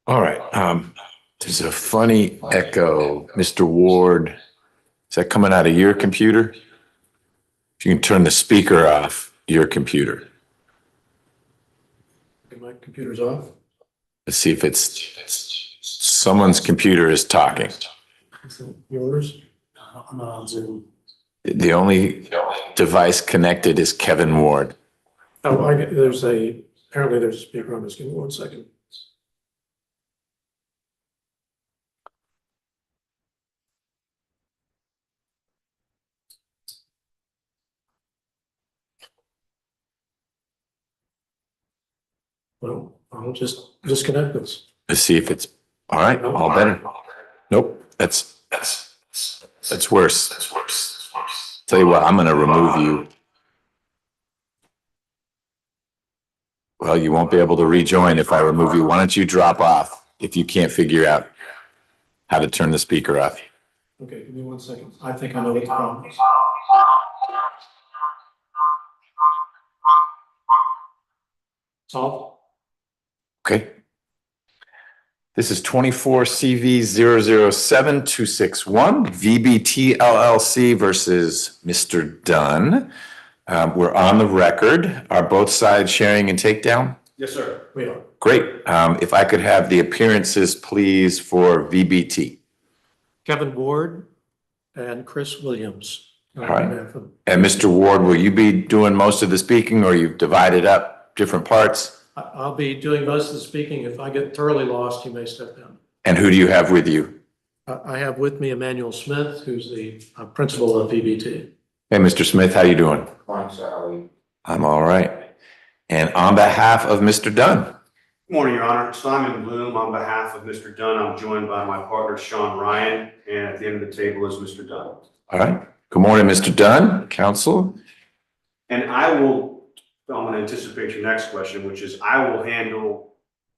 All right. There's a funny echo. Mr. Ward, is that coming out of your computer? If you can turn the speaker off your computer. My computer's off. Let's see if it's someone's computer is talking. Is it yours? I'm not on Zoom. The only device connected is Kevin Ward. Oh, apparently there's a speaker on this. Give me 1 second. Well, I'll just disconnect this. Let's see if it's all right. All better. Nope. That's worse. That's worse. Tell you what, I'm going to remove you. Well, you won't be able to rejoin if I remove you. Why don't you drop off if you can't figure out how to turn the speaker off? Okay, give me 1 second. I think I know what the problem is. Solved? Okay. This is 24cv007261, VBT LLC versus Mr. Dunn. We're on the record. Are both sides sharing and takedown? Yes, sir. We are. Great. If I could have the appearances, please, for VBT. Kevin Ward and Chris Williams. All right. And Mr. Ward, will you be doing most of the speaking, or you've divided up different parts? I'll be doing most of the speaking. If I get thoroughly lost, you may step down. And who do you have with you? I have with me Emmanuel Smith, who's the principal of VBT. Hey, Mr. Smith, how you doing? Fine, sir. I'm all right. And on behalf of Mr. Dunn. Good morning, Your Honor. Simon Bloom on behalf of Mr. Dunn. I'm joined by my partner, Sean Ryan, and at the end of the table is Mr. Dunn. All right. Good morning, Mr. Dunn, counsel. And I'm going to anticipate your next question, which is I will handle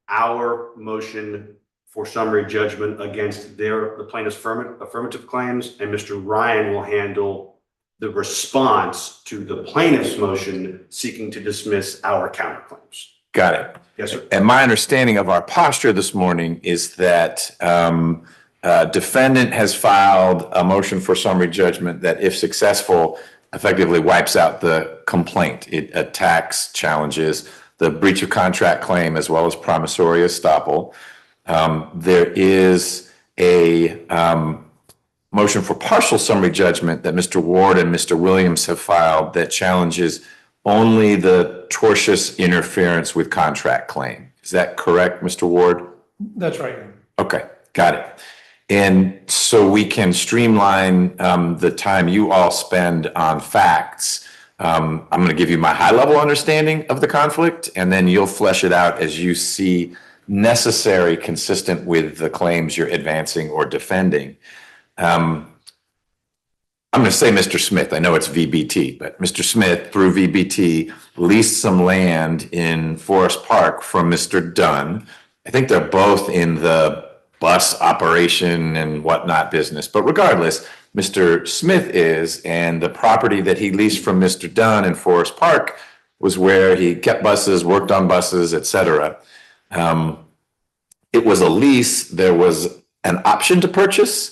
our motion for summary judgment against the plaintiff's affirmative claims, and Mr. Ryan will handle the response to the plaintiff's motion seeking to dismiss our counterclaims. Got it. Yes, sir. And my understanding of our posture this morning is that defendant has filed a motion for summary judgment that, if successful, effectively wipes out the complaint. It attacks, challenges the breach of contract claim as well as promissory estoppel. There is a motion for partial summary judgment that Mr. Ward and Mr. Williams have filed that challenges only the tortious interference with contract claim. Is that correct, Mr. Ward? That's right. Okay, got it. And so we can streamline the time you all spend on facts. I'm going to give you my high-level understanding of the conflict, and then you'll flesh it out as you see necessary, consistent with the claims you're advancing or defending. I'm going to say Mr. Smith. I know it's VBT, but Mr. Smith, through VBT, leased some land in Forest Park from Mr. Dunn. I think they're both in the bus operation and whatnot business. But regardless, Mr. Smith is, and the property that he leased from Mr. Dunn in Forest Park was where he kept buses, worked on buses, etc. It was a lease. There was an option to purchase,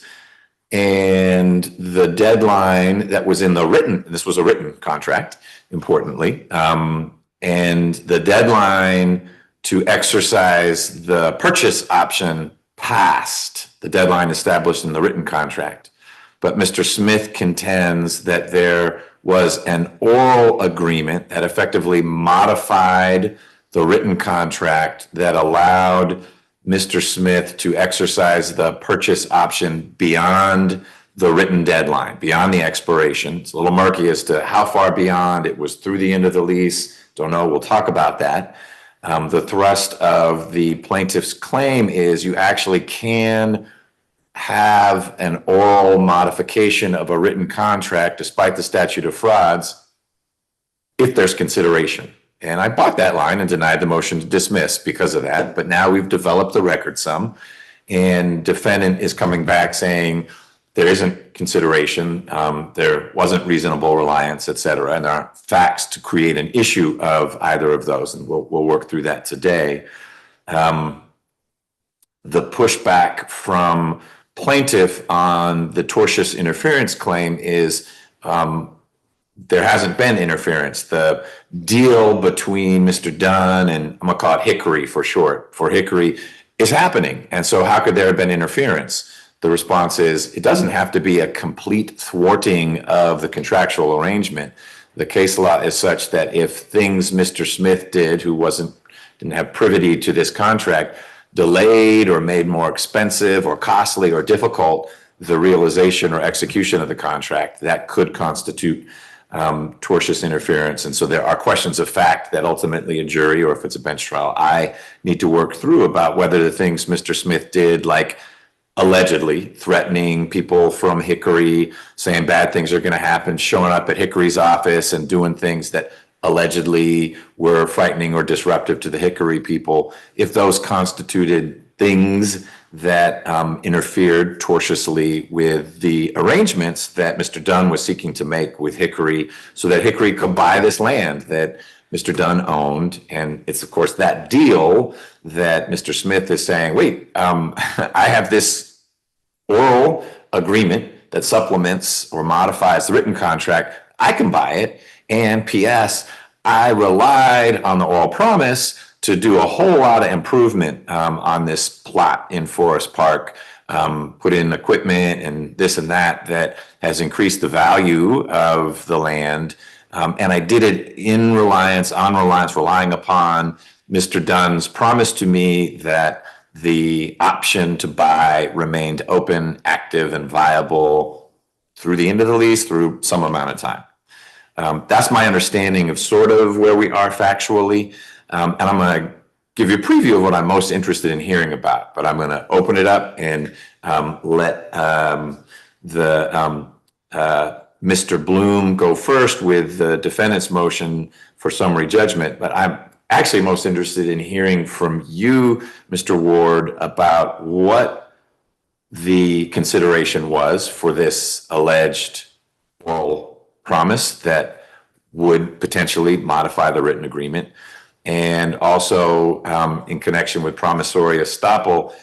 and the deadline that was in the written, this was a written contract, importantly, and the deadline to exercise the purchase option passed the deadline established in the written contract. But Mr. Smith contends that there was an oral agreement that effectively modified the written contract that allowed Mr. Smith to exercise the purchase option beyond the written deadline, beyond the expiration. It's a little murky as to how far beyond. It was through the end of the lease. Don't know. We'll talk about that. The thrust of the plaintiff's claim is you actually can have an oral modification of a written contract despite the statute of frauds if there's consideration. And I bought that line and denied the motion to dismiss because of that. But now we've developed the record some, and defendant is coming back saying there isn't consideration, there wasn't reasonable reliance, et cetera, and there aren't facts to create an issue of either of those, and we'll work through that today. the pushback from plaintiff on the tortious interference claim is there hasn't been interference. The deal between Mr. Dunn and I'm gonna call it Hickory for short, for Hickory, is happening. And so how could there have been interference? The response is it doesn't have to be a complete thwarting of the contractual arrangement. The case law is such that if things Mr. Smith did, who didn't have privity to this contract, delayed or made more expensive or costly or difficult the realization or execution of the contract, that could constitute tortious interference. And so there are questions of fact that ultimately a jury, or if it's a bench trial, I need to work through about whether the things Mr. Smith did, like allegedly threatening people from Hickory, saying bad things are going to happen, showing up at Hickory's office and doing things that allegedly were frightening or disruptive to the Hickory people, if those constituted things that interfered tortiously with the arrangements that Mr. Dunn was seeking to make with Hickory so that Hickory could buy this land that Mr. Dunn owned. And it's, of course, that deal that Mr. Smith is saying, wait, I have this oral agreement that supplements or modifies the written contract. I can buy it. And P.S., I relied on the oral promise to do a whole lot of improvement on this plot in Forest Park, put in equipment and this and that has increased the value of the land. And I did it on reliance, relying upon Mr. Dunn's promise to me that the option to buy remained open, active, and viable through the end of the lease, through some amount of time. That's my understanding of sort of where we are factually. And I'm going to give you a preview of what I'm most interested in hearing about, but I'm going to open it up and let Mr. Bloom go first with the defendant's motion for summary judgment. But I'm actually most interested in hearing from you, Mr. Ward, about what the consideration was for this alleged oral promise that would potentially modify the written agreement. And also in connection with promissory estoppel,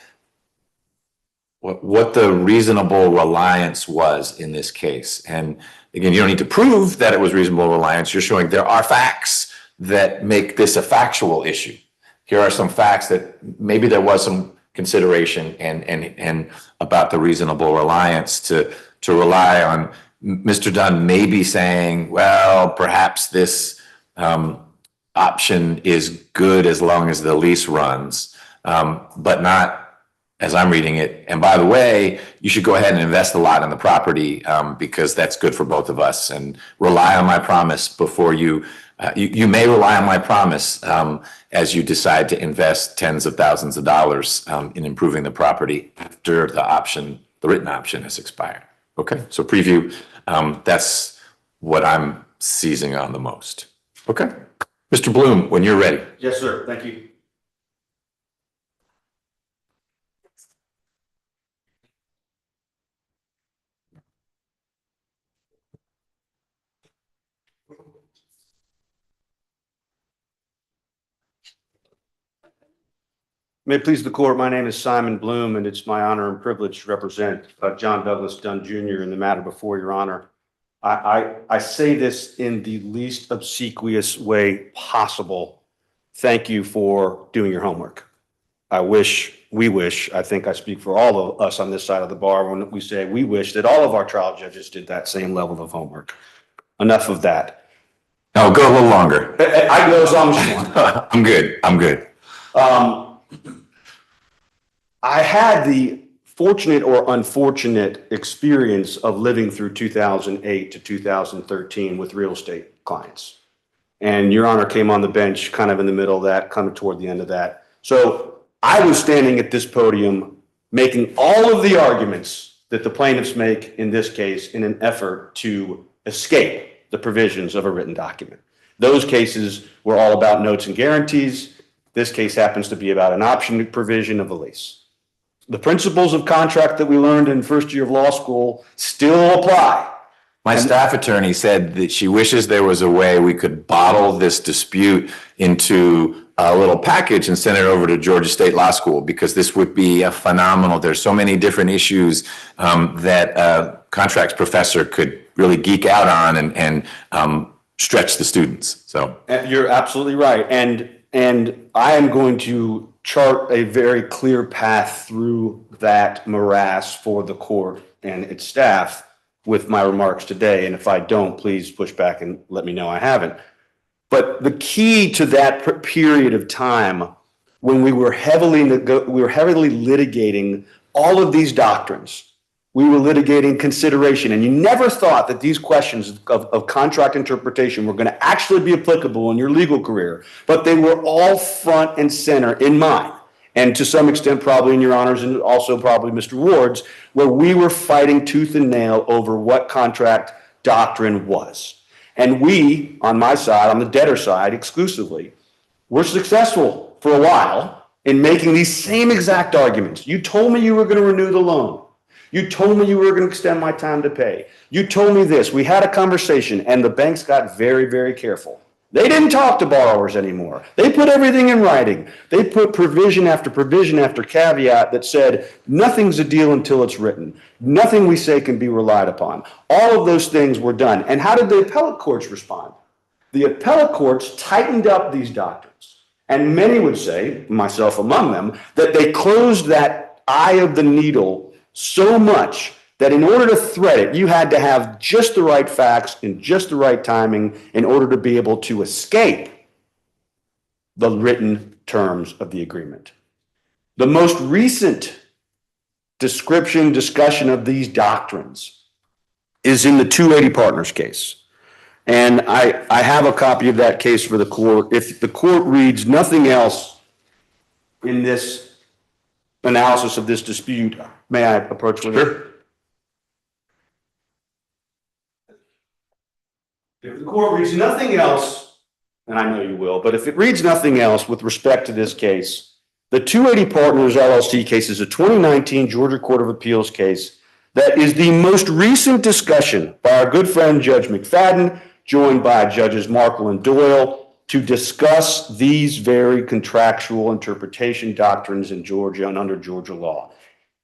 what the reasonable reliance was in this case. And again, you don't need to prove that it was reasonable reliance. You're showing there are facts that make this a factual issue. Here are some facts that maybe there was some consideration and about the reasonable reliance to rely on Mr. Dunn maybe saying, well, perhaps this option is good as long as the lease runs, but not as I'm reading it. And by the way, you should go ahead and invest a lot in the property because that's good for both of us, and rely on my promise before you may rely on my promise as you decide to invest tens of thousands of dollars in improving the property after the written option has expired. Okay, so preview, that's what I'm seizing on the most. Okay. Mr. Bloom, when you're ready. Yes, sir. Thank you. May it please the court, my name is Simon Bloom, and it's my honor and privilege to represent John Douglas Dunn Jr. in the matter before your honor. I say this in the least obsequious way possible. Thank you for doing your homework. We wish, I think I speak for all of us on this side of the bar when we say we wish that all of our trial judges did that same level of homework. Enough of that. No, go a little longer. I go as long as you want. I'm good. I had the fortunate or unfortunate experience of living through 2008 to 2013 with real estate clients. And your honor came on the bench kind of in the middle of that, kind of toward the end of that. So I was standing at this podium making all of the arguments that the plaintiffs make in this case in an effort to escape the provisions of a written document. Those cases were all about notes and guarantees. This case happens to be about an option provision of the lease. The principles of contract that we learned in first year of law school still apply. My staff attorney said that she wishes there was a way we could bottle this dispute into a little package and send it over to Georgia State Law School, because this would be a phenomenal, there's so many different issues that a contracts professor could really geek out on and stretch the students. So You're absolutely right. And I am going to chart a very clear path through that morass for the court and its staff with my remarks today. And if I don't, please push back and let me know I haven't. But the key to that period of time when we were heavily litigating all of these doctrines, we were litigating consideration, and you never thought that these questions of contract interpretation were going to actually be applicable in your legal career, but they were all front and center in mine, and to some extent probably in your honors and also probably Mr. Ward's, where we were fighting tooth and nail over what contract doctrine was. And we, on my side, on the debtor side exclusively, were successful for a while in making these same exact arguments. You told me you were going to renew the loan. You told me you were going to extend my time to pay. You told me this. We had a conversation, and the banks got very, very careful. They didn't talk to borrowers anymore. They put everything in writing. They put provision after caveat that said nothing's a deal until it's written. Nothing we say can be relied upon. All of those things were done. And how did the appellate courts respond? The appellate courts tightened up these doctrines. And many would say, myself among them, that they closed that eye of the needle so much that in order to thread it, you had to have just the right facts and just the right timing in order to be able to escape the written terms of the agreement. The most recent discussion of these doctrines is in the 280 Partners case. And I have a copy of that case for the court. If the court reads nothing else in this analysis of this dispute, may I approach with it? If the court reads nothing else, and I know you will, but if it reads nothing else with respect to this case, the 280 Partners LLC case is a 2019 Georgia Court of Appeals case that is the most recent discussion by our good friend Judge McFadden, joined by Judges Markle and Doyle, to discuss these very contractual interpretation doctrines in Georgia and under Georgia law.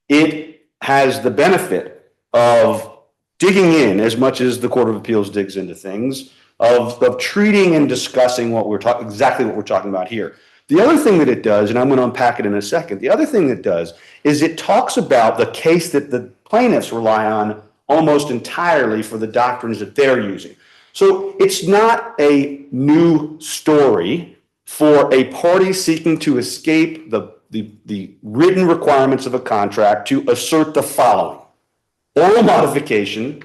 It has the benefit of digging in as much as the Court of Appeals digs into things, of treating and discussing what exactly what we're talking about here. The other thing that it does, and I'm going to unpack it in a second, the other thing that it does is it talks about the case that the plaintiffs rely on almost entirely for the doctrines that they're using. So it's not a new story for a party seeking to escape the written requirements of a contract to assert the following: oral modification,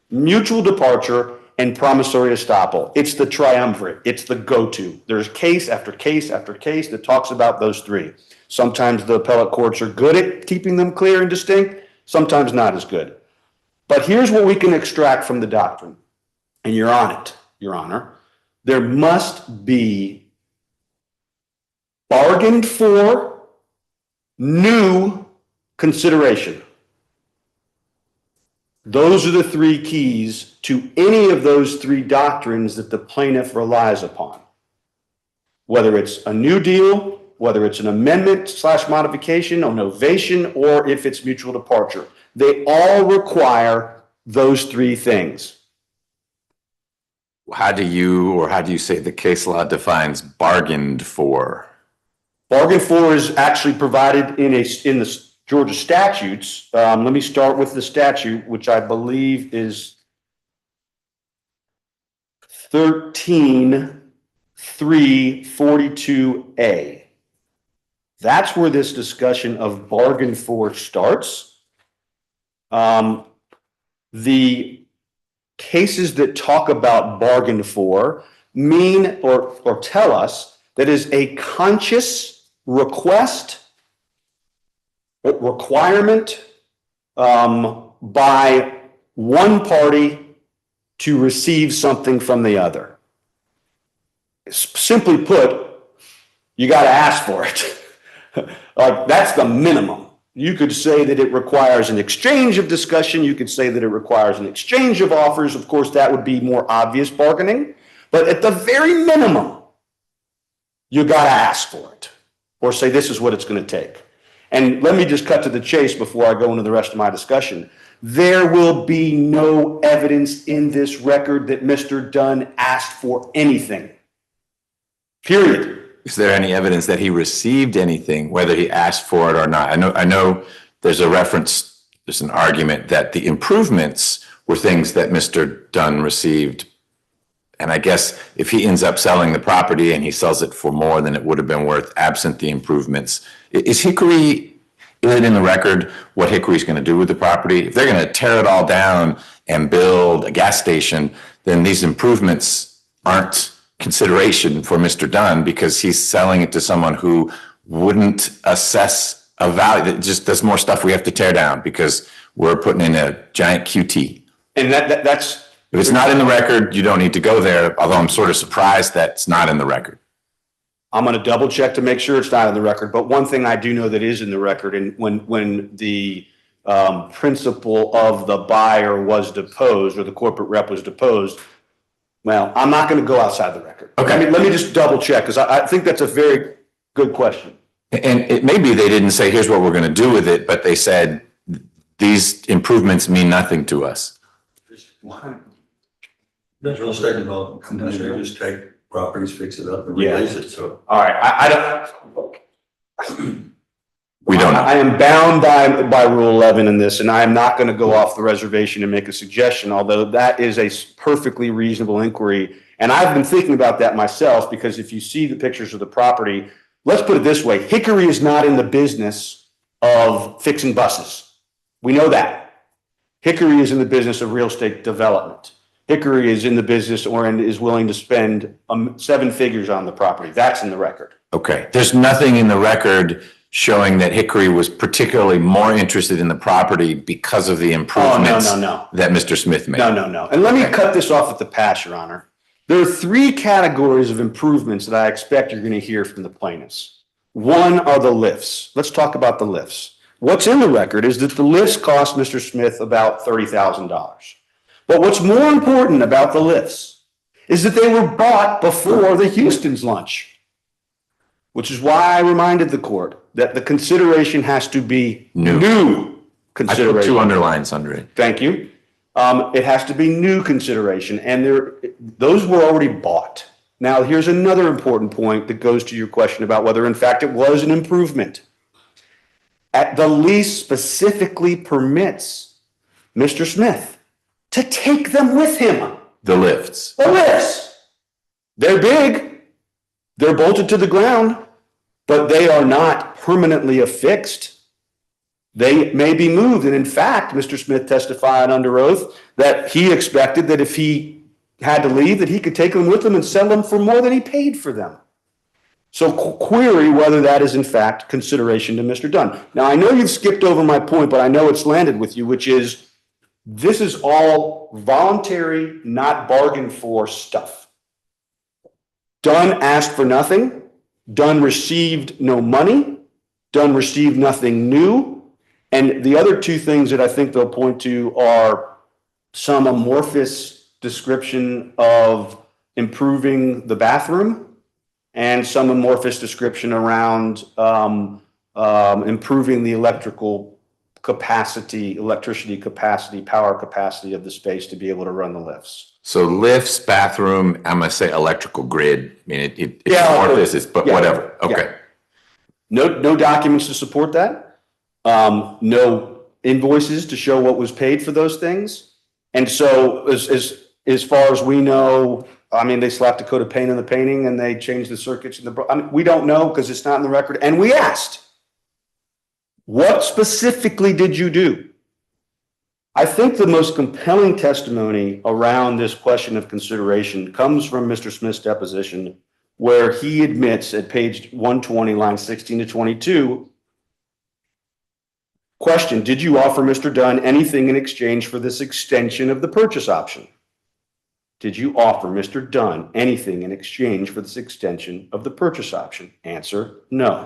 mutual departure, and promissory estoppel. It's the triumvirate. It's the go-to. There's case after case after case that talks about those three. Sometimes the appellate courts are good at keeping them clear and distinct, sometimes not as good. But here's what we can extract from the doctrine, and you're on it, Your Honor. There must be bargained for new consideration. Those are the three keys to any of those three doctrines that the plaintiff relies upon. Whether it's a new deal, whether it's an amendment / modification, or novation, or if it's mutual departure. They all require those three things. how do you say the case law defines bargained for? Bargain for is actually provided in the Georgia statutes. Let me start with the statute, which I believe is 13.342A. That's where this discussion of bargain for starts. The cases that talk about bargain for mean or tell us that is a conscious request, requirement by one party to receive something from the other. Simply put, you got to ask for it. Like, that's the minimum. You could say that it requires an exchange of discussion. You could say that it requires an exchange of offers. Of course, that would be more obvious bargaining. But at the very minimum, you got to ask for it or say, this is what it's going to take. And let me just cut to the chase before I go into the rest of my discussion. There will be no evidence in this record that Mr. Dunn asked for anything. Period. Is there any evidence that he received anything, whether he asked for it or not? I know there's a reference, there's an argument that the improvements were things that Mr. Dunn received. And I guess if he ends up selling the property and he sells it for more than it would have been worth absent the improvements, is it in the record what Hickory's going to do with the property? If they're going to tear it all down and build a gas station, then these improvements aren't consideration for Mr. Dunn because he's selling it to someone who wouldn't assess a value. That just there's more stuff we have to tear down because we're putting in a giant QT. And that's if it's not in the record, you don't need to go there. Although I'm sort of surprised that it's not in the record. I'm going to double check to make sure it's not in the record. But one thing I do know that is in the record, and when the principal of the buyer was deposed or the corporate rep was deposed, well, I'm not going to go outside the record. Okay. I mean, let me just double check because I think that's a very good question. And it maybe they didn't say, here's what we're going to do with it, but they said, these improvements mean nothing to us. Real estate development companies, they just take properties, fix it up and release it, so. All right, I don't. We don't know. I am bound by Rule 11 in this, and I am not going to go off the reservation and make a suggestion, although that is a perfectly reasonable inquiry. And I've been thinking about that myself because if you see the pictures of the property, let's put it this way. Hickory is not in the business of fixing buses. We know that. Hickory is in the business of real estate development. Hickory is in the business and is willing to spend 7 figures on the property. That's in the record. Okay. There's nothing in the record showing that Hickory was particularly more interested in the property because of the improvements that Mr. Smith made. No. And let me cut this off at the pass, Your Honor. There are 3 categories of improvements that I expect you're going to hear from the plaintiffs. One are the lifts. Let's talk about the lifts. What's in the record is that the lifts cost Mr. Smith about $30,000. But what's more important about the lifts is that they were bought before the Houston's lunch, which is why I reminded the court that the consideration has to be new consideration. I put 2 underlines under it. Thank you. It has to be new consideration, and those were already bought. Now, here's another important point that goes to your question about whether, in fact, it was an improvement. The lease specifically permits Mr. Smith to take them with him. The lifts. The lifts. They're big. They're bolted to the ground, but they are not permanently affixed. They may be moved. And in fact, Mr. Smith testified under oath that he expected that if he had to leave, that he could take them with him and sell them for more than he paid for them. So query whether that is in fact consideration to Mr. Dunn. Now, I know you've skipped over my point, but I know it's landed with you, which is this is all voluntary, not bargained for stuff. Dunn asked for nothing. Dunn received no money. Dunn received nothing new. And the other 2 things that I think they'll point to are some amorphous description of improving the bathroom and some amorphous description around improving the electricity capacity, power capacity of the space to be able to run the lifts. So lifts, bathroom, I'm going to say electrical grid. I mean, it's amorphous, but whatever. Okay. Yeah. No documents to support that. No invoices to show what was paid for those things. And so as far as we know, I mean, they slapped a coat of paint on the painting and they changed the circuits. We don't know because it's not in the record. And we asked, what specifically did you do? I think the most compelling testimony around this question of consideration comes from Mr. Smith's deposition, where he admits at page 120, line 16 to 22, question, did you offer Mr. Dunn anything in exchange for this extension of the purchase option? Did you offer Mr. Dunn anything in exchange for this extension of the purchase option? Answer, no.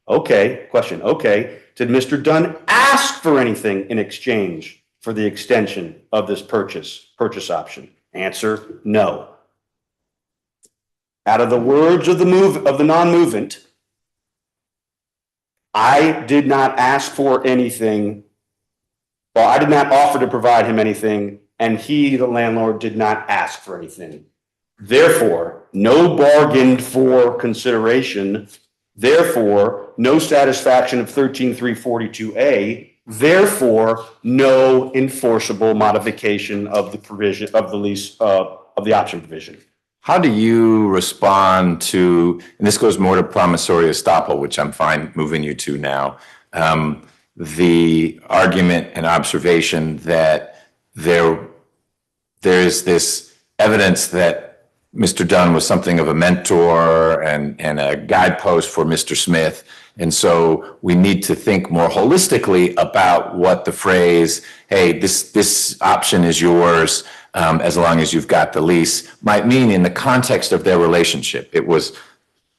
Okay, question, okay. Did Mr. Dunn ask for anything in exchange for the extension of this purchase option? Answer, no. out of the words of the non-movement, I did not ask for anything. Well, I did not offer to provide him anything, and he, the landlord, did not ask for anything. Therefore, no bargained for consideration. Therefore, no satisfaction of 13,342A. Therefore, no enforceable modification of the provision of the lease of the option provision. How do you respond to, and this goes more to promissory estoppel, which I'm fine moving you to now, the argument and observation that there is this evidence that Mr. Dunn was something of a mentor and a guidepost for Mr. Smith. And so we need to think more holistically about what the phrase, hey, this option is yours as long as you've got the lease, might mean in the context of their relationship. It was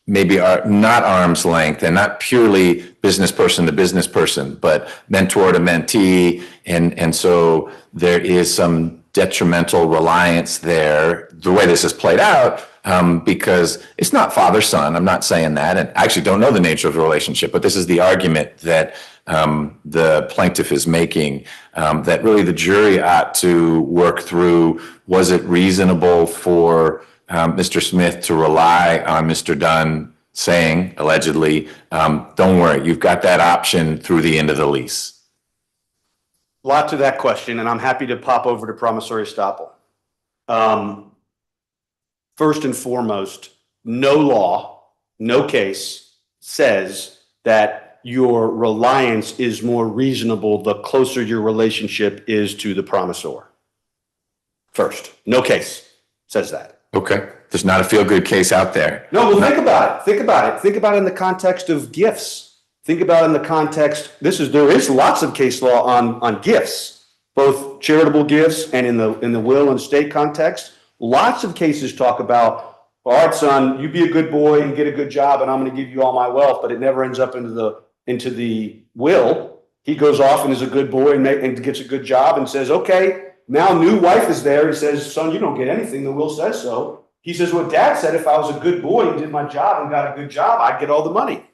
maybe not arm's length and not purely business person to business person, but mentor to mentee. And so there is some detrimental reliance there, the way this is played out, because it's not father-son. I'm not saying that. And I actually don't know the nature of the relationship, but this is the argument that the plaintiff is making, that really the jury ought to work through. Was it reasonable for Mr. Smith to rely on Mr. Dunn saying, allegedly, don't worry, you've got that option through the end of the lease? A lot to that question, and I'm happy to pop over to promissory estoppel. First and foremost, no law, no case says that your reliance is more reasonable the closer your relationship is to the promisor. First, no case says that. Okay. There's not a feel-good case out there. No, well, think about it. Think about it. Think about it in the context of gifts. Think about it in the context, there is lots of case law on gifts, both charitable gifts and in the will and estate context. Lots of cases talk about, all right, son, you be a good boy and get a good job and I'm going to give you all my wealth, but it never ends up into the will. He goes off and is a good boy and gets a good job and says, okay, now new wife is there and says, son, you don't get anything. The will says so. He says, well, dad said if I was a good boy and did my job and got a good job, I'd get all the money.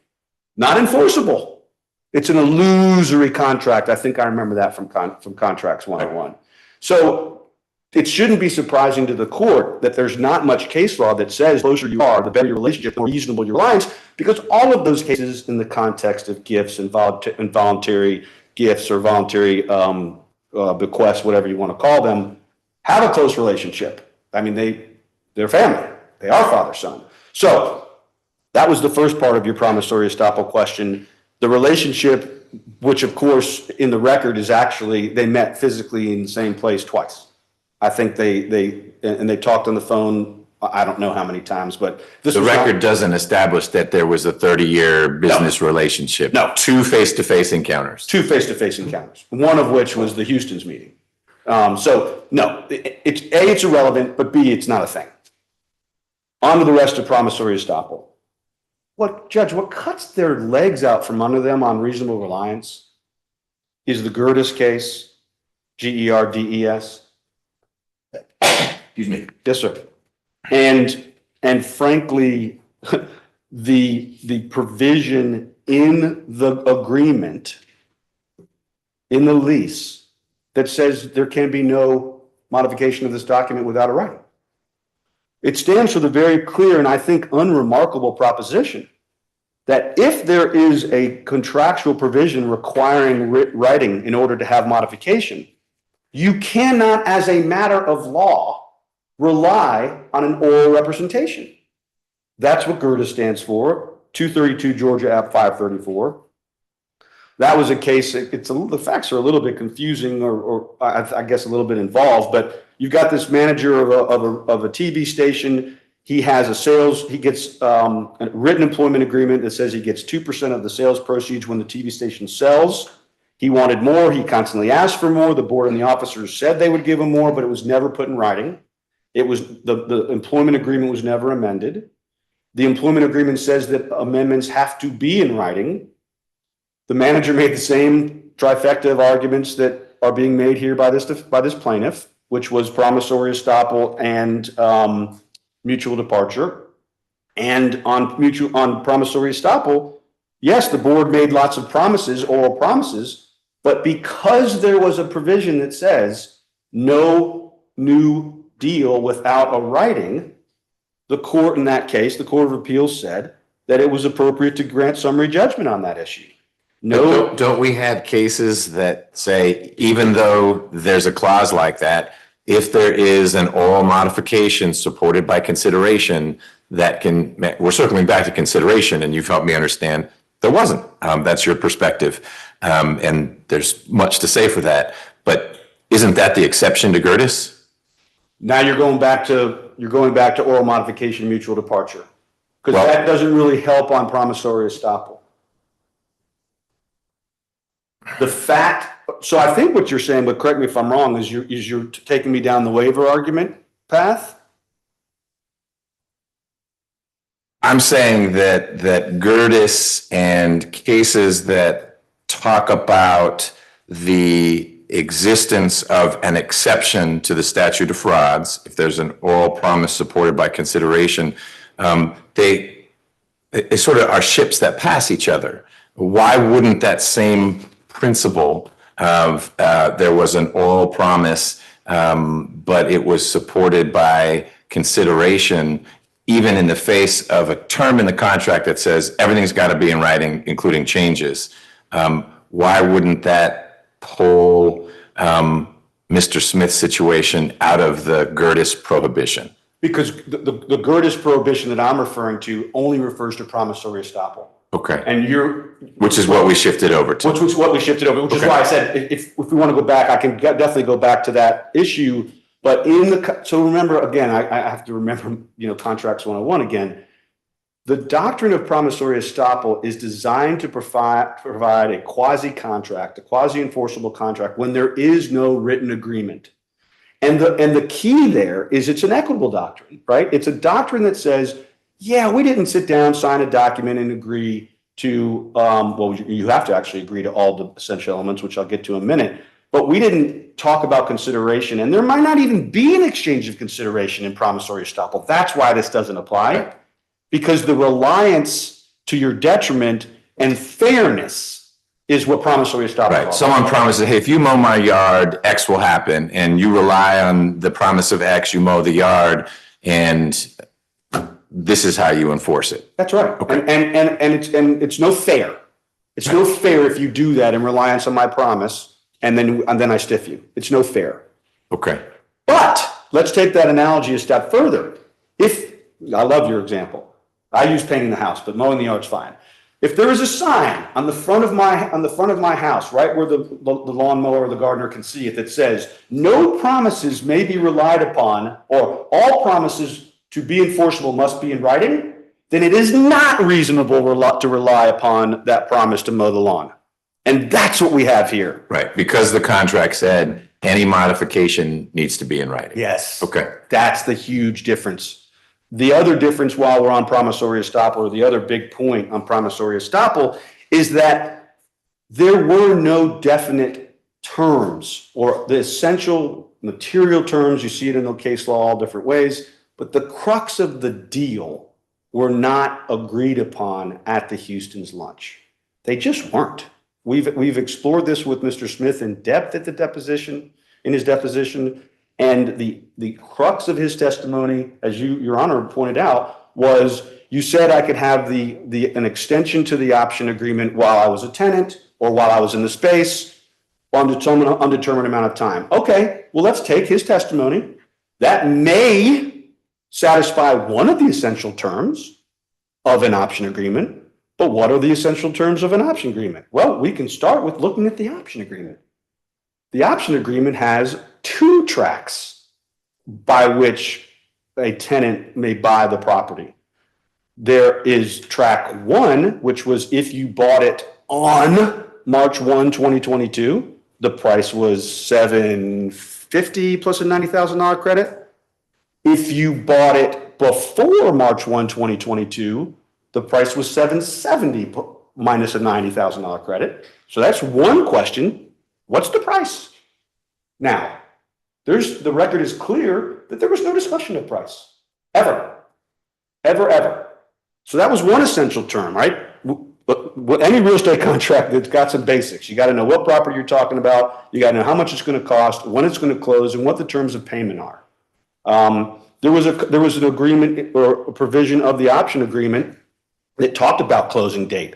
Not enforceable. It's an illusory contract. I think I remember that from Contracts 101. So it shouldn't be surprising to the court that there's not much case law that says the closer you are, the better your relationship, the more reasonable your reliance, because all of those cases in the context of gifts and voluntary gifts or voluntary bequests, whatever you want to call them, have a close relationship. I mean, they're family. They are father-son. So that was the first part of your promissory estoppel question. The relationship, which of course in the record is actually, they met physically in the same place twice. I think they talked on the phone, I don't know how many times, but the record doesn't establish that there was a 30-year business relationship. No. Two face-to-face encounters. Two face-to-face encounters, one of which was the Houston's meeting. So no, it's irrelevant, but B, it's not a thing. On to the rest of promissory estoppel. Judge, what cuts their legs out from under them on reasonable reliance is the Gerdes case, Gerdes. Excuse me. Yes, sir. And frankly, the provision in the agreement, in the lease, that says there can be no modification of this document without a writing. It stands for the very clear and I think unremarkable proposition that if there is a contractual provision requiring writing in order to have modification, you cannot, as a matter of law, rely on an oral representation. That's what Gerdes stands for, 232 Georgia App 534. That was a case, the facts are a little bit confusing or I guess a little bit involved, but you've got this manager of a TV station. He has he gets a written employment agreement that says he gets 2% of the sales proceeds when the TV station sells. He wanted more. He constantly asked for more. The board and the officers said they would give him more, but it was never put in writing. It was the employment agreement was never amended. The employment agreement says that amendments have to be in writing. The manager made the same trifecta of arguments that are being made here by this plaintiff, which was promissory estoppel and mutual departure. And on promissory estoppel, yes, the board made lots of promises, oral promises, but because there was a provision that says no new deal without a writing, the court in that case, the Court of Appeals said that it was appropriate to grant summary judgment on that issue. No, Don't we have cases that say, even though there's a clause like that, if there is an oral modification supported by consideration, that can, we're circling back to consideration, and you've helped me understand there wasn't. That's your perspective. And there's much to say for that. But isn't that the exception to Gertis? now you're going back to oral modification, mutual departure, because that doesn't really help on promissory estoppel. The fact, so I think what you're saying, but correct me if I'm wrong, is you're taking me down the waiver argument path? I'm saying that Gertis and cases that talk about the existence of an exception to the statute of frauds, if there's an oral promise supported by consideration, they sort of are ships that pass each other. Why wouldn't that same principle of there was an oral promise, but it was supported by consideration, even in the face of a term in the contract that says everything's got to be in writing, including changes? Why wouldn't that pull Mr. Smith's situation out of the Gertis prohibition? Because the Gertis prohibition that I'm referring to only refers to promissory estoppel. Okay. And which is what we shifted over to. Which was what we shifted over, which is why I said, if we want to go back, I can definitely go back to that issue. But so remember, again, I have to remember, Contracts 101 again. The doctrine of promissory estoppel is designed to provide a quasi-contract, a quasi-enforceable contract when there is no written agreement. And the key there is it's an equitable doctrine, right? It's a doctrine that says, yeah, we didn't sit down, sign a document, and agree to, you have to actually agree to all the essential elements, which I'll get to in a minute, but we didn't talk about consideration, and there might not even be an exchange of consideration in promissory estoppel. That's why this doesn't apply, because the reliance to your detriment and fairness is what promissory estoppel is. Right. Someone promises, hey, if you mow my yard, X will happen, and you rely on the promise of X, you mow the yard, and this is how you enforce it. That's right. Okay. And it's no fair. It's no fair if you do that in reliance on my promise, and then I stiff you. It's no fair. Okay. But let's take that analogy a step further. I love your example. I use painting the house, but mowing the yard's fine. If there is a sign on the front of my house, right where the lawnmower or the gardener can see it, that says no promises may be relied upon, or all promises to be enforceable must be in writing, then it is not reasonable to rely upon that promise to mow the lawn. And that's what we have here. Right. Because the contract said any modification needs to be in writing. Yes. Okay. That's the huge difference. The other difference while we're on promissory estoppel, or the other big point on promissory estoppel, is that there were no definite terms, or the essential material terms. You see it in the case law all different ways, but the crux of the deal were not agreed upon at the Houston's lunch. They just weren't. We've explored this with Mr. Smith in depth at in his deposition. And the crux of his testimony, as Your Honor pointed out, was you said I could have an extension to the option agreement while I was a tenant or while I was in the space on undetermined amount of time. Okay, well, let's take his testimony. That may satisfy one of the essential terms of an option agreement, but what are the essential terms of an option agreement? Well, we can start with looking at the option agreement. The option agreement has 2 tracks by which a tenant may buy the property. There is track 1, which was if you bought it on March 1, 2022, the price was $750 plus a $90,000 credit. If you bought it before March 1, 2022, the price was $770 minus a $90,000 credit. So that's one question. What's the price? Now, the record is clear that there was no discussion of price. Ever. So that was one essential term, right? But any real estate contract that's got some basics. You got to know what property you're talking about. You got to know how much it's going to cost, when it's going to close, and what the terms of payment are. There was an agreement or a provision of the option agreement that talked about closing date.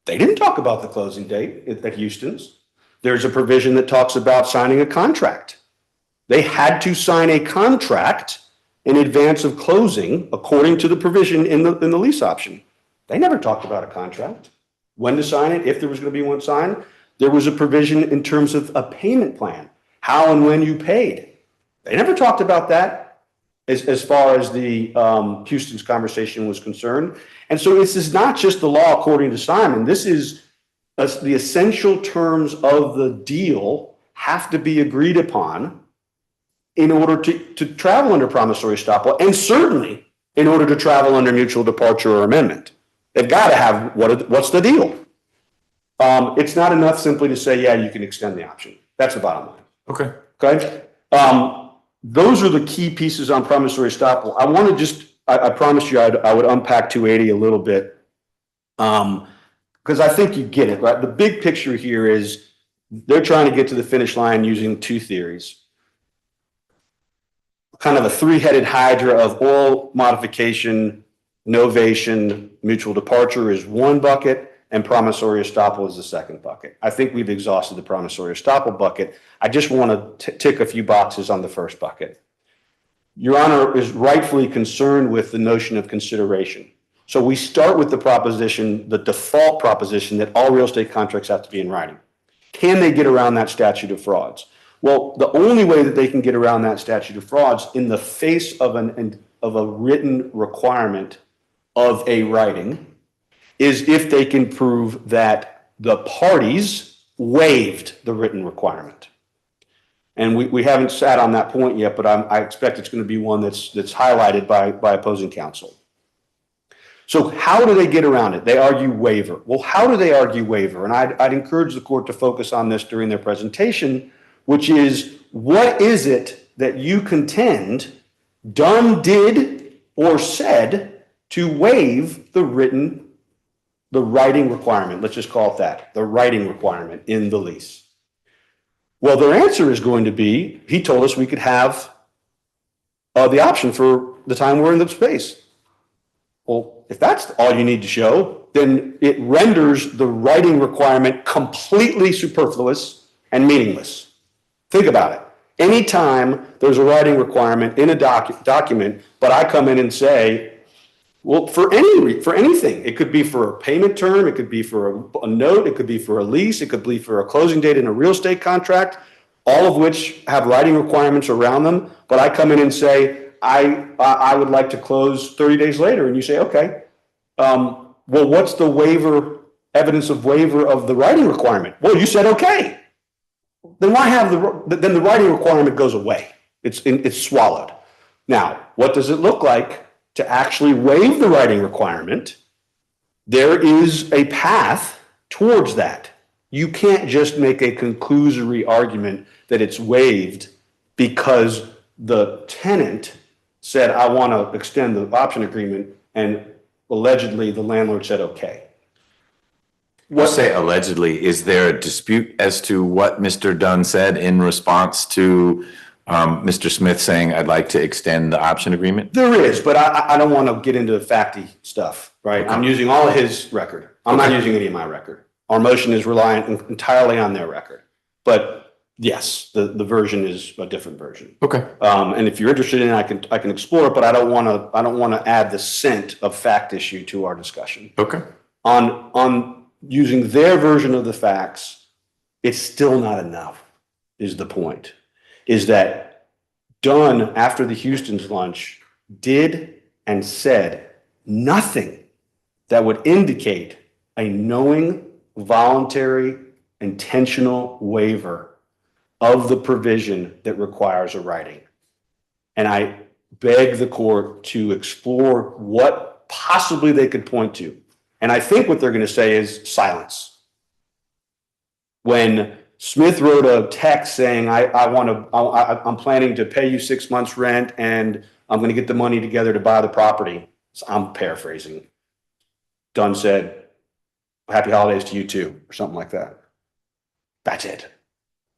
They didn't talk about the closing date at Houston's. There's a provision that talks about signing a contract. They had to sign a contract in advance of closing, according to the provision in the lease option. They never talked about a contract, when to sign it, if there was going to be one signed. There was a provision in terms of a payment plan, how and when you paid. They never talked about that as far as the Houston's conversation was concerned. And so this is not just the law according to Simon. This is the essential terms of the deal have to be agreed upon in order to travel under promissory estoppel, and certainly in order to travel under mutual departure or amendment. They've got to have what's the deal. It's not enough simply to say, yeah, you can extend the option. That's the bottom line. Okay. Okay. Those are the key pieces on promissory estoppel. I want to just, I promised you I would unpack 280 a little bit, because I think you get it, right? The big picture here is they're trying to get to the finish line using two theories. Kind of a three-headed hydra of oral modification, novation, mutual departure is one bucket, and promissory estoppel is the second bucket. I think we've exhausted the promissory estoppel bucket. I just want to tick a few boxes on the first bucket. Your Honor is rightfully concerned with the notion of consideration. So we start with the proposition, the default proposition, that all real estate contracts have to be in writing. Can they get around that statute of frauds? Well, the only way that they can get around that statute of frauds in the face of a written requirement of a writing is if they can prove that the parties waived the written requirement. And we haven't sat on that point yet, but I expect it's going to be one that's highlighted by opposing counsel. So how do they get around it? They argue waiver. Well, how do they argue waiver? And I'd encourage the court to focus on this during their presentation, which is, what is it that you contend Dunn did or said to waive the writing requirement? Let's just call it that, the writing requirement in the lease. Well, their answer is going to be, he told us we could have the option for the time we're in the space. Well, if that's all you need to show, then it renders the writing requirement completely superfluous and meaningless. Think about it. Anytime there's a writing requirement in a document, but I come in and say, well, for anything, it could be for a payment term, it could be for a note, it could be for a lease, it could be for a closing date in a real estate contract, all of which have writing requirements around them. But I come in and say, I would like to close 30 days later, and you say, okay, well, what's the waiver, evidence of waiver of the writing requirement? Well, you said okay. Then why have then the writing requirement goes away? It's swallowed. Now, what does it look like to actually waive the writing requirement? There is a path towards that. You can't just make a conclusory argument that it's waived because the tenant said, I want to extend the option agreement, and allegedly the landlord said okay. We'll say allegedly. Is there a dispute as to what Mr. Dunn said in response to Mr. Smith saying, I'd like to extend the option agreement? There is, but I don't want to get into the facty stuff, right? Okay. I'm using all of his record. I'm not using any of my record. Our motion is reliant entirely on their record. But yes, the version is a different version. Okay. And if you're interested in it, I can explore it, but I don't want to add the scent of fact issue to our discussion. Okay. On using their version of the facts, it's still not enough, is the point. Is that Dunn, after the Houston's lunch, did and said nothing that would indicate a knowing, voluntary, intentional waiver of the provision that requires a writing. And I beg the court to explore what possibly they could point to. And I think what they're going to say is silence. When Smith wrote a text saying, I'm planning to pay you 6 months rent and I'm going to get the money together to buy the property. So I'm paraphrasing. Dunn said, happy holidays to you too, or something like that. That's it.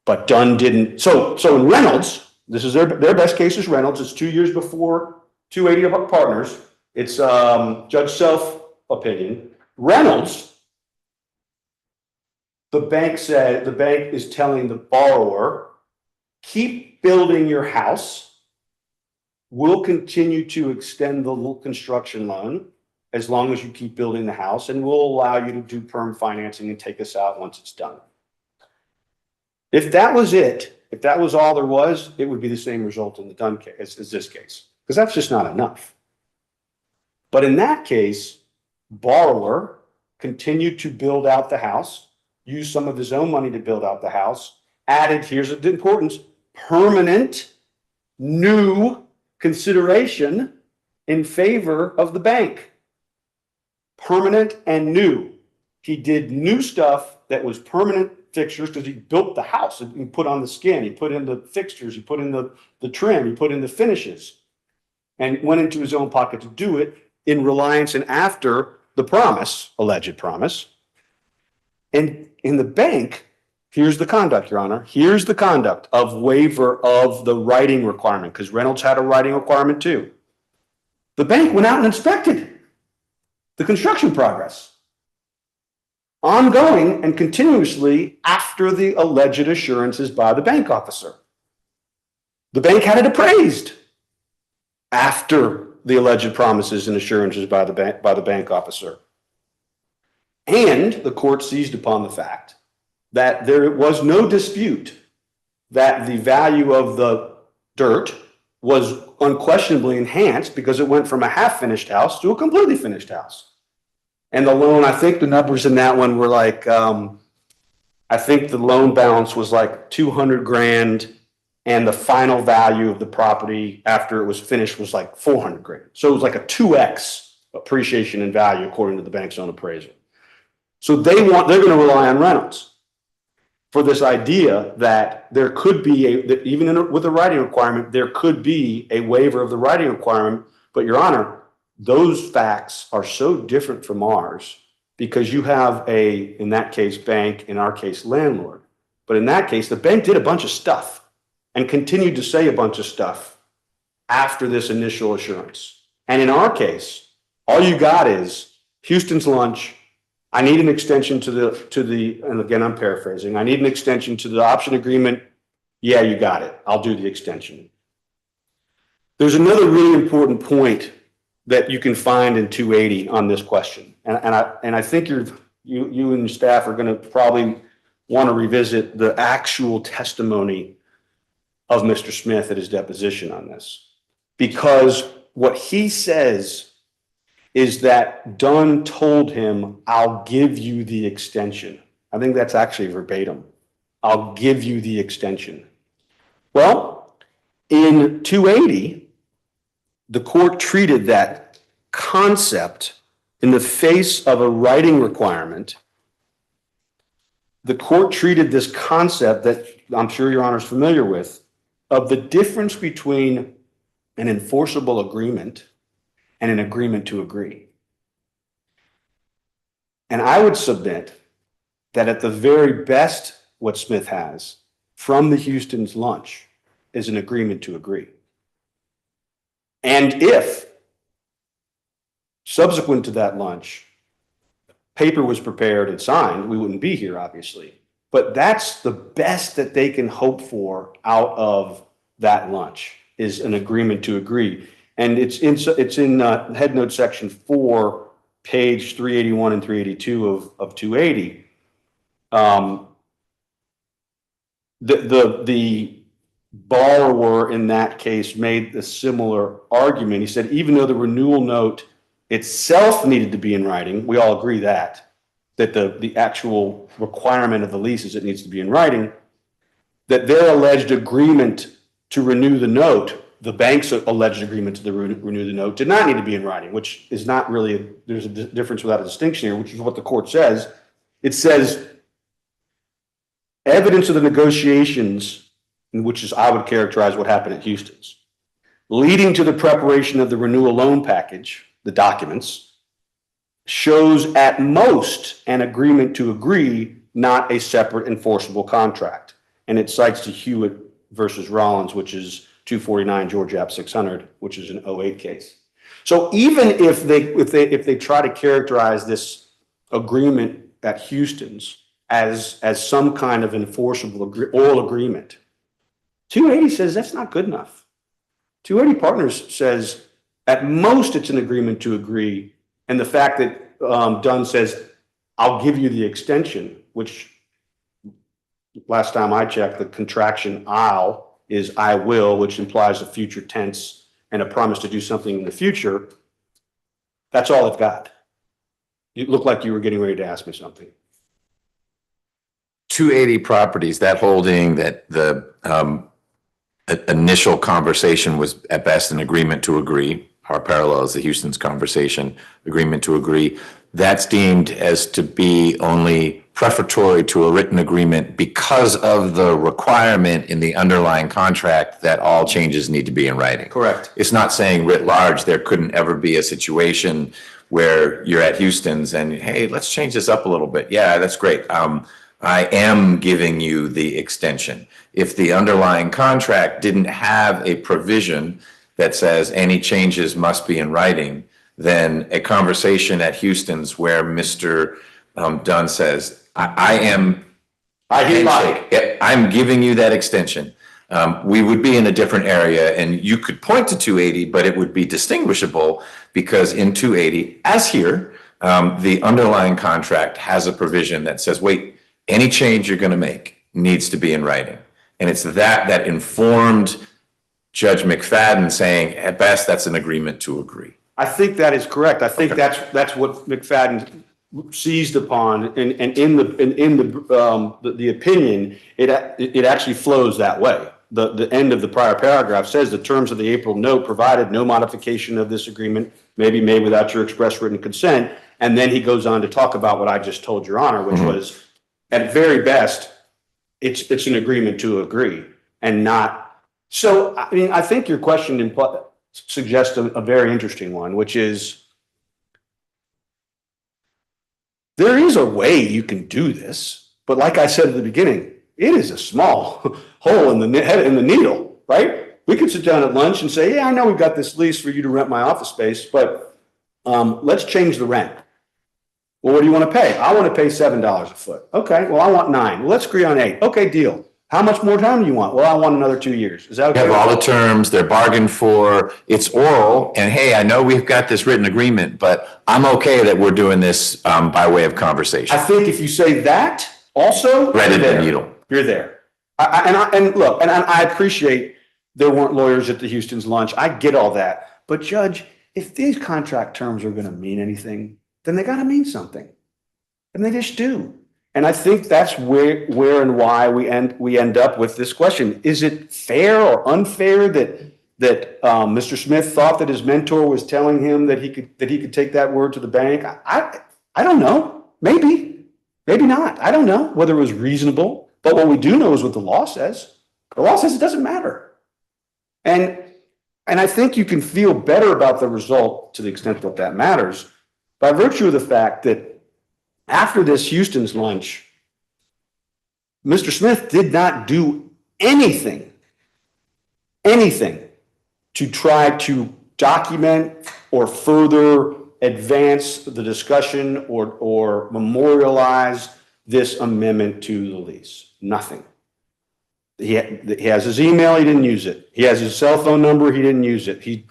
But Dunn didn't. So in Reynolds, this is their best case is Reynolds. It's 2 years before 280 of our partners. It's Judge Self opinion. Reynolds, the bank is telling the borrower, keep building your house. We'll continue to extend the construction loan as long as you keep building the house, and we'll allow you to do perm financing and take us out once it's done. If that was it, if that was all there was, it would be the same result in the Dunn case as this case, because that's just not enough. But in that case, borrower continued to build out the house, used some of his own money to build out the house, added, here's the importance, permanent new consideration in favor of the bank. Permanent and new. He did new stuff that was permanent fixtures because he built the house and he put on the skin, he put in the fixtures, he put in the trim, he put in the finishes, and went into his own pocket to do it in reliance and after the promise, alleged promise. And in the bank, here's the conduct, Your Honor. Here's the conduct of waiver of the writing requirement, because Reynolds had a writing requirement too. The bank went out and inspected the construction progress, ongoing and continuously after the alleged assurances by the bank officer. The bank had it appraised after the alleged promises and assurances by the bank officer. And the court seized upon the fact that there was no dispute that the value of the dirt was unquestionably enhanced because it went from a half-finished house to a completely finished house. And the loan, I think the numbers in that one were like, I think the loan balance was like 200 grand and the final value of the property after it was finished was like 400 grand. So it was like a 2x appreciation in value according to the bank's own appraisal. So they're going to rely on Reynolds for this idea that there could be that even with a writing requirement, there could be a waiver of the writing requirement. But Your Honor, those facts are so different from ours because you have in that case, bank, in our case, landlord. But in that case, the bank did a bunch of stuff and continued to say a bunch of stuff after this initial assurance. And in our case, all you got is Houston's lunch. I need an extension to the, and again, I'm paraphrasing. I need an extension to the option agreement. Yeah, you got it. I'll do the extension. There's another really important point that you can find in 280 on this question. And I think you and your staff are going to probably want to revisit the actual testimony of Mr. Smith at his deposition on this. Because what he says is that Dunn told him, I'll give you the extension. I think that's actually verbatim. I'll give you the extension. Well, in 280, the court treated that concept in the face of a writing requirement. The court treated this concept that I'm sure Your Honor is familiar with of the difference between an enforceable agreement and an agreement to agree. And I would submit that at the very best, what Smith has from the Houston's lunch is an agreement to agree. And if subsequent to that lunch, paper was prepared and signed, we wouldn't be here, obviously. But that's the best that they can hope for out of that lunch is an agreement to agree. And it's in head note section 4, page 381 and 382 of 280. The borrower in that case made a similar argument. He said, even though the renewal note itself needed to be in writing, we all agree that the actual requirement of the lease is it needs to be in writing, that their alleged agreement to renew the note, the bank's alleged agreement to renew the note, did not need to be in writing, which is not really, there's a difference without a distinction here, which is what the court says. It says, evidence of the negotiations, which is, I would characterize what happened at Houston's, leading to the preparation of the renewal loan package, the documents, shows at most an agreement to agree, not a separate enforceable contract. And it cites to Hewitt versus Rollins, which is 249 Georgia App 600, which is an 08 case. So even if they try to characterize this agreement at Houston's as some kind of enforceable oral agreement, 280 says that's not good enough. 280 Partners says at most it's an agreement to agree, and the fact that Dunn says, I'll give you the extension, which last time I checked, the contraction I'll is I will, which implies a future tense and a promise to do something in the future. That's all they've got. You look like you were getting ready to ask me something. 280 Properties, that holding that the initial conversation was at best an agreement to agree, our parallel is the Houston's conversation, agreement to agree. That's deemed as to be only prefatory to a written agreement because of the requirement in the underlying contract that all changes need to be in writing. Correct. It's not saying writ large there couldn't ever be a situation where you're at Houston's and, hey, let's change this up a little bit. Yeah, that's great. I am giving you the extension. If the underlying contract didn't have a provision that says any changes must be in writing, then a conversation at Houston's where Mr. Dunn says, I'm giving you that extension. We would be in a different area, and you could point to 280, but it would be distinguishable because in 280, as here, the underlying contract has a provision that says, wait, any change you're going to make needs to be in writing. And it's that informed Judge McFadden saying, at best, that's an agreement to agree. I think that is correct. I think that's what McFadden seized upon, and in the opinion, it actually flows that way. The end of the prior paragraph says the terms of the April note provided no modification of this agreement may be made without your express written consent. And then he goes on to talk about what I just told Your Honor, which was at very best, it's an agreement to agree and not. So, I mean, I think your question suggests a very interesting one, which is there is a way you can do this, but like I said at the beginning, it is a small hole in the needle, right? We could sit down at lunch and say, yeah, I know we've got this lease for you to rent my office space, but let's change the rent. Well, what do you want to pay? I want to pay $7 a foot. Okay, well, I want $9. Well, let's agree on $8. Okay, deal. How much more time do you want? Well, I want another 2 years. Is that okay? You have all the terms, they're bargained for, it's oral, and hey, I know we've got this written agreement, but I'm okay that we're doing this by way of conversation. I think if you say that also, threaded the needle. You're there. And look, I appreciate there weren't lawyers at the Houston's lunch. I get all that. But Judge, if these contract terms are going to mean anything, then they got to mean something. And they just do. And I think that's where and why we end up with this question. Is it fair or unfair that Mr. Smith thought that his mentor was telling him that he could take that word to the bank? I don't know. Maybe not. I don't know whether it was reasonable. But what we do know is what the law says. The law says it doesn't matter. And I think you can feel better about the result to the extent that that matters by virtue of the fact that after this Houston's lunch, Mr. Smith did not do anything to try to document or further advance the discussion or memorialize this amendment to the lease. Nothing. He has his email, he didn't use it. He has his cell phone number, he didn't use it. He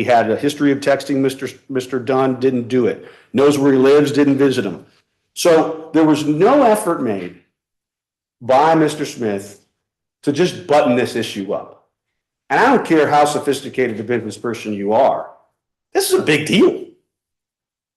had a history of texting Mr. Dunn, didn't do it. Knows where he lives, didn't visit him. So there was no effort made by Mr. Smith to just button this issue up. And I don't care how sophisticated a business person you are. This is a big deal.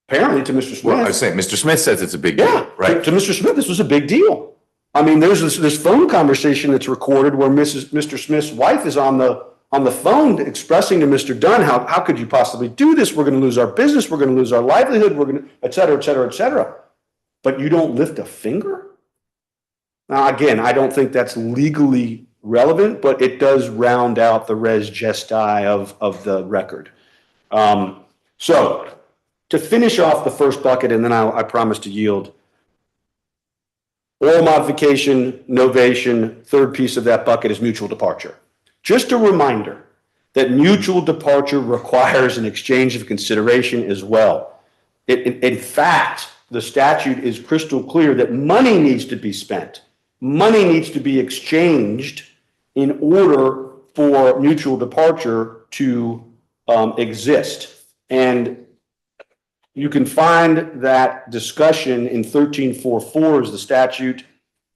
Apparently to Mr. Smith. Well, I was saying, Mr. Smith says it's a big deal, right? To Mr. Smith, this was a big deal. I mean, there's this phone conversation that's recorded where Mr. Smith's wife is on the phone expressing to Mr. Dunn, how could you possibly do this? We're going to lose our business. We're going to lose our livelihood. We're going to, et cetera, et cetera, et cetera. But you don't lift a finger? Now, again, I don't think that's legally relevant, but it does round out the res gesti of the record. So to finish off the first bucket, and then I promise to yield. Oral modification, novation, third piece of that bucket is mutual departure. Just a reminder that mutual departure requires an exchange of consideration as well. In fact, the statute is crystal clear that money needs to be spent. Money needs to be exchanged in order for mutual departure to exist. And you can find that discussion in 1344 is the statute.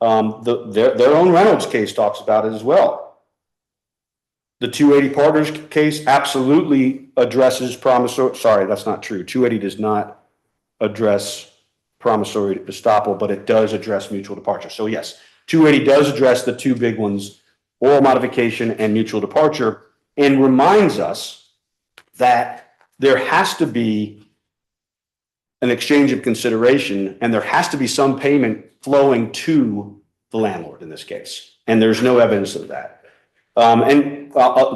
Their own Reynolds case talks about it as well. The 280 partners case absolutely addresses promissory. Sorry, that's not true. 280 does not address promissory estoppel, but it does address mutual departure. So yes, 280 does address the two big ones, oral modification and mutual departure, and reminds us that there has to be an exchange of consideration, and there has to be some payment flowing to the landlord in this case. And there's no evidence of that.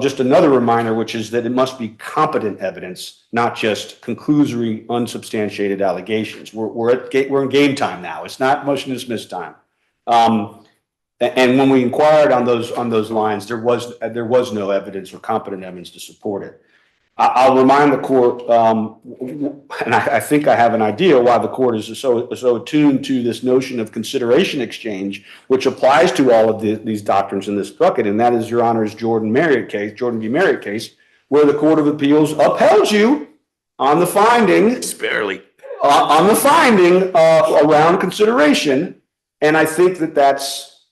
Just another reminder, which is that it must be competent evidence, not just conclusory, unsubstantiated allegations. We're in game time now. It's not motion to dismiss time. And when we inquired on those lines, there was no evidence or competent evidence to support it. I'll remind the court, and I think I have an idea why the court is so attuned to this notion of consideration exchange, which applies to all of these doctrines in this bucket, and that is Your Honor's Jordan v. Marriott case, where the Court of Appeals upheld you on the finding, on the finding around consideration, and I think that's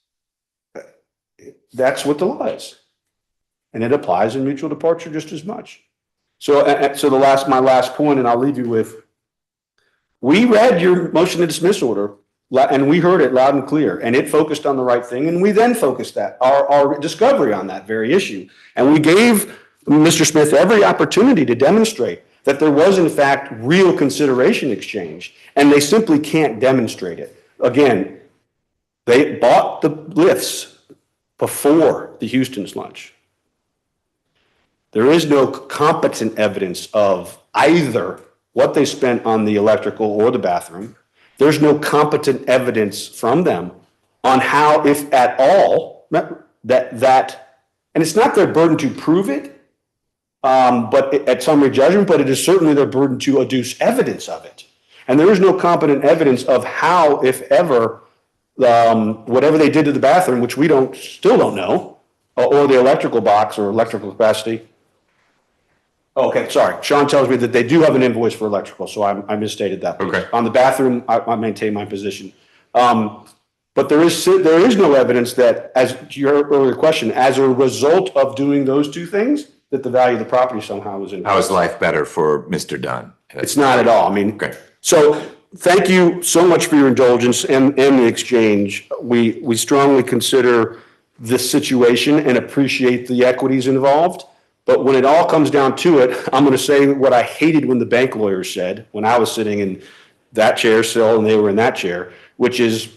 what the law is, and it applies in mutual departure just as much. So my last point, and I'll leave you with, we read your motion to dismiss order and we heard it loud and clear, and it focused on the right thing. And we then focused our discovery on that very issue. And we gave Mr. Smith every opportunity to demonstrate that there was in fact real consideration exchange, and they simply can't demonstrate it. Again, they bought the lifts before the Houston's lunch. There is no competent evidence of either what they spent on the electrical or the bathroom. There's no competent evidence from them on how, if at all, that, and it's not their burden to prove it, but at summary judgment, but it is certainly their burden to adduce evidence of it. And there is no competent evidence of how, if ever, whatever they did to the bathroom, which we still don't know, or the electrical box or electrical capacity. Okay, sorry. Sean tells me that they do have an invoice for electrical, so I misstated that. Okay. On the bathroom, I maintain my position. But there is no evidence that, as to your earlier question, as a result of doing those two things, that the value of the property somehow was increased. How is life better for Mr. Dunn? It's not at all. I mean, okay. So thank you so much for your indulgence and the exchange. We strongly consider this situation and appreciate the equities involved. But when it all comes down to it, I'm going to say what I hated when the bank lawyers said when I was sitting in that chair still and they were in that chair, which is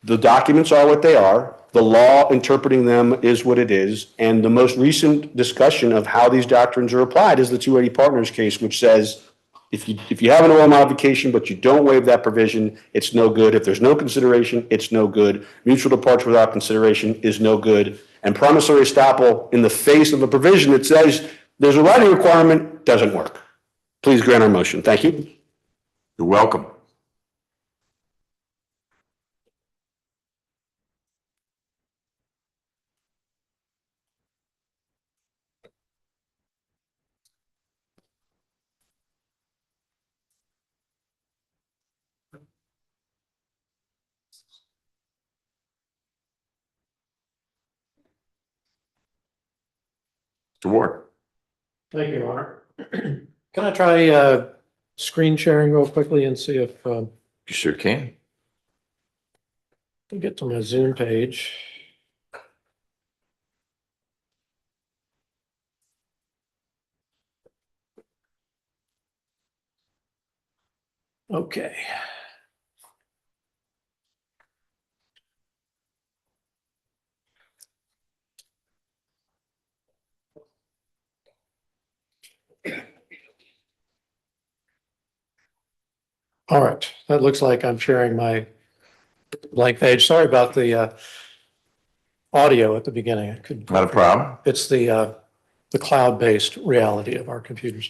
the documents are what they are. The law interpreting them is what it is. And the most recent discussion of how these doctrines are applied is the 280 Partners case, which says if you have an oral modification but you don't waive that provision, it's no good. If there's no consideration, it's no good. Mutual departure without consideration is no good. And promissory estoppel in the face of a provision that says there's a writing requirement doesn't work. Please grant our motion. Thank you. You're welcome. Mr. Ward. Thank you, Your Honor. Can I try screen sharing real quickly and see if You sure can. I get to my Zoom page? Okay. All right, that looks like I'm sharing my blank page. Sorry about the audio at the beginning. I couldn't. Not a problem. It's the cloud-based reality of our computers.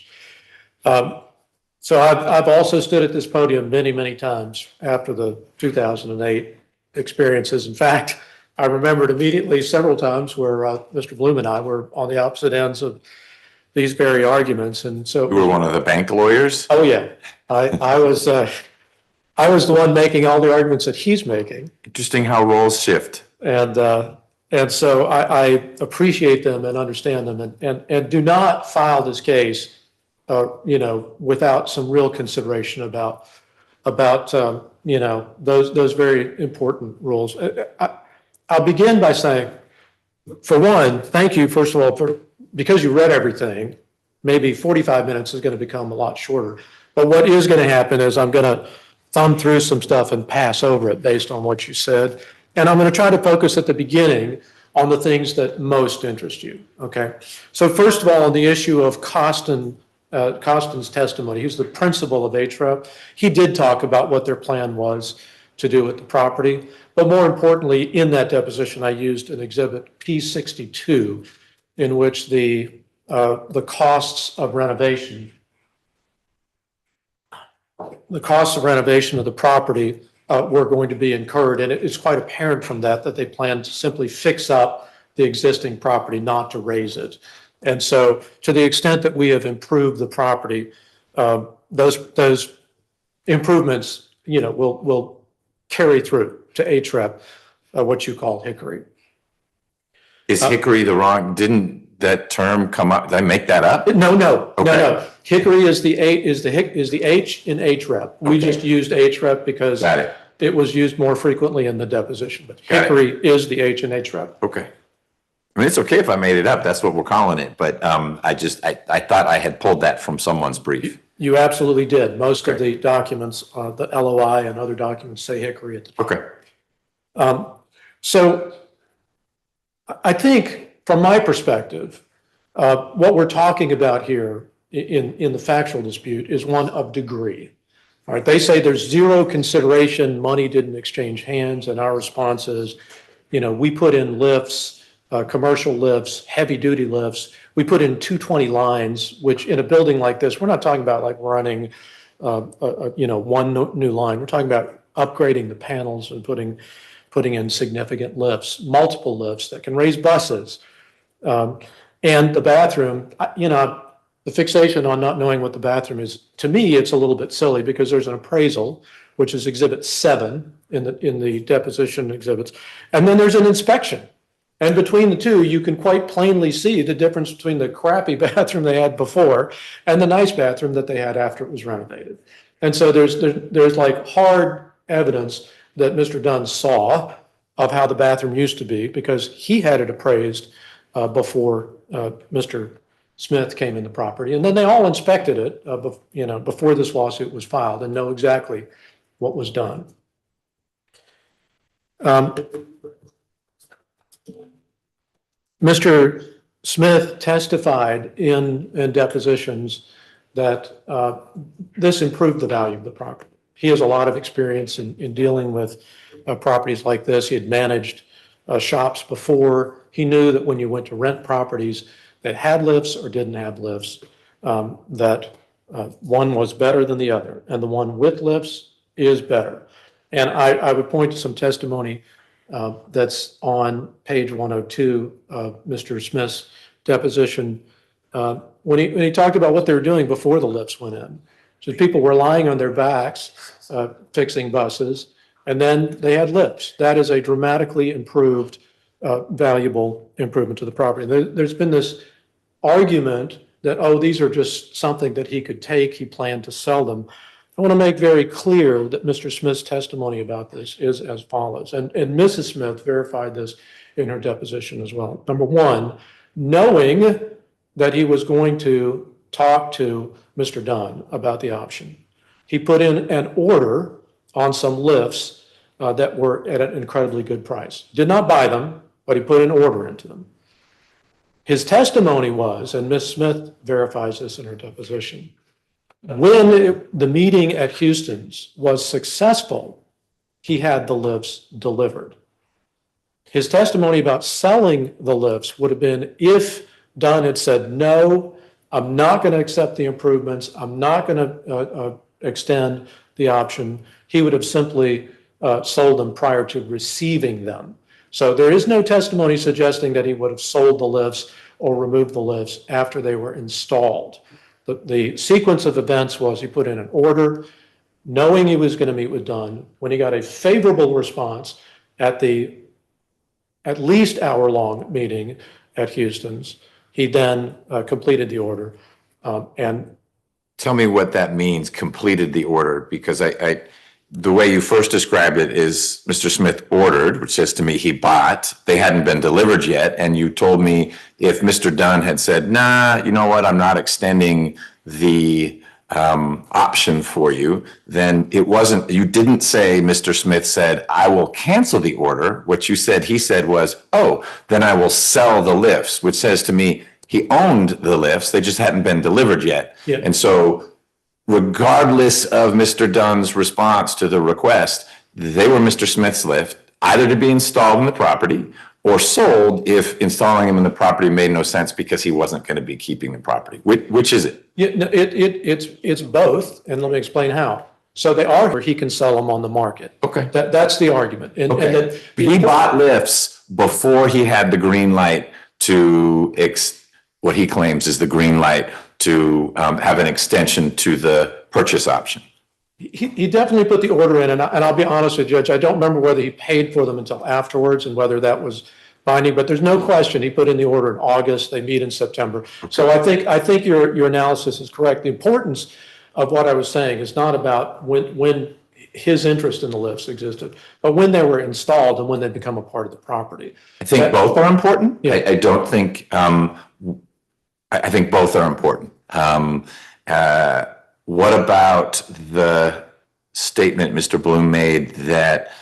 So I've also stood at this podium many, many times after the 2008 experiences. In fact, I remembered immediately several times where Mr. Bloom and I were on the opposite ends of these very arguments. And so You were one of the bank lawyers? oh yeah, I was the one making all the arguments that he's making. Interesting how roles shift. And so I appreciate them and understand them and do not file this case, without some real consideration about those very important rules. I'll begin by saying, for one, thank you, first of all, because you read everything. Maybe 45 minutes is going to become a lot shorter. But what is going to happen is I'm going to thumb through some stuff and pass over it based on what you said. And I'm going to try to focus at the beginning on the things that most interest you, okay? So first of all, on the issue of Costin's testimony, he's the principal of HREP. He did talk about what their plan was to do with the property. But more importantly, in that deposition, I used an exhibit P62 in which the costs of renovation of the property were going to be incurred. And it's quite apparent from that they plan to simply fix up the existing property, not to raise it. And so to the extent that we have improved the property, those improvements, will carry through to HREP, what you call Hickory. Is Hickory didn't that term come up? Did I make that up? No. Okay. Hickory is the H in HREP. We just used HREP because it was used more frequently in the deposition. But Hickory is the H in HREP. Okay. I mean, it's okay if I made it up. That's what we're calling it. But I thought I had pulled that from someone's brief. You absolutely did. Most of the documents, the LOI and other documents say Hickory at the top. Okay. So I think from my perspective, what we're talking about here in the factual dispute is one of degree. All right, they say there's zero consideration, money didn't exchange hands, and our response is, we put in lifts, commercial lifts, heavy duty lifts. We put in 220 lines, which in a building like this, we're not talking about like running, one new line. We're talking about upgrading the panels and putting in significant lifts, multiple lifts that can raise buses. And the bathroom, the fixation on not knowing what the bathroom is, to me, it's a little bit silly because there's an appraisal, which is Exhibit 7 in the deposition exhibits, and then there's an inspection. And between the two, you can quite plainly see the difference between the crappy bathroom they had before and the nice bathroom that they had after it was renovated. And so there's like hard evidence that Mr. Dunn saw of how the bathroom used to be because he had it appraised before Mr. Smith came in the property. And then they all inspected it, before this lawsuit was filed and know exactly what was done. Mr. Smith testified in depositions that this improved the value of the property. He has a lot of experience in dealing with properties like this. He had managed shops before. He knew that when you went to rent properties that had lifts or didn't have lifts, that one was better than the other, and the one with lifts is better. And I would point to some testimony that's on page 102 of Mr. Smith's deposition when he talked about what they were doing before the lifts went in. So people were lying on their backs fixing buses, and then they had lifts. That is a dramatically improved, valuable improvement to the property. There's been this argument that, these are just something that he could take, he planned to sell them. I want to make very clear that Mr. Smith's testimony about this is as follows, and Mrs. Smith verified this in her deposition as well. Number one, knowing that he was going to talk to Mr. Dunn about the option, he put in an order on some lifts that were at an incredibly good price. Did not buy them, but he put an order into them. His testimony was, and Ms. Smith verifies this in her deposition, When the meeting at Houston's was successful, he had the lifts delivered. His testimony about selling the lifts would have been if Dunn had said, no, I'm not going to accept the improvements, I'm not going to extend the option, he would have simply sold them prior to receiving them. So there is no testimony suggesting that he would have sold the lifts or removed the lifts after they were installed. The sequence of events was he put in an order knowing he was going to meet with Dunn. When he got a favorable response at the at least hour-long meeting at Houston's, he then completed the order. And Tell me what that means, completed the order, because the way you first described it is Mr. Smith ordered, which says to me he bought, they hadn't been delivered yet. And you told me if Mr. Dunn had said, nah, you know what, I'm not extending the option for you, then it wasn't, you didn't say Mr. Smith said, I will cancel the order. What you said, he said was, oh, then I will sell the lifts, which says to me, he owned the lifts, they just hadn't been delivered yet. Yeah. And so regardless of Mr. Dunn's response to the request, they were Mr. Smith's lift, either to be installed in the property or sold if installing them in the property made no sense because he wasn't going to be keeping the property. Which is it? yeah, no, it's both, and let me explain how. So they are where he can sell them on the market. Okay. That's the argument. And Okay. then He bought lifts before he had the green light to what he claims is the green light to have an extension to the purchase option. He definitely put the order in, and I'll be honest with you, Judge, I don't remember whether he paid for them until afterwards and whether that was binding, but there's no question he put in the order in August, they meet in September. So I think your analysis is correct. The importance of what I was saying is not about when his interest in the lifts existed, but when they were installed and when they become a part of the property. I think both are important. Yeah. I don't think, I think both are important. What about the statement Mr. Bloom made that,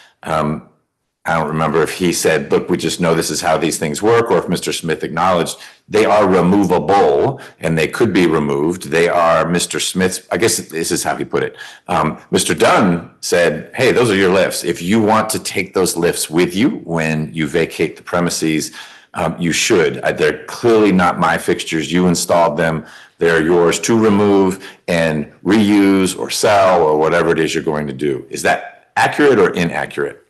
I don't remember if he said, look, we just know this is how these things work, or if Mr. Smith acknowledged they are removable and they could be removed. They are Mr. Smith's, I guess this is how he put it. Mr. Dunn said, hey, those are your lifts. If you want to take those lifts with you when you vacate the premises, you should. They're clearly not my fixtures. You installed them. They're yours to remove and reuse or sell or whatever it is you're going to do. Is that accurate or inaccurate?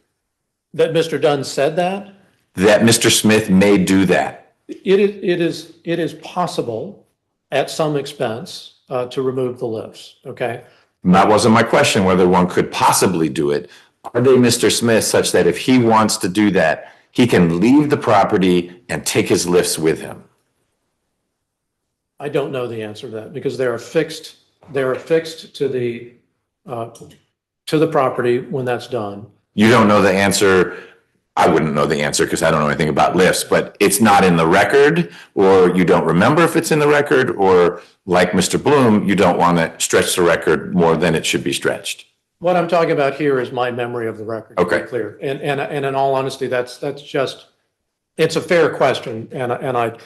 That Mr. Dunn said that? That Mr. Smith may do that? It is possible at some expense to remove the lifts, okay? That wasn't my question, whether one could possibly do it. Are they Mr. Smith such that if he wants to do that, he can leave the property and take his lifts with him? I don't know the answer to that because they are fixed to the property when that's done. You don't know the answer. I wouldn't know the answer because I don't know anything about lifts, but it's not in the record, or you don't remember if it's in the record, or like Mr. Bloom, you don't want to stretch the record more than it should be stretched. What I'm talking about here is my memory of the record. To Okay. be clear. And in all honesty, that's just, it's a fair question. And I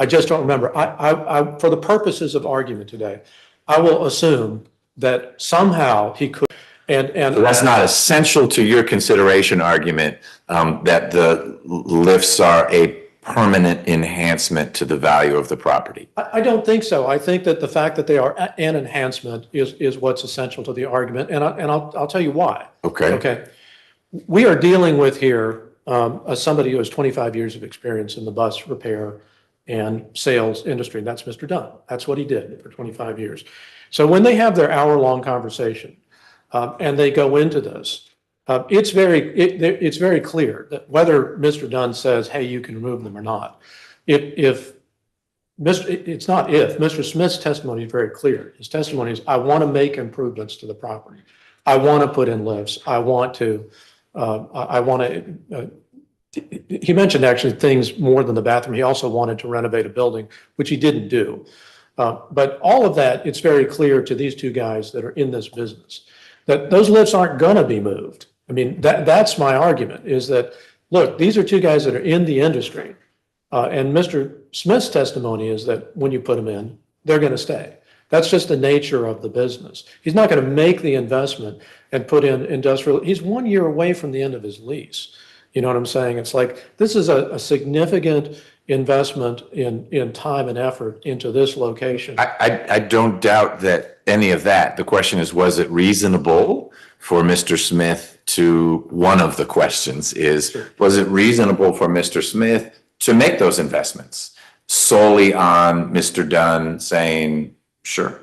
just don't remember. I for the purposes of argument today, I will assume that somehow he could, and So that's not essential to your consideration argument, that the lifts are a permanent enhancement to the value of the property. I don't think so. I think that the fact that they are an enhancement is what's essential to the argument. And I'll tell you why. Okay. Okay. We are dealing with here somebody who has 25 years of experience in the bus repair and sales industry. And that's Mr. Dunn. That's what he did for 25 years. So when they have their hour-long conversation and they go into this, it's very clear that whether Mr. Dunn says, hey, you can remove them or not, Mr. Smith's testimony is very clear. His testimony is, I want to make improvements to the property. I want to put in lifts. He mentioned actually things more than the bathroom. He also wanted to renovate a building, which he didn't do. But all of that, it's very clear to these two guys that are in this business that those lifts aren't going to be moved. I mean, that's my argument is that, look, these are two guys that are in the industry. And Mr. Smith's testimony is that when you put them in, they're going to stay. That's just the nature of the business. He's not going to make the investment and put in industrial. He's 1 year away from the end of his lease. You know what I'm saying? It's like, this is a significant investment in time and effort into this location. I don't doubt that any of that. The question is, was it reasonable for Mr. Smith to, one of the questions is, was it reasonable for Mr. Smith to make those investments solely on Mr. Dunn saying, sure?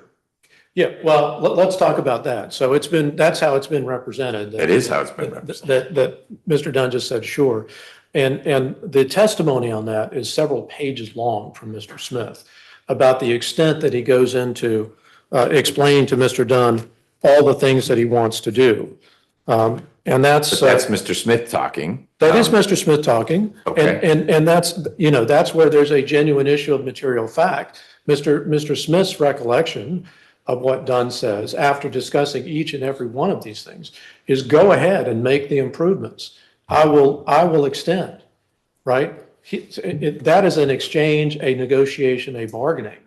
Yeah, well, let's talk about that. So that's how it's been represented. It is how it's been represented. That Mr. Dunn just said, sure. And the testimony on that is several pages long from Mr. Smith about the extent that he goes into explaining to Mr. Dunn all the things that he wants to do. And that's Mr. Smith talking. That is Mr. Smith talking. Okay. And that's, you know, that's where there's a genuine issue of material fact. Mr. Smith's recollection of what Dunn says after discussing each and every one of these things is, go ahead and make the improvements. I will extend, right? That is an exchange, a negotiation, a bargaining.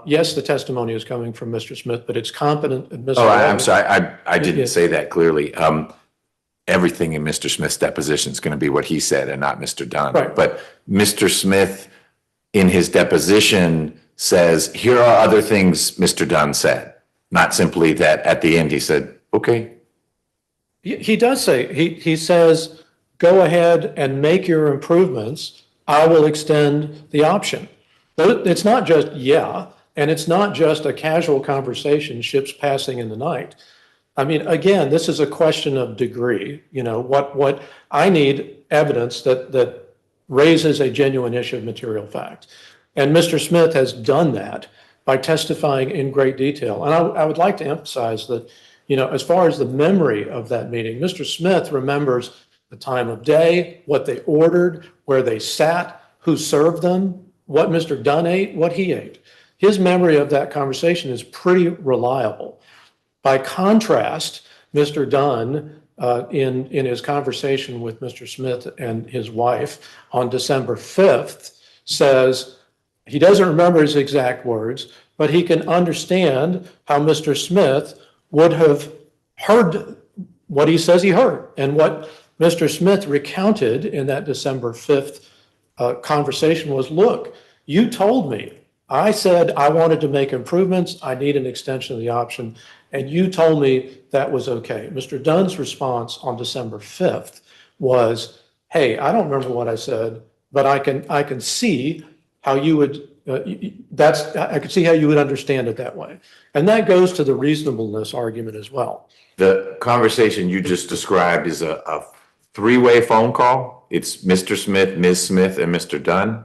Yes, the testimony is coming from Mr. Smith, but it's competent. Oh, I'm sorry. I didn't say that clearly. Everything in Mr. Smith's deposition is going to be what he said and not Mr. Dunn. Right. But Mr. Smith in his deposition says, here are other things Mr. Dunn said, not simply that at the end he said, okay. He does say, he says, go ahead and make your improvements. I will extend the option. But it's not just, yeah, and it's not just a casual conversation, ships passing in the night. I mean, again, this is a question of degree. You know, what I need evidence that raises a genuine issue of material fact. And Mr. Smith has done that by testifying in great detail. And I would like to emphasize that, you know, as far as the memory of that meeting, Mr. Smith remembers the time of day, what they ordered, where they sat, who served them, what Mr. Dunn ate, what he ate. His memory of that conversation is pretty reliable. By contrast, Mr. Dunn, in his conversation with Mr. Smith and his wife on December 5th, says he doesn't remember his exact words, but he can understand how Mr. Smith would have heard what he says he heard. And what Mr. Smith recounted in that December 5th conversation was, look, you told me, I said I wanted to make improvements, I need an extension of the option, and you told me that was okay. Mr. Dunn's response on December 5th was, hey, I don't remember what I said, but I can see how you would, I could see how you would understand it that way. And that goes to the reasonableness argument as well. The conversation you just described is a three-way phone call. It's Mr. Smith, Ms. Smith, and Mr. Dunn.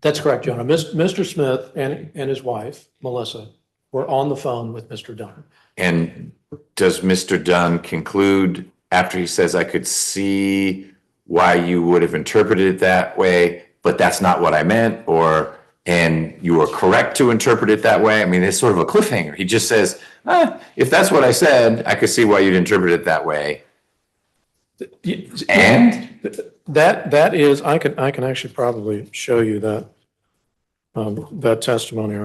That's correct, Jonah. Mr. Smith and his wife, Melissa, were on the phone with Mr. Dunn. And does Mr. Dunn conclude after he says, I could see why you would have interpreted it that way, but that's not what I meant, and you were correct to interpret it that way? I mean, it's sort of a cliffhanger. He just says, if that's what I said, I could see why you'd interpret it that way. And that is, I can actually probably show you that that testimony.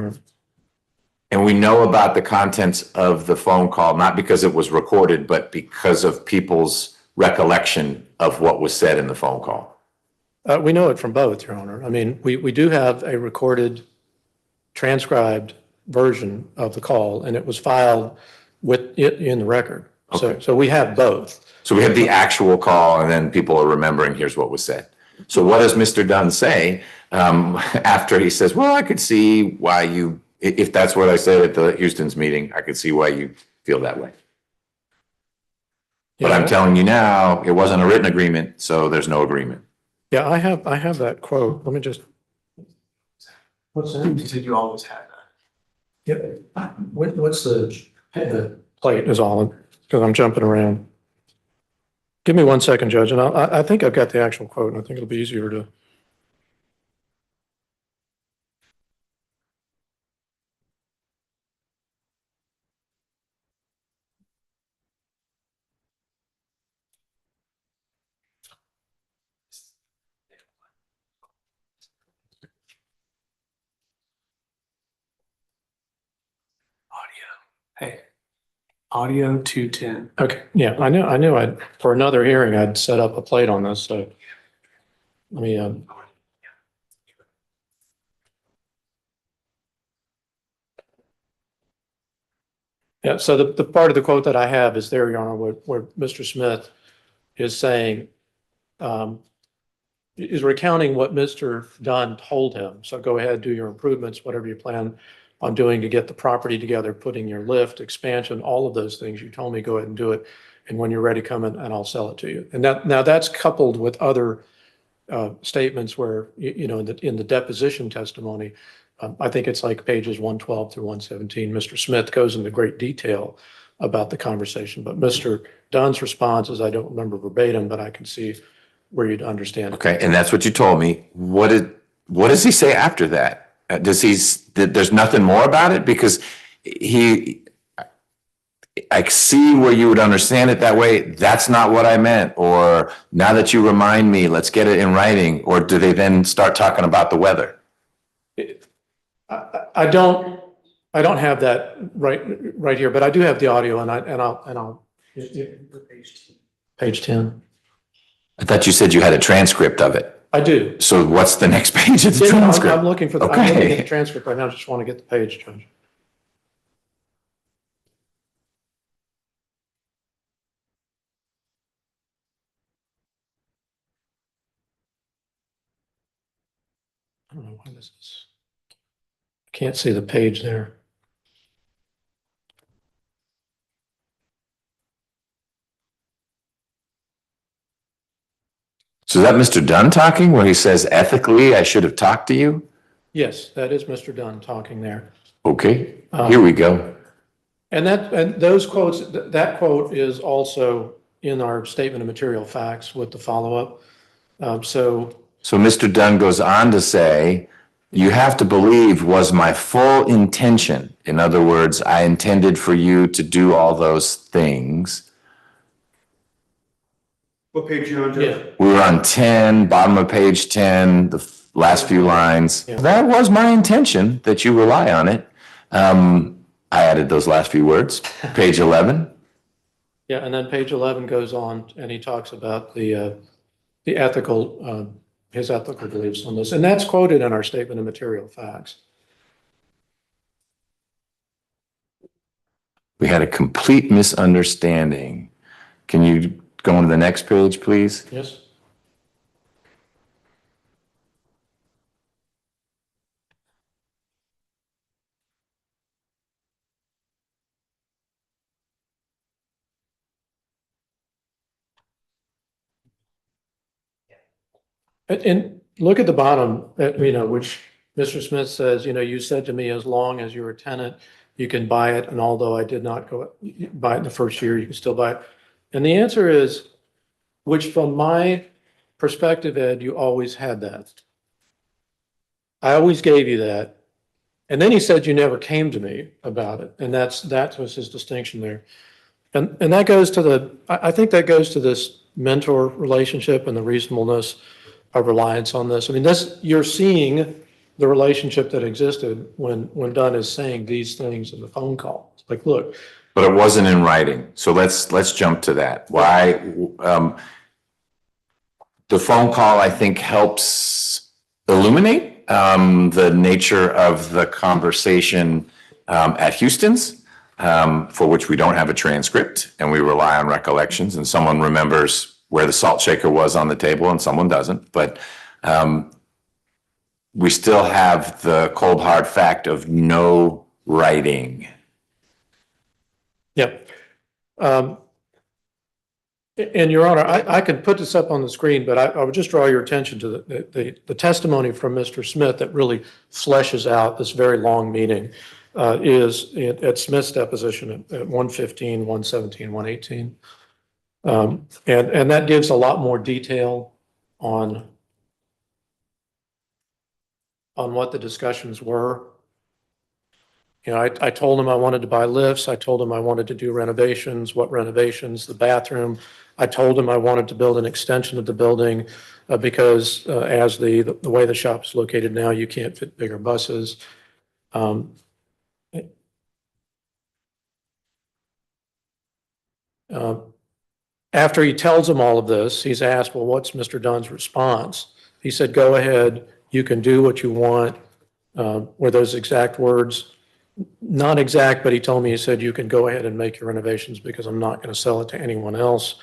And we know about the contents of the phone call, not because it was recorded, but because of people's recollection of what was said in the phone call. We know it from both, Your Honor. I mean, we do have a recorded, transcribed version of the call, and it was filed with it in the record. Okay. So we have both. So we have the actual call, and then people are remembering, here's what was said. So what does Mr. Dunn say after he says, well, I could see why you, if that's what I said at the Houston's meeting, I could see why you feel that way. But I'm telling you now, it wasn't a written agreement, so there's no agreement. Yeah, I have that quote. Let me just. What's that? You said you always had that. Yep. What's the plate is all, because I'm jumping around. Give me 1 second, Judge, and I think I've got the actual quote, and I think it'll be easier to. Audio 210. Okay, yeah, I knew I'd, for another hearing, I'd set up a plate on this, so let me, yeah, so the part of the quote that I have is there, Your Honor, where Mr. Smith is saying, is recounting what Mr. Dunn told him. So go ahead, do your improvements, whatever you plan on doing to get the property together, putting your lift, expansion, all of those things. You told me, go ahead and do it. And when you're ready, come in and I'll sell it to you. And that, now that's coupled with other statements where, you know, in the deposition testimony, I think it's like pages 112 through 117, Mr. Smith goes into great detail about the conversation. But Mr. Dunn's response is, I don't remember verbatim, but I can see where you'd understand. Okay, and that's what you told me. What does he say after that? There's nothing more about it? Because I see where you would understand it that way. That's not what I meant. Or now that you remind me, let's get it in writing. Or do they then start talking about the weather? I don't have that right here, but I do have the audio and I'll page 10. I thought you said you had a transcript of it. I do. So what's the next page of the I'm transcript? looking for I'm looking at the transcript right now. I just want to get the page, Judge. I don't know why this is. I can't see the page there. So is that Mr. Dunn talking where he says, ethically, I should have talked to you? Yes, that is Mr. Dunn talking there. Okay, here we go. And those quotes, that quote is also in our statement of material facts with the follow-up. So Mr. Dunn goes on to say, you have to believe was my full intention. In other words, I intended for you to do all those things. What page are you on, Judge? yeah, We were on 10, bottom of page 10, the last few lines. Yeah. That was my intention that you rely on it. I added those last few words. Page 11. yeah, and then page 11 goes on and he talks about the ethical, his ethical beliefs on this. And that's quoted in our statement of material facts. We had a complete misunderstanding. Can you go on to the next page, please? Yes. And look at the bottom, you know, which Mr. Smith says, you know, you said to me, as long as you're a tenant, you can buy it. And although I did not go buy it in the first year, you can still buy it. And the answer is, which from my perspective, Ed, you always had that. I always gave you that. And then he said you never came to me about it. And that was his distinction there. And that goes to I think that goes to this mentor relationship and the reasonableness of reliance on this. I mean, you're seeing the relationship that existed when Dunn is saying these things in the phone call. It's like, look. But it wasn't in writing. So let's jump to that. Why? The phone call, I think, helps illuminate the nature of the conversation at Houston's, for which we don't have a transcript and we rely on recollections, and someone remembers where the salt shaker was on the table and someone doesn't. But we still have the cold hard fact of no writing. Yeah. And Your Honor, I can put this up on the screen, but I would just draw your attention to the testimony from Mr. Smith that really fleshes out this very long meeting is at Smith's deposition at 115, 117, 118. And that gives a lot more detail on what the discussions were. You know, I told him I wanted to buy lifts. I told him I wanted to do renovations. What renovations? The bathroom. I told him I wanted to build an extension of the building because as the way the shop is located now, you can't fit bigger buses. After he tells him all of this, he's asked, well, what's Mr. Dunn's response? He said, go ahead, you can do what you want. Were those exact words? Not exact, but he told me, he said, you can go ahead and make your renovations because I'm not going to sell it to anyone else.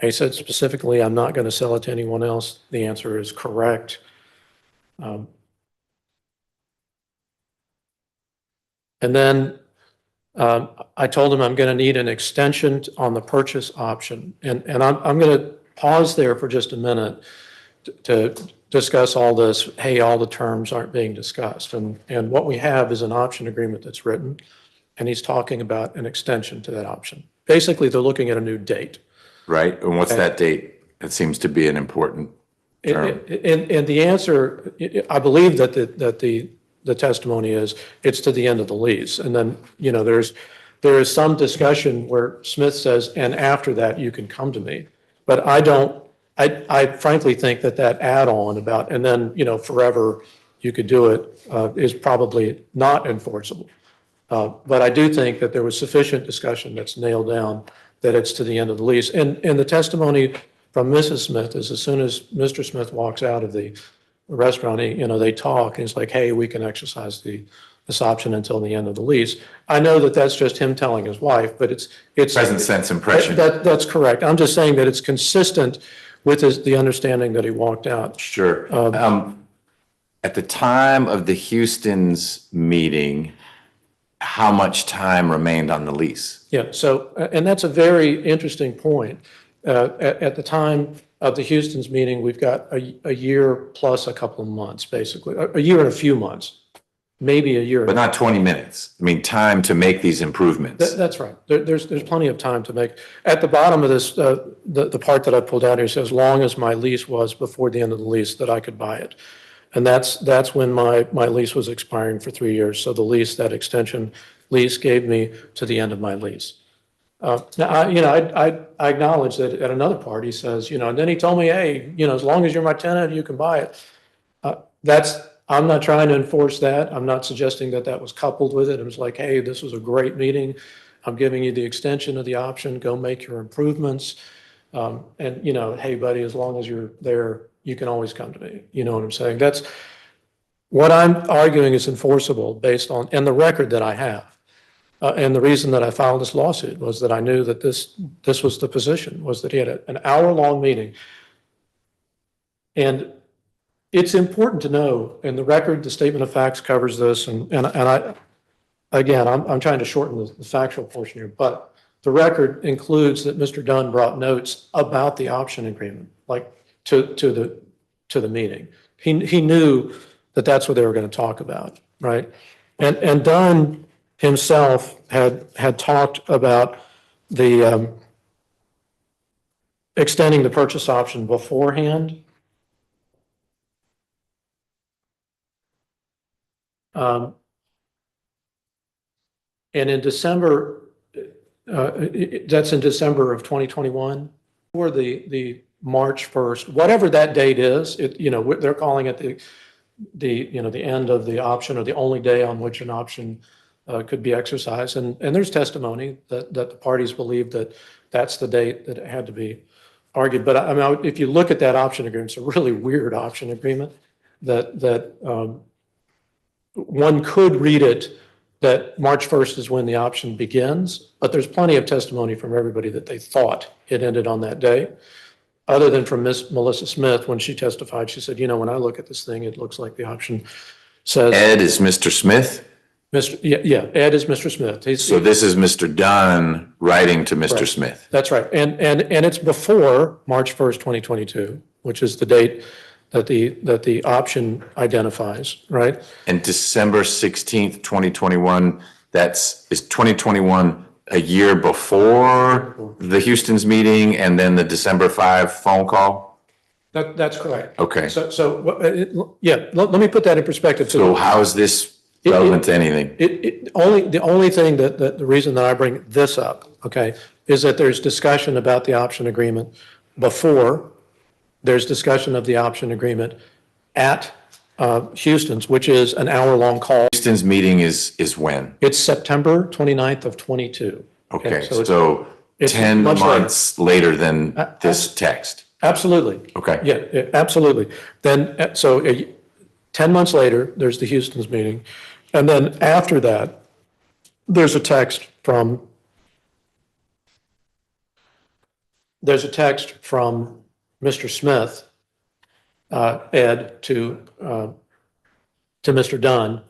And he said specifically, I'm not going to sell it to anyone else. The answer is correct. And then I told him I'm going to need an extension on the purchase option. And I'm going to pause there for just a minute to discuss all this. Hey, all the terms aren't being discussed. And what we have is an option agreement that's written, and he's talking about an extension to that option. Basically, they're looking at a new date. Right? And what's that date? It seems to be an important term. And the answer, I believe that the testimony is it's to the end of the lease. And then, you know, there is some discussion where Smith says, and after that, you can come to me. But I frankly think that add-on about, and then, you know, forever you could do it, is probably not enforceable. But I do think that there was sufficient discussion that's nailed down that it's to the end of the lease. And the testimony from Mrs. Smith is as soon as Mr. Smith walks out of the restaurant, you know, they talk, and he's like, hey, we can exercise this option until the end of the lease. I know that that's just him telling his wife, but it's Present sense impression. That's correct. I'm just saying that it's consistent with the understanding that he walked out. Sure. At the time of the Houston's meeting, how much time remained on the lease? Yeah, so, and that's a very interesting point. At the time of the Houston's meeting, we've got a year plus a couple of months, basically, a year and a few months, maybe a year. But not 20 minutes. I mean, time to make these improvements. That's right. There's plenty of time to make. At the bottom of this, the part that I pulled out here says, as long as my lease was before the end of the lease that I could buy it. And that's when my lease was expiring for 3 years. So the lease, that extension lease gave me to the end of my lease. Now, I acknowledge that at another part, he says, you know, and then he told me, hey, you know, as long as you're my tenant, you can buy it. I'm not trying to enforce that. I'm not suggesting that was coupled with it. It was like, hey, this was a great meeting. I'm giving you the extension of the option. Go make your improvements. And, you know, hey, buddy, as long as you're there, you can always come to me. You know what I'm saying? That's what I'm arguing is enforceable based on, and the record that I have. And the reason that I filed this lawsuit was that I knew that this was the position, was that he had an hour-long meeting. And it's important to know, and the record, the statement of facts covers this, and I'm trying to shorten the factual portion here, but the record includes that Mr. Dunn brought notes about the option agreement, like to the meeting. He knew that that's what they were going to talk about, right? And Dunn himself had talked about the extending the purchase option beforehand. And in December, that's in December of 2021, or the March 1st, whatever that date is, you know, they're calling it the end of the option, or the only day on which an option could be exercised. And there's testimony that the parties believe that that's the date that it had to be argued. But I mean, if you look at that option agreement, it's a really weird option agreement that one could read it that March 1st is when the option begins, but there's plenty of testimony from everybody that they thought it ended on that day. Other than from Miss Melissa Smith, when she testified, she said, you know, when I look at this thing, it looks like the option says. Ed is Mr. Smith? Yeah, Ed is Mr. Smith. So this is Mr. Dunn writing to Mr. Right. Smith. That's right. And it's before March 1st, 2022, which is the date that the option identifies, right? And December 16th, 2021, is 2021 a year before the Houston's meeting and then the December 5 phone call? That's correct. Okay. Let me put that in perspective. So how is this relevant to anything? The only thing that the reason that I bring this up, okay, is that there's discussion about the option agreement before. There's discussion of the option agreement at Houston's, which is an hour-long call. Houston's meeting is when? It's September 29th of 22. Okay, so It's 10 much later. months later than this text. Absolutely. Okay. Yeah, absolutely. Then, 10 months later, there's the Houston's meeting. And then after that, there's a text from Mr. Smith, Ed, to Mr. Dunn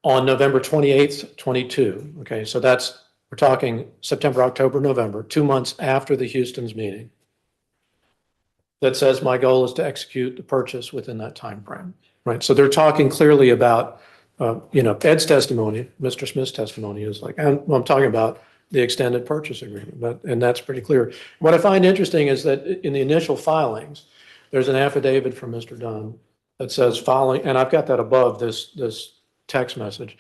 on November 28th, 22. Okay, so we're talking September, October, November, 2 months after the Houston's meeting, that says my goal is to execute the purchase within that time frame, right? So they're talking clearly about, Ed's testimony, Mr. Smith's testimony is like, I'm talking about the extended purchase agreement, and that's pretty clear. What I find interesting is that in the initial filings, there's an affidavit from Mr. Dunn that says following, and I've got that above this text message,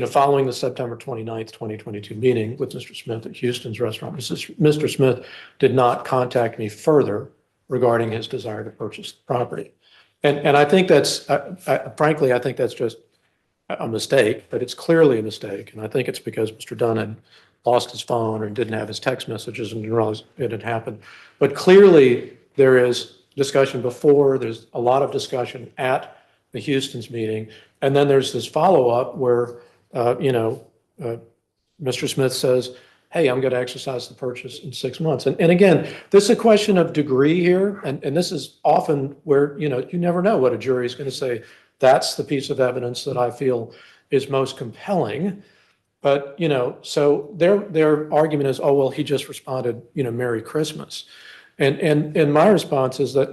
following the September 29th, 2022 meeting with Mr. Smith at Houston's restaurant, Mr. Smith did not contact me further regarding his desire to purchase the property. And I think frankly, I think that's just a mistake, but it's clearly a mistake. And I think it's because Mr. Dunn had lost his phone or didn't have his text messages and didn't realize it had happened. But clearly there is discussion before, there's a lot of discussion at the Houston's meeting. And then there's this follow-up where, Mr. Smith says, hey, I'm going to exercise the purchase in 6 months. And again, this is a question of degree here. And this is often where, you never know what a jury is going to say. That's the piece of evidence that I feel is most compelling. But, so their argument is, oh, well, he just responded, Merry Christmas. And my response is that,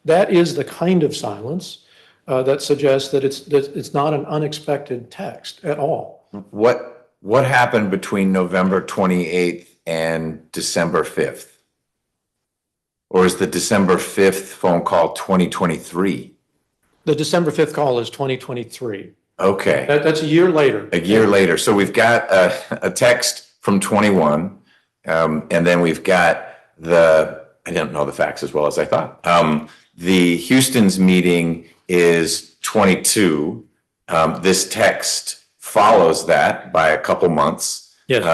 that is the kind of silence that suggests that it's not an unexpected text at all. What happened between November 28th and December 5th? Or is the December 5th phone call 2023? The December 5th call is 2023. Okay. That's a year later. A year later. So we've got a text from 21, and then we've got I didn't know the facts as well as I thought. The Houston's meeting is 22. This text follows that by a couple months. Yes.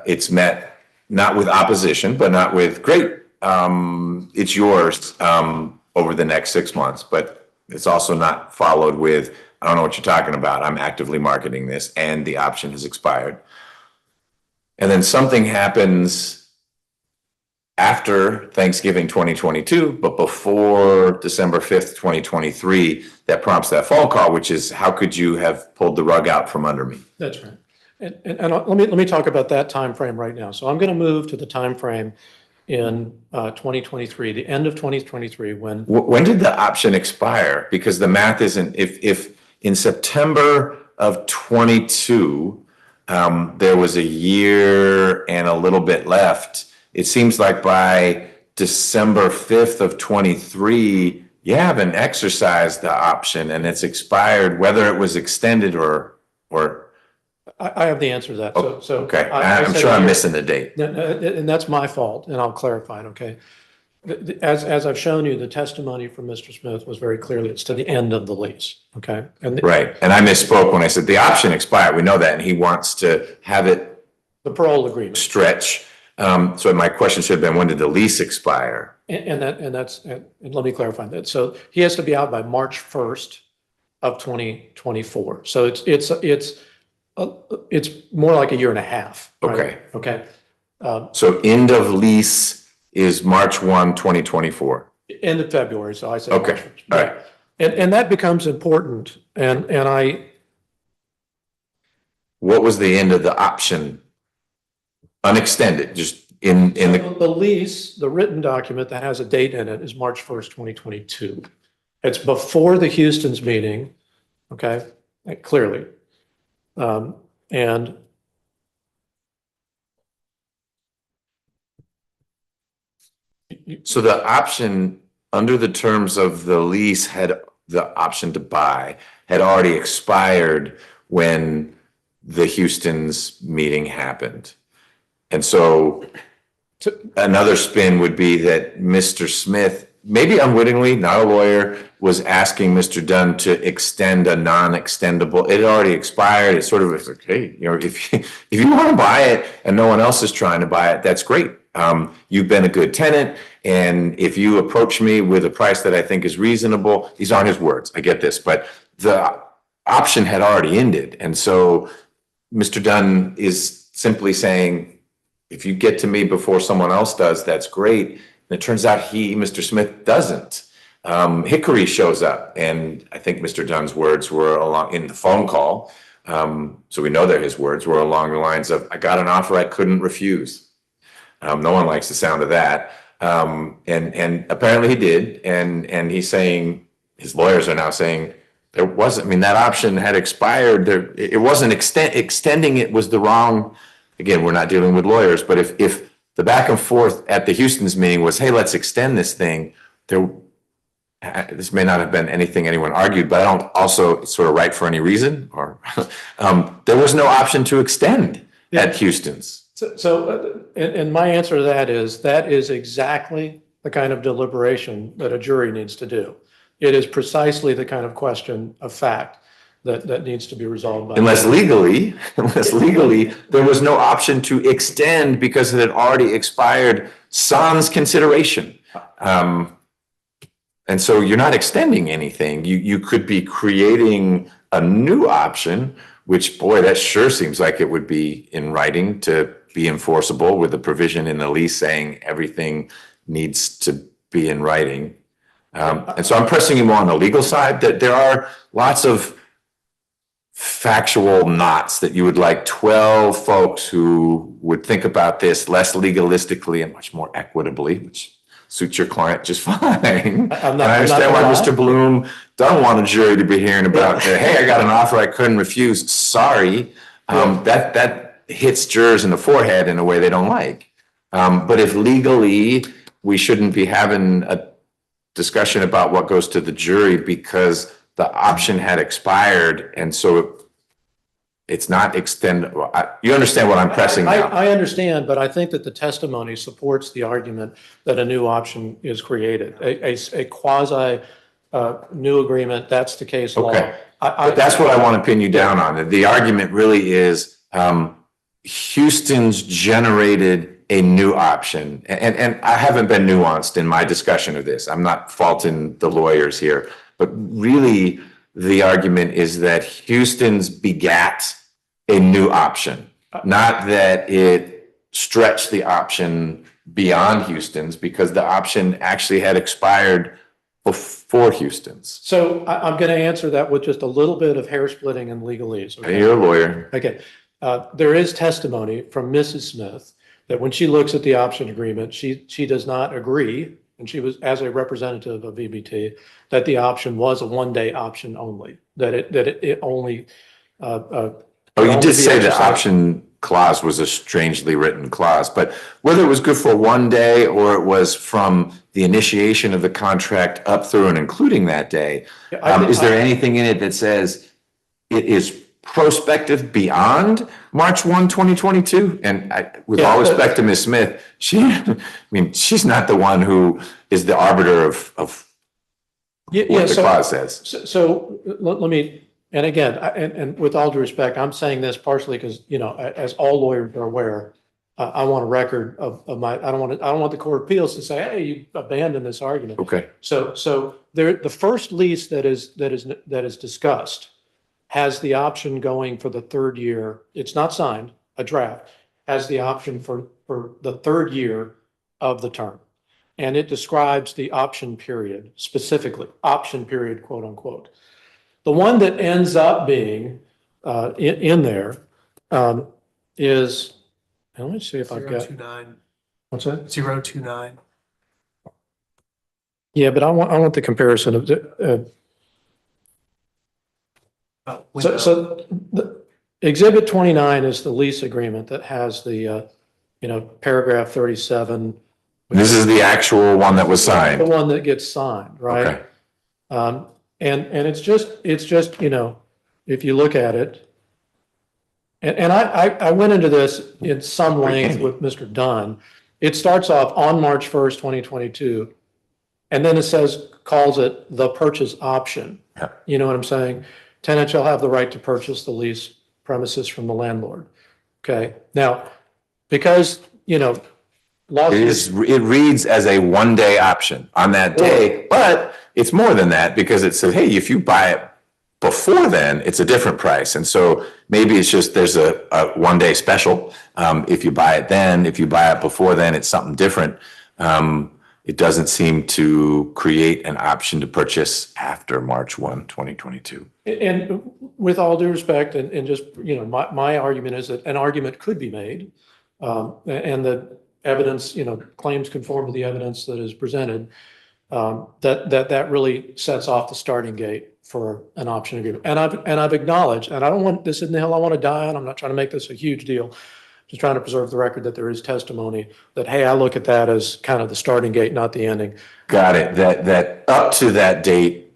It's met not with opposition, but not with great. It's yours over the next 6 months, but it's also not followed with, I don't know what you're talking about. I'm actively marketing this and the option has expired. And then something happens after Thanksgiving 2022, but before December 5th, 2023, that prompts that phone call, which is, how could you have pulled the rug out from under me? That's right. And let me talk about that time frame right now. So I'm going to move to the time frame in 2023, the end of 2023, when did the option expire? Because the math isn't, if in September of 22, there was a year and a little bit left, it seems like by December 5th of 23, you haven't exercised the option and it's expired, whether it was extended or. I have the answer to that. So okay, I'm sure I'm missing the date. And that's my fault, and I'll clarify it, okay? As I've shown you, the testimony from Mr. Smith was very clearly, it's to the end of the lease, okay? Right, and I misspoke when I said the option expired. We know that, and he wants to have it. The parole agreement. Stretch. So my question should have been, when did the lease expire? And let me clarify that. So he has to be out by March 1st of 2024. So it's more like a year and a half. Right? Okay. Okay. So end of lease is March 1, 2024. End of February. So I said. Okay. March 1st. All right. And that becomes important. And what was the end of the option? Unextended, just in the lease, the written document that has a date in it is March 1st, 2022. It's before the Houston's meeting. Okay. Clearly. And so the option under the terms of the lease had the option to buy had already expired when the Houston's meeting happened. And so another spin would be that Mr. Smith maybe unwittingly, not a lawyer, was asking Mr. Dunn to extend a non-extendable. It had already expired. It's sort of like, hey, if you want to buy it and no one else is trying to buy it, that's great. You've been a good tenant, and if you approach me with a price that I think is reasonable, these aren't his words, I get this, but the option had already ended. And so Mr. Dunn is simply saying, if you get to me before someone else does, that's great. And it turns out Mr. Smith doesn't. Hickory shows up, and I think Mr. Dunn's words were along in the phone call. So we know that his words were along the lines of, I got an offer I couldn't refuse. No one likes the sound of that. And apparently he did. And he's saying, his lawyers are now saying, there wasn't, I mean, that option had expired. It wasn't extending it was the wrong, again, we're not dealing with lawyers, but if the back and forth at the Houston's meeting was, hey, let's extend this thing, this may not have been anything anyone argued, but I don't also sort of right for any reason, or there was no option to extend at Houston's. And my answer to that is exactly the kind of deliberation that a jury needs to do. It is precisely the kind of question of fact that needs to be resolved by. Unless legally, there was no option to extend because it had already expired sans consideration. And so you're not extending anything. You could be creating a new option, which, boy, that sure seems like it would be in writing to be enforceable with the provision in the lease saying everything needs to be in writing. And so I'm pressing you more on the legal side, that there are lots of factual knots that you would like 12 folks who would think about this less legalistically and much more equitably, which suits your client just fine. And I understand why Mr. Bloom don't want a jury to be hearing about, hey, I got an offer I couldn't refuse. Sorry. That hits jurors in the forehead in a way they don't like. But if legally we shouldn't be having a discussion about what goes to the jury because the option had expired, and so it's not extended. You understand what I'm pressing now? I understand, but I think that the testimony supports the argument that a new option is created, a quasi new agreement. That's the case law. Okay, but that's what I want to pin you down on. The argument really is Houston's generated a new option, and I haven't been nuanced in my discussion of this. I'm not faulting the lawyers here, but really the argument is that Houston's begat a new option, not that it stretched the option beyond Houston's, because the option actually had expired before Houston's. So I'm going to answer that with just a little bit of hair splitting and legalese. Okay? You're a lawyer. Okay. There is testimony from Mrs. Smith that when she looks at the option agreement, she does not agree, and she was, as a representative of VBT, that the option was a one-day option only, that it only. You did say the option clause was a strangely written clause, but whether it was good for one day or it was from the initiation of the contract up through and including that day, is there anything in it that says it is prospective beyond March 1, 2022? And with all respect to Ms. Smith, she's not the one who is the arbiter of what the clause says. So let me, and again, and with all due respect, I'm saying this partially because, as all lawyers are aware, I want a record of my, I don't want the Court of Appeals to say, hey, you abandoned this argument. Okay. So the first lease that is discussed has the option going for the third year. It's not signed, a draft, has the option for the third year of the term. And it describes the option period specifically, option period, quote unquote. The one that ends up being in there is, let me see if I've got. 029. What's that? 029. Yeah, but I want the comparison of the. So the Exhibit 29 is the lease agreement that has the, paragraph 37. This is the actual one that was signed. The one that gets signed, right? Okay. And it's just, if you look at it, and I went into this in some length with Mr. Dunn. It starts off on March 1st, 2022. And then it says, calls it the purchase option. Yeah. You know what I'm saying? Tenant shall have the right to purchase the lease premises from the landlord. Okay, now, because, It lawsuits, reads as a 1-day option on that day, but it's more than that because it says, hey, if you buy it before then, it's a different price. And so maybe it's just there's a 1-day special. If you buy it then, if you buy it before then, it's something different. It doesn't seem to create an option to purchase after March 1, 2022. and with all due respect, and just, my argument is that an argument could be made, and the evidence, claims conform to the evidence that is presented, that really sets off the starting gate for an option agreement. And I've acknowledged, and I don't want, this isn't the hill I want to die on. I'm not trying to make this a huge deal. Just trying to preserve the record that there is testimony that, hey, I look at that as kind of the starting gate, not the ending. Got it. That up to that date,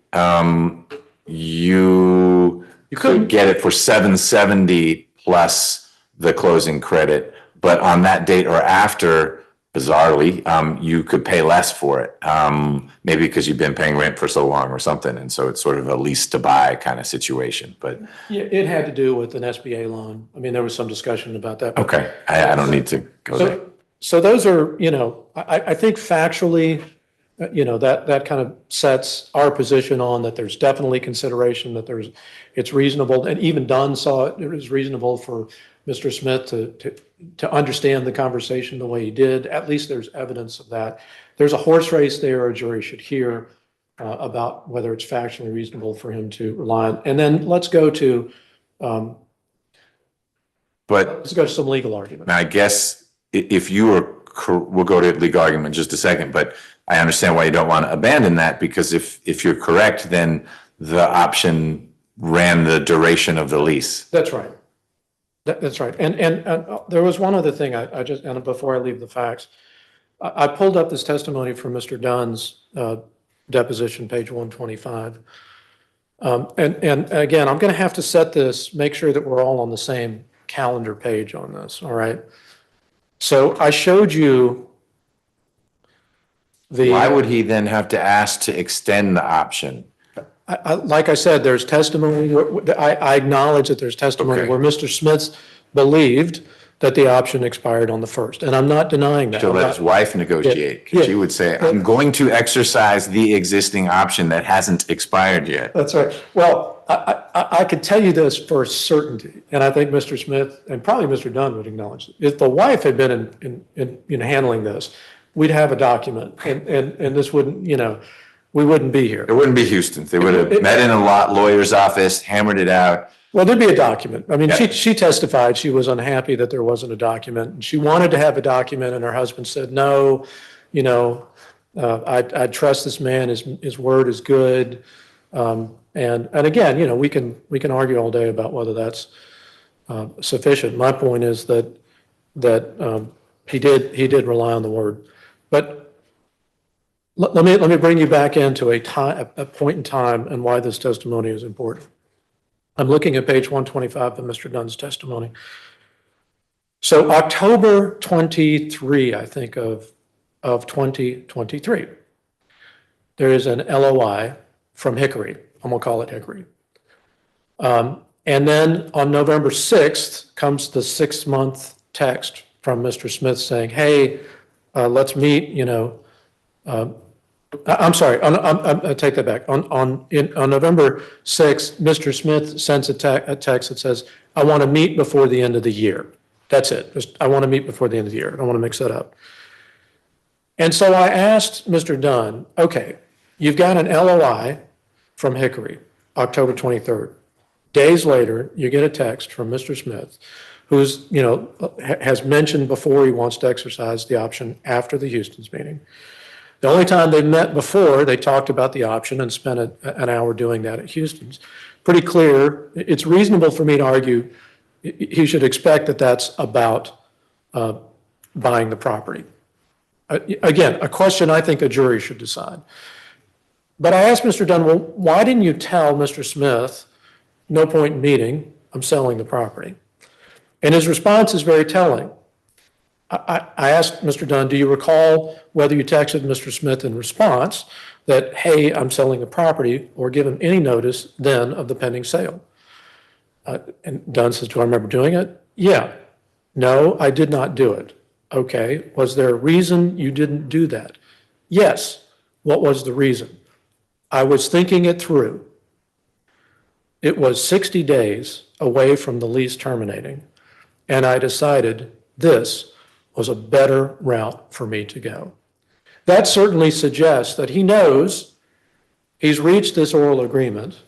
you could get it for $770 plus the closing credit, but on that date or after, bizarrely, you could pay less for it. Maybe because you've been paying rent for so long or something, and so it's sort of a lease to buy kind of situation. But Yeah, it had to do with an SBA loan. I mean, there was some discussion about that. okay, I don't need to go there. So those are, I think factually, that kind of sets our position on that there's definitely consideration, that it's reasonable. And even Dunn saw it was reasonable for Mr. Smith to understand the conversation the way he did. At least there's evidence of that. There's a horse race there a jury should hear about whether it's factually reasonable for him to rely on. And then let's go to some legal argument. I guess if you were, we'll go to legal argument in just a second, but I understand why you don't want to abandon that, because if you're correct, then the option ran the duration of the lease. That's right. That's right. And there was one other thing and before I leave the facts, I pulled up this testimony from Mr. Dunn's deposition, page 125. And again, I'm going to have to set this, make sure that we're all on the same calendar page on this. All right. So I showed you Why would he then have to ask to extend the option? like I said, there's testimony, I acknowledge that there's testimony Okay. where Mr. Smith believed that the option expired on the 1st, and I'm not denying that. To let his wife negotiate, because she would say, I'm going to exercise the existing option that hasn't expired yet. That's right. Well, I could tell you this for certainty, and I think Mr. Smith and probably Mr. Dunn would acknowledge it. If the wife had been in handling this, we'd have a document, and this wouldn't, we wouldn't be here. It wouldn't be Houston. They would have met in a lawyer's office, hammered it out. Well, there'd be a document. I mean, Yeah. she testified she was unhappy that there wasn't a document. And she wanted to have a document, and her husband said, no, I trust this man, his word is good. And again, we can argue all day about whether that's sufficient. My point is that he did rely on the word. But let me bring you back into a point in time and why this testimony is important. I'm looking at page 125 of Mr. Dunn's testimony. So October 23, I think, of 2023, there is an LOI from Hickory. I'm going to call it Hickory. And then on November 6th comes the 6-month text from Mr. Smith saying, hey, let's meet, I'm sorry, I take that back. On November 6th, Mr. Smith sends a text that says, I want to meet before the end of the year. That's it. Just, I want to meet before the end of the year. I don't want to mix that up. And so I asked Mr. Dunn, okay, you've got an LOI from Hickory, October 23rd. Days later, you get a text from Mr. Smith, who's, has mentioned before he wants to exercise the option after the Houston's meeting. The only time they met before, they talked about the option and spent an hour doing that at Houston's. Pretty clear. It's reasonable for me to argue he should expect that that's about buying the property. Again, a question I think a jury should decide. But I asked Mr. Dunn, well, why didn't you tell Mr. Smith, no point in meeting, I'm selling the property? And his response is very telling. I asked Mr. Dunn, do you recall whether you texted Mr. Smith in response that, hey, I'm selling a property, or give him any notice then of the pending sale? And Dunn says, do I remember doing it? Yeah. No, I did not do it. Okay. Was there a reason you didn't do that? Yes. What was the reason? I was thinking it through. It was 60 days away from the lease terminating, and I decided this was a better route for me to go. That certainly suggests that he knows he's reached this oral agreement,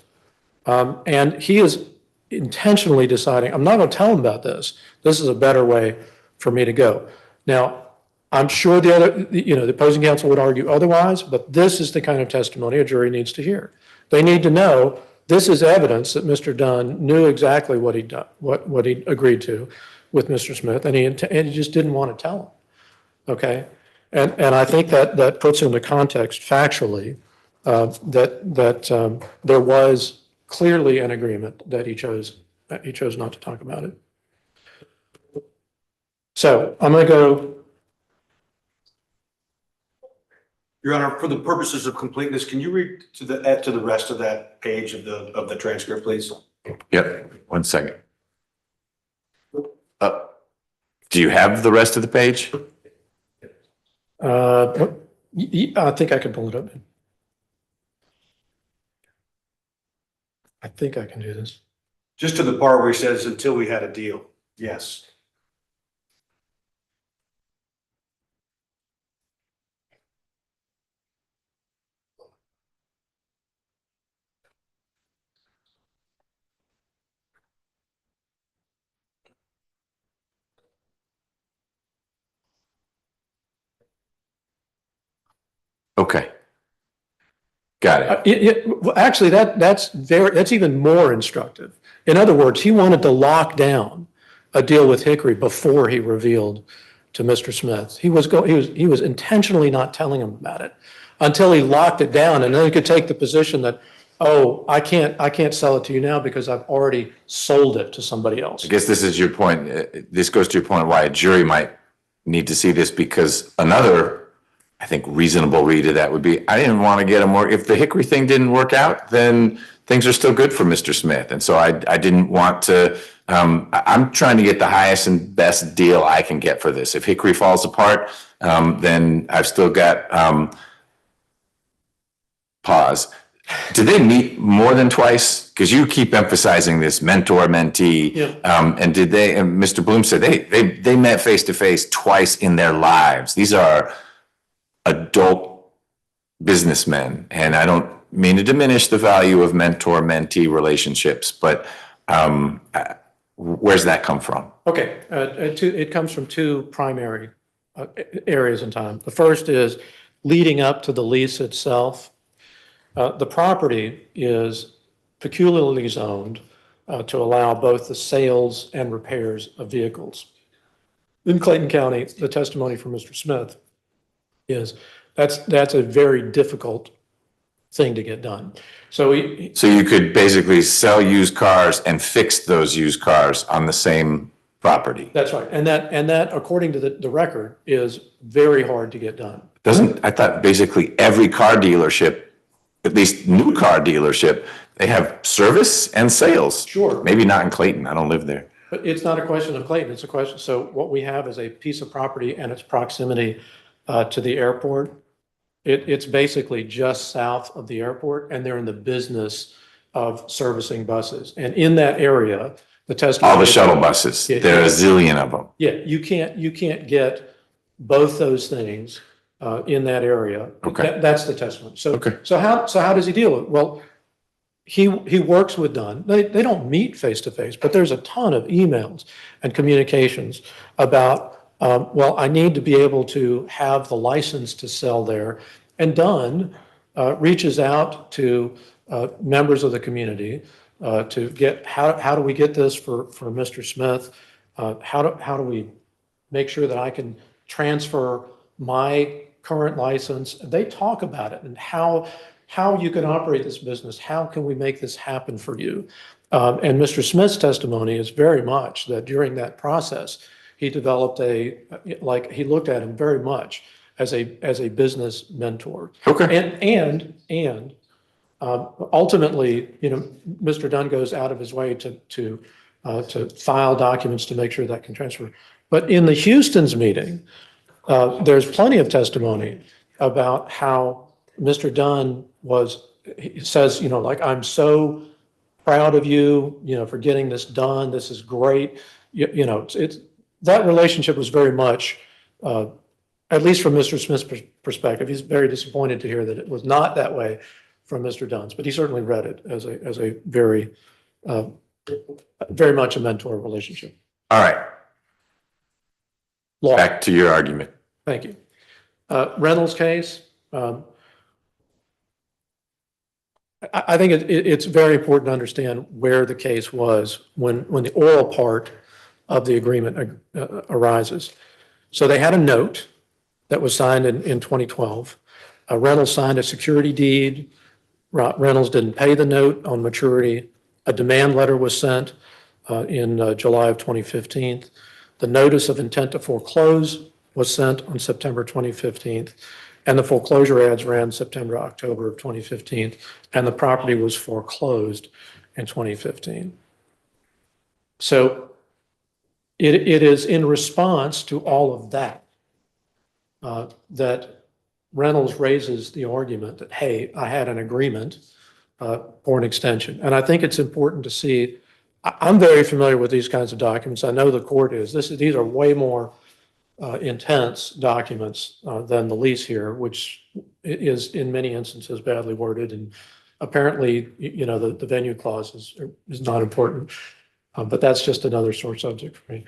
and he is intentionally deciding, I'm not going to tell him about this. This is a better way for me to go. Now, I'm sure the opposing counsel would argue otherwise, but this is the kind of testimony a jury needs to hear. They need to know this is evidence that Mr. Dunn knew exactly what he'd done, what he agreed to with Mr. Smith, and he just didn't want to tell him. Okay, and I think that puts into context factually that there was clearly an agreement that he chose not to talk about it. So I'm going to go. Your Honor, for the purposes of completeness, can you read to the rest of that page of the transcript, please? Yep, 1 second. Do you have the rest of the page? I think I can pull it up. I think I can do this. Just to the part where he says, until we had a deal. Yes. Okay. Got it. Well, actually, that's even more instructive. In other words, he wanted to lock down a deal with Hickory before he revealed to Mr. Smith. He was intentionally not telling him about it until he locked it down, and then he could take the position that, oh, I can't sell it to you now because I've already sold it to somebody else. I guess this is your point. This goes to your point why a jury might need to see this, because another, I think, reasonable read of that would be, I didn't want to get him more. If the Hickory thing didn't work out, then things are still good for Mr. Smith. And so I didn't want to, I'm trying to get the highest and best deal I can get for this. If Hickory falls apart, then I've still got, pause. Did they meet more than twice? Because you keep emphasizing this mentor-mentee. Yeah. And did they, and Mr. Bloom said they met face-to-face twice in their lives. These are adult businessmen, and I don't mean to diminish the value of mentor-mentee relationships, but where's that come from? Okay, it comes from two primary areas in time. The first is leading up to the lease itself. The property is peculiarly zoned to allow both the sales and repairs of vehicles. In Clayton County, the testimony from Mr. Smith is that's a very difficult thing to get done. So you could basically sell used cars and fix those used cars on the same property. That's right, and that according to the record is very hard to get done. I thought basically every car dealership, at least new car dealership, they have service and sales. Sure. Maybe not in Clayton. I don't live there. But it's not a question of Clayton. It's a question. So what we have is a piece of property and its proximity to the airport. It's basically just south of the airport, and they're in the business of servicing buses. And in that area, the testimony. All the shuttle buses. Yeah, there are a zillion of them. Yeah, you can't get both those things in that area. Okay. That's the testimony. So, Okay. so how does he deal with it? Well, he works with Dunn. They don't meet face to face, but there's a ton of emails and communications about, well, I need to be able to have the license to sell there. And Dunn reaches out to members of the community to get, how do we get this for Mr. Smith? How do we make sure that I can transfer my current license? They talk about it and how you can operate this business. How can we make this happen for you? And Mr. Smith's testimony is very much that during that process, he developed he looked at him very much as a business mentor. Okay. And ultimately, Mr. Dunn goes out of his way to file documents to make sure that can transfer. But in the Houston's meeting, there's plenty of testimony about how Mr. Dunn he says, I'm so proud of you, for getting this done. This is great. That relationship was very much, at least from Mr. Smith's perspective, he's very disappointed to hear that it was not that way from Mr. Dunn's, but he certainly read it as a very, very much a mentor relationship. All right. Law. Back to your argument. Thank you. Reynolds case. I think it's very important to understand where the case was when the oral part of the agreement arises. So they had a note that was signed in 2012. Reynolds signed a security deed. Reynolds didn't pay the note on maturity. A demand letter was sent in July of 2015. The notice of intent to foreclose was sent on September 2015. And the foreclosure ads ran September, October of 2015. And the property was foreclosed in 2015. So it is in response to all of that that Reynolds raises the argument that, hey, I had an agreement for an extension. And I think it's important to see, I'm very familiar with these kinds of documents. I know the court is. These are way more intense documents than the lease here, which is in many instances badly worded. And apparently, the venue clause is not important. But that's just another sore subject for me.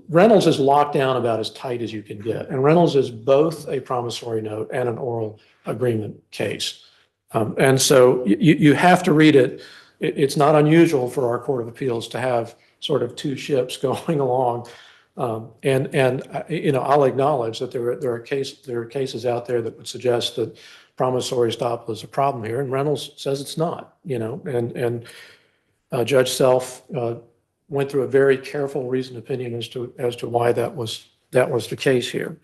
Reynolds is locked down about as tight as you can get. And Reynolds is both a promissory note and an oral agreement case. And so you have to read it. It's not unusual for our Court of Appeals to have sort of two ships going along. And I'll acknowledge that there are cases out there that would suggest that promissory estoppel is a problem here, and Reynolds says it's not, and Judge Self went through a very careful, reasoned opinion as to why that was the case here.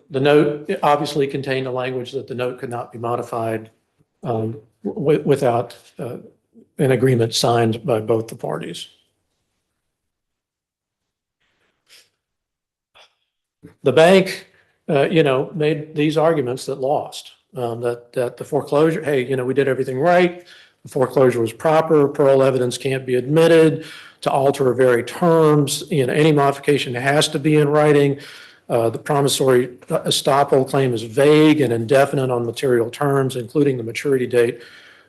The note obviously contained a language that the note could not be modified without an agreement signed by both the parties. The bank, made these arguments that lost, that the foreclosure, hey, we did everything right. The foreclosure was proper. Parole evidence can't be admitted to alter very terms. Any modification has to be in writing. The promissory estoppel claim is vague and indefinite on material terms, including the maturity date.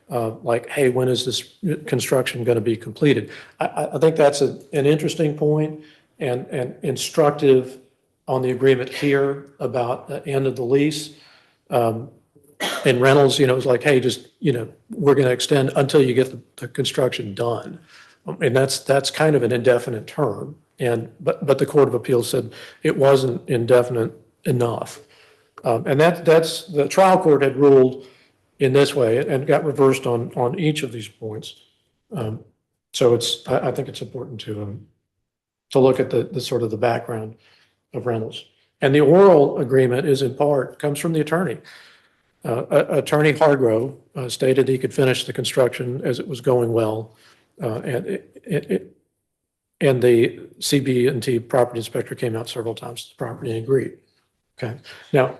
Like, hey, when is this construction going to be completed? I think that's an interesting point and instructive on the agreement here about the end of the lease. And Reynolds, it was like, hey, just, we're going to extend until you get the construction done. And that's kind of an indefinite term. But the Court of Appeals said it wasn't indefinite enough. And that's the trial court had ruled in this way and got reversed on each of these points. So I think it's important to look at the sort of the background of Reynolds. And the oral agreement comes from the attorney. Attorney Hargrove stated he could finish the construction as it was going well. And the CB&T property inspector came out several times to the property and agreed. Okay. Now,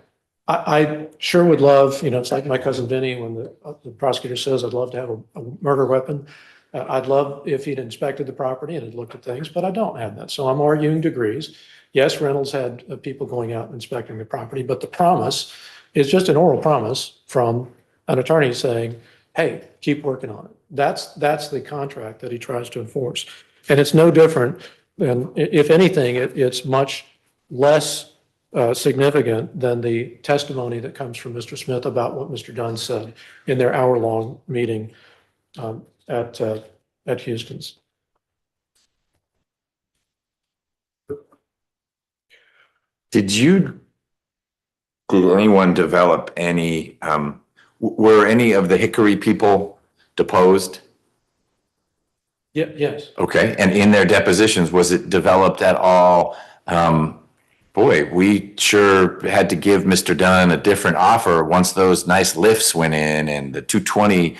I sure would love, it's like my cousin Vinny when the prosecutor says, I'd love to have a murder weapon. I'd love if he'd inspected the property and had looked at things, but I don't have that. So I'm arguing degrees. Yes, Reynolds had people going out and inspecting the property, but the promise is just an oral promise from an attorney saying, hey, keep working on it. That's the contract that he tries to enforce. And it's no different than, if anything, it's much less significant than the testimony that comes from Mr. Smith about what Mr. Dunn said in their hour-long meeting at Houston's. Did anyone develop any Were any of the Hickory people deposed? Yeah, yes. Okay, and in their depositions, was it developed at all? Boy, we sure had to give Mr. Dunn a different offer once those nice lifts went in and the 220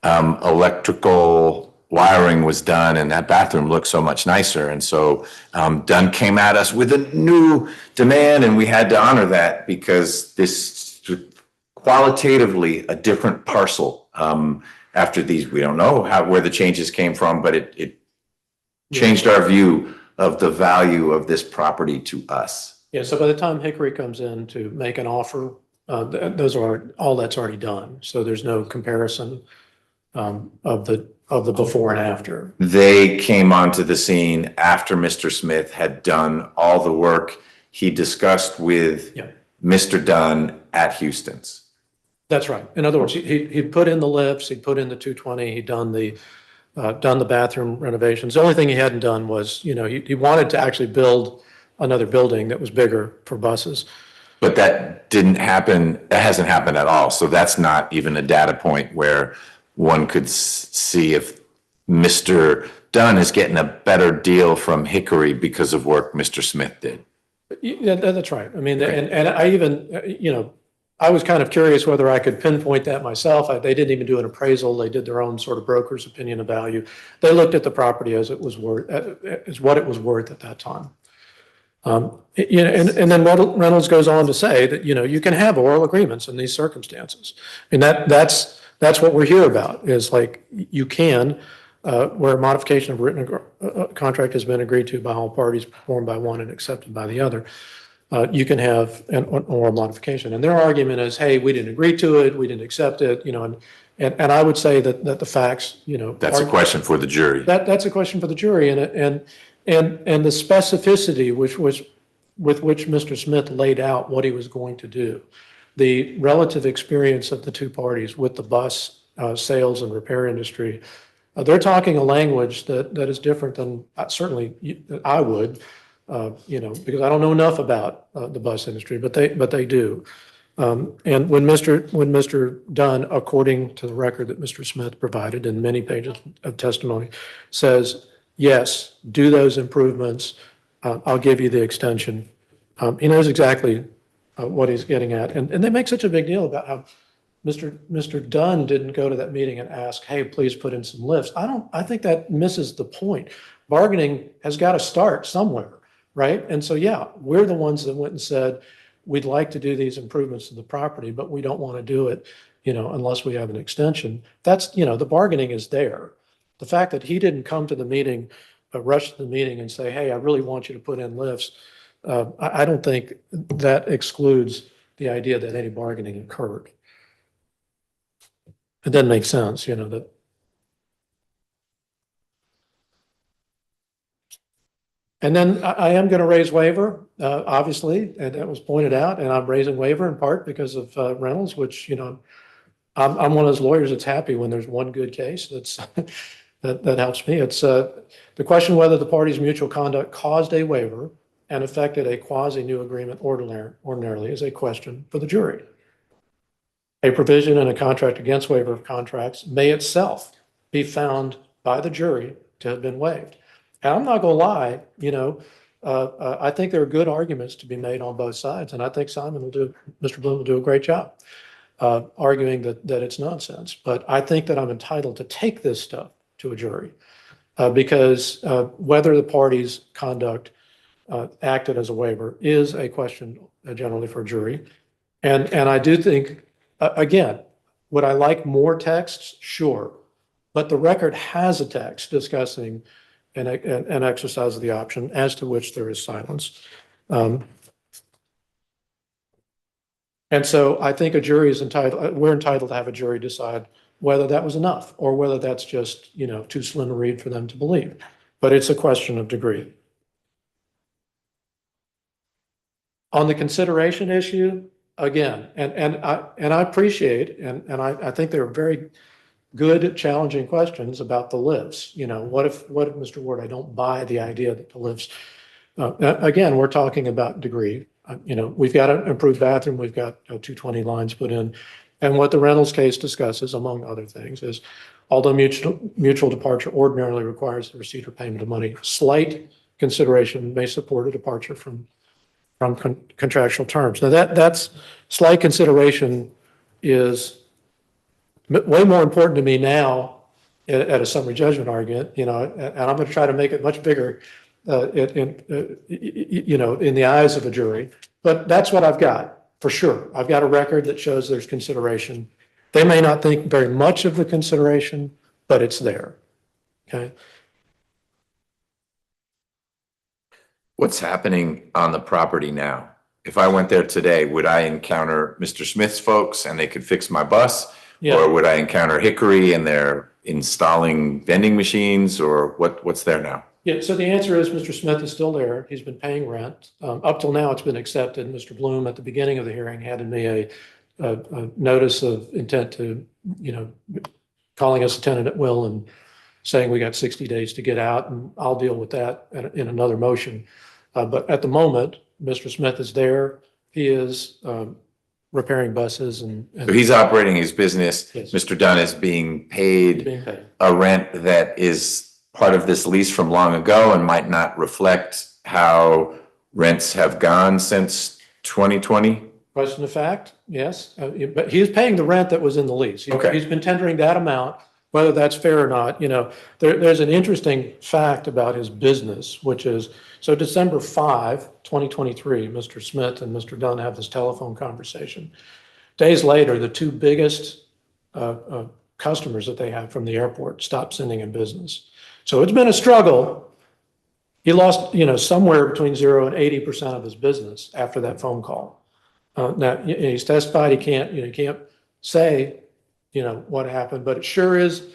electrical wiring was done and that bathroom looked so much nicer. And so Dunn came at us with a new demand and we had to honor that because this qualitatively a different parcel. After these, we don't know where the changes came from, but it changed our view of the value of this property to us. Yeah, so by the time Hickory comes in to make an offer, those are, all that's already done. So there's no comparison of the before and after. They came onto the scene after Mr. Smith had done all the work he discussed with Mr. Dunn at Houston's. That's right. In other words, he put in the lifts, he put in the 220, he done the bathroom renovations. The only thing he hadn't done was, he wanted to actually build another building that was bigger for buses. But that didn't happen. That hasn't happened at all. So that's not even a data point where one could see if Mr. Dunn is getting a better deal from Hickory because of work Mr. Smith did. Yeah, that's right. I mean, and I even, I was kind of curious whether I could pinpoint that myself. They didn't even do an appraisal. They did their own sort of broker's opinion of value. They looked at the property as it was worth, as what it was worth at that time. And then Reynolds goes on to say that, you can have oral agreements in these circumstances. And that's what we're here about, is like, you can, where a modification of written contract has been agreed to by all parties, performed by one and accepted by the other. You can have an oral modification. And their argument is, hey, we didn't agree to it, we didn't accept it, and I would say that the facts, That's a question for the jury. That's a question for the jury, and the specificity with which Mr. Smith laid out what he was going to do, the relative experience of the two parties with the bus sales and repair industry, they're talking a language that is different than certainly I would. Because I don't know enough about the bus industry, but they do. And when Mr. Dunn, according to the record that Mr. Smith provided in many pages of testimony, says, yes, do those improvements, I'll give you the extension. He knows exactly what he's getting at. And they make such a big deal about how Mr. Dunn didn't go to that meeting and ask, hey, please put in some lifts. I think that misses the point. Bargaining has got to start somewhere. Right. And so, yeah, we're the ones that went and said, we'd like to do these improvements to the property, but we don't want to do it, unless we have an extension. That's, the bargaining is there. The fact that he didn't come to the meeting, rush to the meeting and say, hey, I really want you to put in lifts. I don't think that excludes the idea that any bargaining occurred. It doesn't make sense, that. And then I am going to raise waiver, obviously, and that was pointed out, and I'm raising waiver in part because of Reynolds, which, I'm one of those lawyers that's happy when there's one good case that's that helps me. It's the question whether the parties' mutual conduct caused a waiver and affected a quasi-new agreement ordinarily is a question for the jury. A provision in a contract against waiver of contracts may itself be found by the jury to have been waived. And I'm not going to lie, I think there are good arguments to be made on both sides. And I think Mr. Bloom will do a great job arguing that it's nonsense. But I think that I'm entitled to take this stuff to a jury because whether the parties' conduct acted as a waiver is a question generally for a jury. And I do think, again, would I like more texts? Sure. But the record has a text discussing an exercise of the option as to which there is silence. And so I think a jury is we're entitled to have a jury decide whether that was enough or whether that's just, too slim a read for them to believe. But it's a question of degree. On the consideration issue, again, and I appreciate, and I think there are very good, challenging questions about the lifts. What if Mr. Ward, I don't buy the idea that the lifts, again, we're talking about degree. We've got an improved bathroom. We've got 220 lines put in. And what the Reynolds case discusses, among other things, is although mutual departure ordinarily requires the receipt or payment of money, slight consideration may support a departure from contractual terms. Now that's slight consideration is way more important to me now at a summary judgment argument, and I'm going to try to make it much bigger, in the eyes of a jury. But that's what I've got for sure. I've got a record that shows there's consideration. They may not think very much of the consideration, but it's there. Okay. What's happening on the property now? If I went there today, would I encounter Mr. Smith's folks and they could fix my bus? Yeah. Or would I encounter Hickory and they're installing vending machines, or what's there now? Yeah, so the answer is Mr. Smith is still there. He's been paying rent. Up till now, it's been accepted. Mr. Bloom, at the beginning of the hearing, handed me a notice of intent to, calling us a tenant at will and saying we got 60 days to get out, and I'll deal with that in another motion. But at the moment, Mr. Smith is there. He is repairing buses and So he's operating his business. Yes. Mr. Dunn is being paid being paid. a rent that is part of this lease from long ago and might not reflect how rents have gone since 2020. Question of fact, yes. But he is paying the rent that was in the lease. Okay. He's been tendering that amount, whether that's fair or not. There's an interesting fact about his business, which is, so December 5, 2023, Mr. Smith and Mr. Dunn have this telephone conversation. Days later, the two biggest customers that they have from the airport stopped sending him business. So it's been a struggle. He lost, somewhere between 0 and 80% of his business after that phone call. Now he's testified. He can't say, what happened, but it sure is,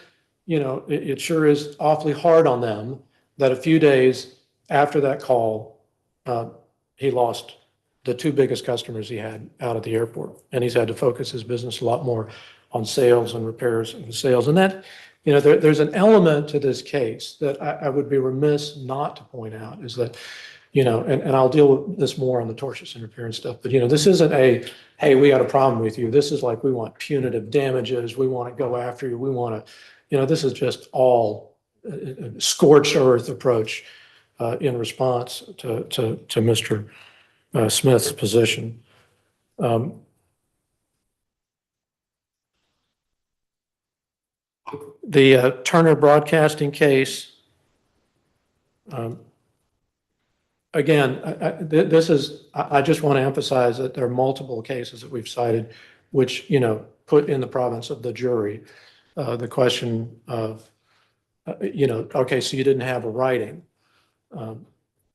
it sure is awfully hard on them that a few days after that call, he lost the two biggest customers he had out at the airport, and he's had to focus his business a lot more on sales and repairs and sales. And that, there's an element to this case that I would be remiss not to point out is that, and I'll deal with this more on the tortious and repair and stuff, but, this isn't hey, we got a problem with you. This is like, we want punitive damages. We want to go after you. We want to, this is just all scorched earth approach in response to Mr. Smith's position. The Turner Broadcasting case, again, I just want to emphasize that there are multiple cases that we've cited, which, put in the province of the jury, the question of, okay, so you didn't have a writing.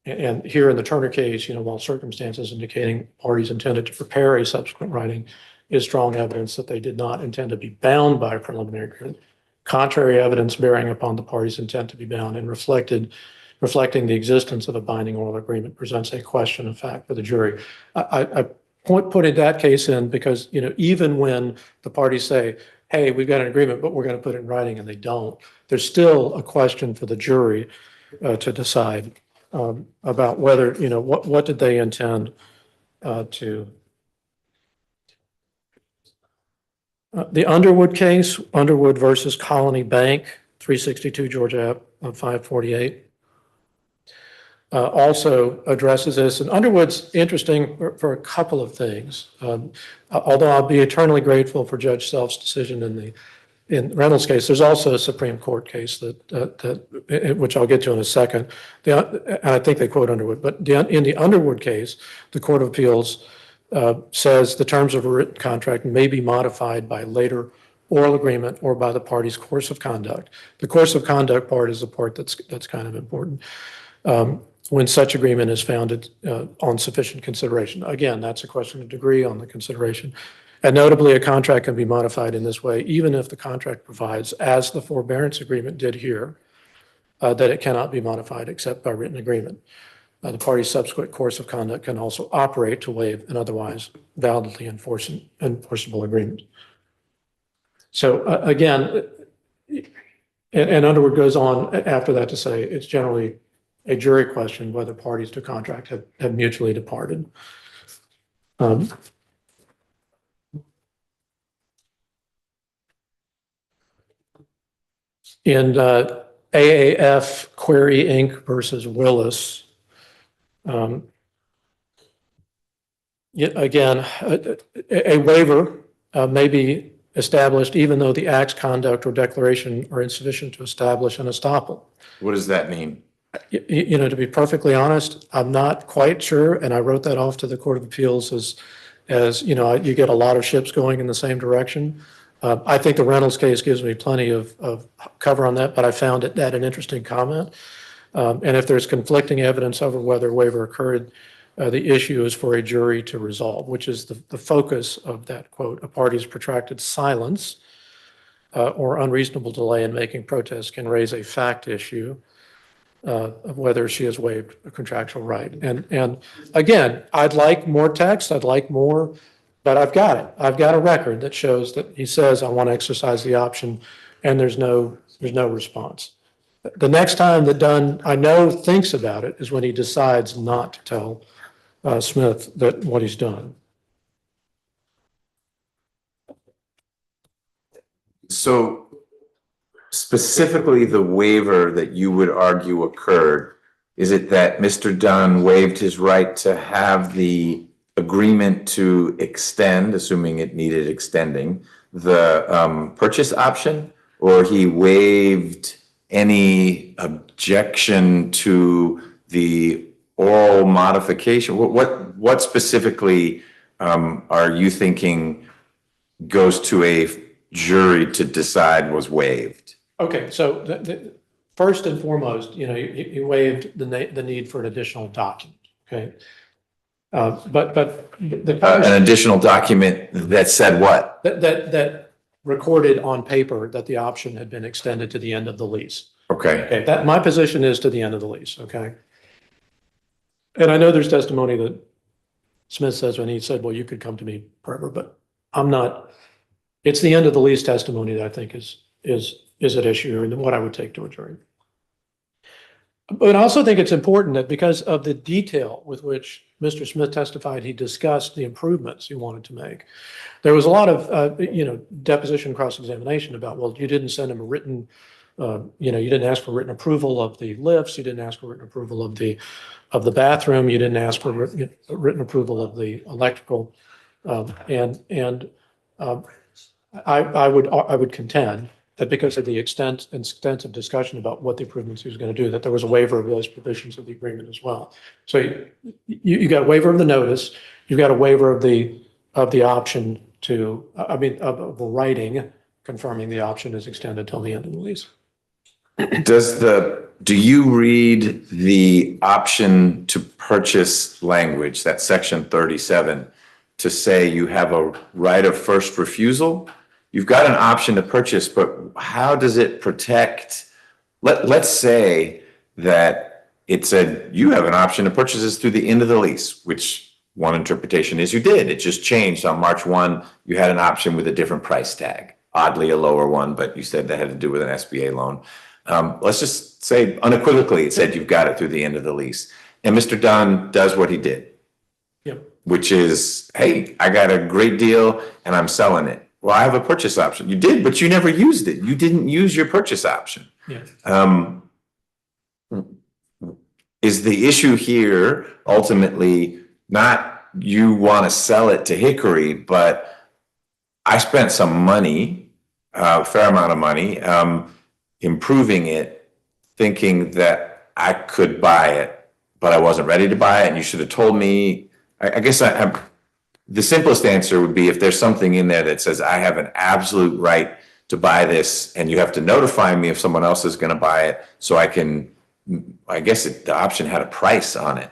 And here in the Turner case, while circumstances indicating parties intended to prepare a subsequent writing is strong evidence that they did not intend to be bound by a preliminary agreement. Contrary evidence bearing upon the parties' intent to be bound and reflecting the existence of a binding oral agreement presents a question of fact for the jury. I put that case in because, even when the parties say, hey, we've got an agreement, but we're going to put it in writing, and they don't, there's still a question for the jury to decide about whether, what did they intend to. The Underwood case, Underwood versus Colony Bank, 362 Georgia Ave, 548, also addresses this. And Underwood's interesting for a couple of things. Although I'll be eternally grateful for Judge Self's decision in Reynolds' case, there's also a Supreme Court case that which I'll get to in a second. And I think they quote Underwood, but in the Underwood case, the Court of Appeals says the terms of a written contract may be modified by later oral agreement or by the party's course of conduct. The course of conduct part is the part that's kind of important. When such agreement is founded on sufficient consideration. Again, that's a question of degree on the consideration. And notably, a contract can be modified in this way, even if the contract provides, as the forbearance agreement did here, that it cannot be modified except by written agreement. The party's subsequent course of conduct can also operate to waive an otherwise validly enforceable agreement. So again, and Underwood goes on after that to say it's generally a jury question whether parties to contract have mutually departed. in AAF Query Inc. versus Willis. Again, a waiver may be established even though the act's conduct or declaration are insufficient to establish an estoppel. What does that mean? You know, to be perfectly honest, I'm not quite sure, and I wrote that off to the Court of Appeals as you know, you get a lot of ships going in the same direction. I think the Reynolds case gives me plenty of cover on that, but I found that an interesting comment. And if there's conflicting evidence over whether a waiver occurred, the issue is for a jury to resolve, which is the focus of that quote. A party's protracted silence or unreasonable delay in making protests can raise a fact issue of whether she has waived a contractual right. And again, I'd like more text, I'd like more, but I've got it. I've got a record that shows that he says, I want to exercise the option, and there's no response. The next time that Dunn, I know, thinks about it is when he decides not to tell Smith that what he's done. So specifically the waiver that you would argue occurred, is it that Mr. Dunn waived his right to have the agreement to extend, assuming it needed extending, the purchase option, or he waived any objection to the oral modification? What specifically are you thinking goes to a jury to decide was waived? Okay, so first and foremost, you know, you waived the need for an additional document. Okay, but An additional document that said what? That recorded on paper that the option had been extended to the end of the lease. Okay. Okay, that my position is to the end of the lease. Okay, and I know there's testimony that Smith says when he said, "Well, you could come to me forever," but I'm not. It's the end of the lease testimony that I think is at issue and what I would take to a jury. But I also think it's important that because of the detail with which Mr. Smith testified, he discussed the improvements he wanted to make. There was a lot of, deposition cross-examination about, well, you didn't send him a written, you didn't ask for written approval of the lifts. You didn't ask for written approval of the bathroom. You didn't ask for written approval of the electrical. I would contend that because of the extensive discussion about what the improvements he was going to do, that there was a waiver of those provisions of the agreement as well. So you got a waiver of the notice, you've got a waiver of the option to, of the writing confirming the option is extended till the end of the lease. Do you read the option to purchase language, that section 37, to say you have a right of first refusal? You've got an option to purchase, but how does it protect? Let's say that it said you have an option to purchase this through the end of the lease, which one interpretation is you did. It just changed on March 1. You had an option with a different price tag, oddly a lower one, but you said that had to do with an SBA loan. Let's just say unequivocally it said you've got it through the end of the lease. And Mr. Dunn does what he did, which is, hey, I got a great deal and I'm selling it. Well, I have a purchase option. You did, but you never used it. You didn't use your purchase option. Is the issue here ultimately not you want to sell it to Hickory, but I spent some money, a fair amount of money, improving it, thinking that I could buy it, but I wasn't ready to buy it, and you should have told me. I guess the simplest answer would be if there's something in there that says I have an absolute right to buy this, and you have to notify me if someone else is going to buy it, so I can. I guess the option had a price on it,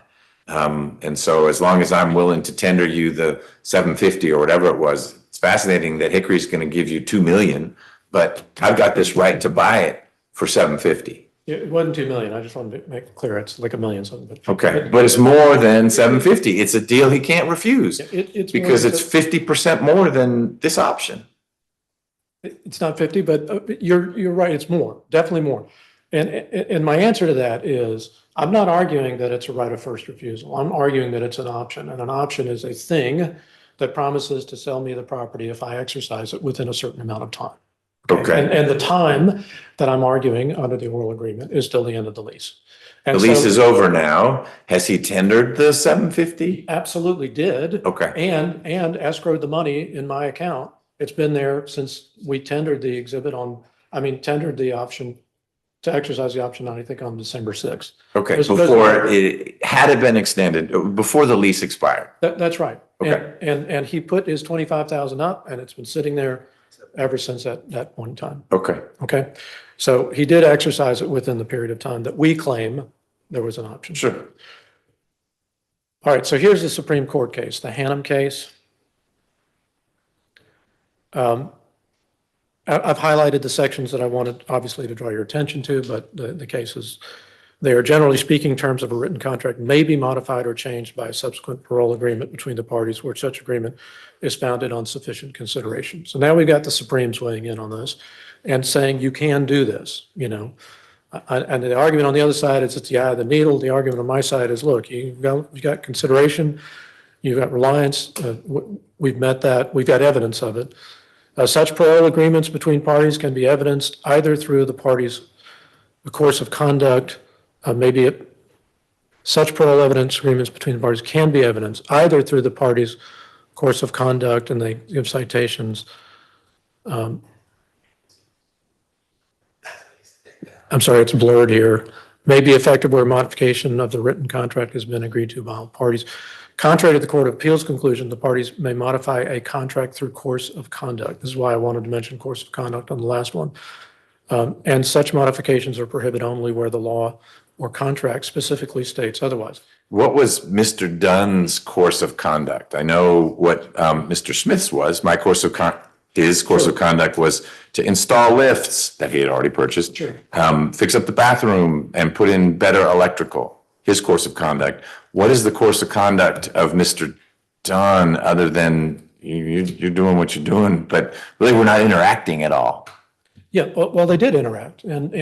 and so as long as I'm willing to tender you the $750 or whatever it was, it's fascinating that Hickory's going to give you $2 million, but I've got this right to buy it for $750. It wasn't $2 million. I just wanted to make it clear. It's like $1 million something. Okay, but it's more than $750. It's a deal he can't refuse It's because it's 50% more than this option. It's not 50, but you're right. It's more, definitely more. And my answer to that is I'm not arguing that it's a right of first refusal. I'm arguing that it's an option, and an option is a thing that promises to sell me the property if I exercise it within a certain amount of time. Okay. And the time that I'm arguing under the oral agreement is till the end of the lease. The And lease so- is over now. Has he tendered the 750? Absolutely did. Okay. And escrowed the money in my account. It's been there since we tendered the tendered the option to exercise the option, I think, on December 6th. Okay, There's- before had it been extended, before the lease expired. That's right. Okay. And he put his 25,000 up and it's been sitting there ever since that point in time. Okay. Okay. So he did exercise it within the period of time that we claim there was an option. Sure. All right. So here's the Supreme Court case, the Hannum case. I've highlighted the sections that I wanted, obviously, to draw your attention to, but the cases, they are generally speaking, terms of a written contract may be modified or changed by a subsequent parole agreement between the parties where such agreement is founded on sufficient consideration. So now we've got the Supremes weighing in on this and saying you can do this, you know. And the argument on the other side is it's the eye of the needle. The argument on my side is, look, you've got consideration, you've got reliance. We've met that. We've got evidence of it. Such parole agreements between parties can be evidenced either through the parties' course of conduct, such parole evidence agreements between the parties can be evidenced either through the parties' course of conduct, and they give citations. I'm sorry, it's blurred here. May be effective where modification of the written contract has been agreed to by all parties. Contrary to the Court of Appeals conclusion, the parties may modify a contract through course of conduct. This is why I wanted to mention course of conduct on the last one. And such modifications are prohibited only where the law or contract specifically states otherwise. What was Mr. Dunn's course of conduct? I know what Mr. Smith's was. His course of conduct was to install lifts that he had already purchased, Sure. Fix up the bathroom and put in better electrical. His course of conduct. What is the course of conduct of Mr. Dunn other than you're doing what you're doing, but really we're not interacting at all? Yeah, well, they did interact. And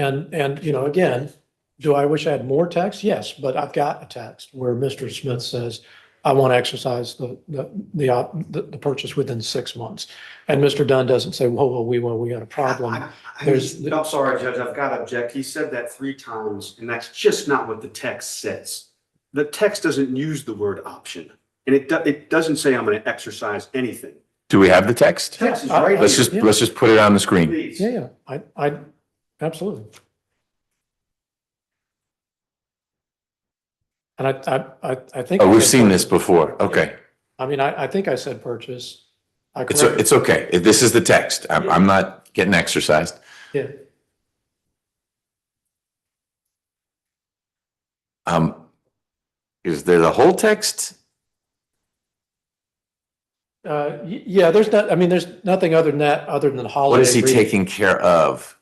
you know, again, do I wish I had more text? Yes, but I've got a text where Mr. Smith says, I want to exercise the purchase within 6 months. And Mr. Dunn doesn't say, whoa, we got a problem. I'm sorry, Judge, I've got to object. He said that 3 times, and that's just not what the text says. The text doesn't use the word option, and it doesn't say I'm going to exercise anything. Do we have the text? Text is right Let's here. let's just put it on the screen. Please. Yeah, I absolutely. And I think. Oh, we've seen this before. Okay. I mean, I think I said purchase. It's okay. This is the text. I'm not getting exercised. Yeah. Is there the whole text? Yeah, there's nothing other than that, other than holiday. What is he agreement. taking care of?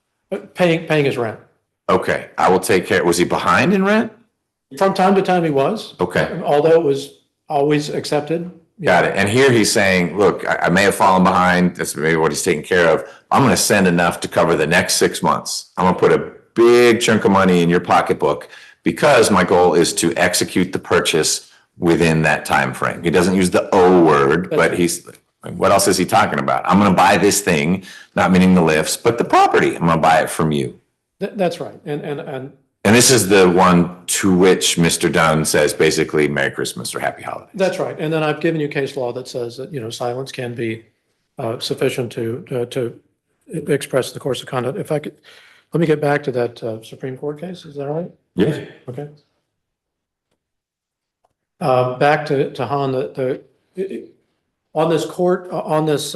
Paying his rent. Okay, I will take care. Was he behind in rent? From time to time he was. Okay. Although it was always accepted. Got it. And here he's saying, look, I may have fallen behind. That's maybe what he's taking care of. I'm going to send enough to cover the next 6 months. I'm going to put a big chunk of money in your pocketbook because my goal is to execute the purchase within that time frame. He doesn't use the O word, but what else is he talking about? I'm going to buy this thing, not meaning the lifts, but the property. I'm going to buy it from you. That's right. And this is the one to which Mr. Dunn says basically Merry Christmas or Happy Holidays. That's right. And then I've given you case law that says that, silence can be sufficient to express the course of conduct. If I could, let me get back to that Supreme Court case. Is that all right? Yeah. Okay. Back to Han, on this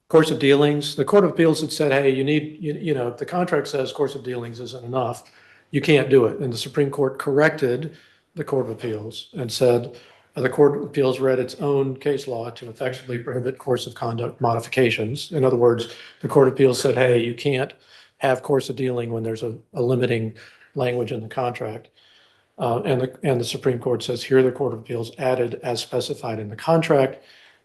course of dealings, the Court of Appeals had said, hey, you need, if the contract says course of dealings isn't enough, you can't do it. And the Supreme Court corrected the Court of Appeals and said, the Court of Appeals read its own case law to effectively prohibit course of conduct modifications. In other words, the Court of Appeals said, hey, you can't have course of dealing when there's a limiting language in the contract. And the Supreme Court says here the Court of Appeals added as specified in the contract,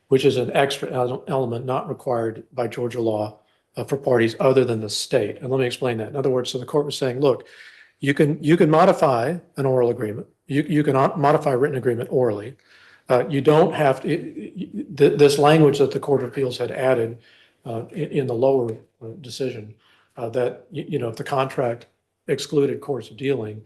which is an extra element not required by Georgia law for parties other than the state. And let me explain that. In other words, so the court was saying, look, you can modify an oral agreement. You can modify a written agreement orally. You don't have to, this language that the Court of Appeals had added in the lower decision, that, if the contract excluded course of dealing,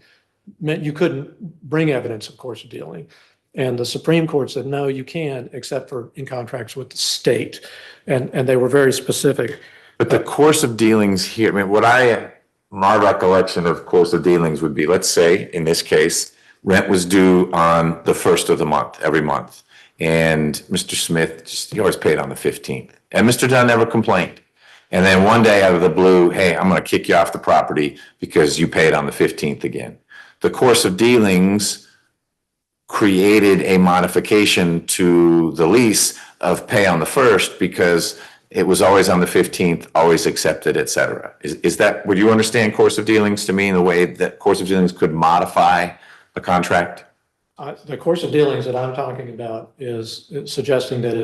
meant you couldn't bring evidence of course of dealing. And the Supreme Court said, no, you can, except for in contracts with the state. And they were very specific. But the course of dealings here, I mean, my recollection of course of dealings would be, let's say, in this case, rent was due on the first of the month, every month. And Mr. Smith, he always paid on the 15th. And Mr. Dunn never complained. And then one day out of the blue, hey, I'm going to kick you off the property because you paid on the 15th again. The course of dealings created a modification to the lease of pay on the first because it was always on the 15th, always accepted, et cetera. Is that, would you understand course of dealings to mean the way that course of dealings could modify a contract? The course of dealings that I'm talking about is suggesting that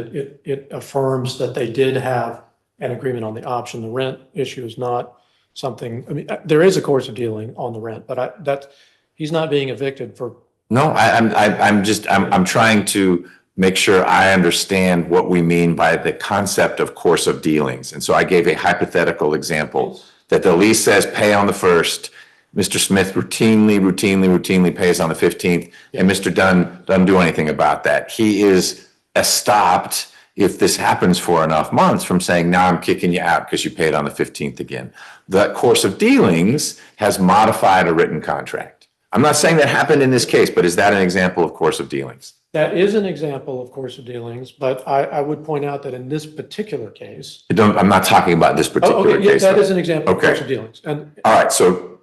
it affirms that they did have an agreement on the option. The rent issue is not something, I mean, there is a course of dealing on the rent, but he's not being evicted for. No, I'm trying to make sure I understand what we mean by the concept of course of dealings. And so I gave a hypothetical example that the lease says pay on the first. Mr. Smith routinely pays on the 15th, and Mr. Dunn doesn't do anything about that. He is estopped if this happens for enough months from saying, now I'm kicking you out because you paid on the 15th again. The course of dealings has modified a written contract. I'm not saying that happened in this case, but is that an example of course of dealings? That is an example of course of dealings, but I would point out that in this particular case. I'm not talking about this particular case. That is an example of course of dealings. And all right, so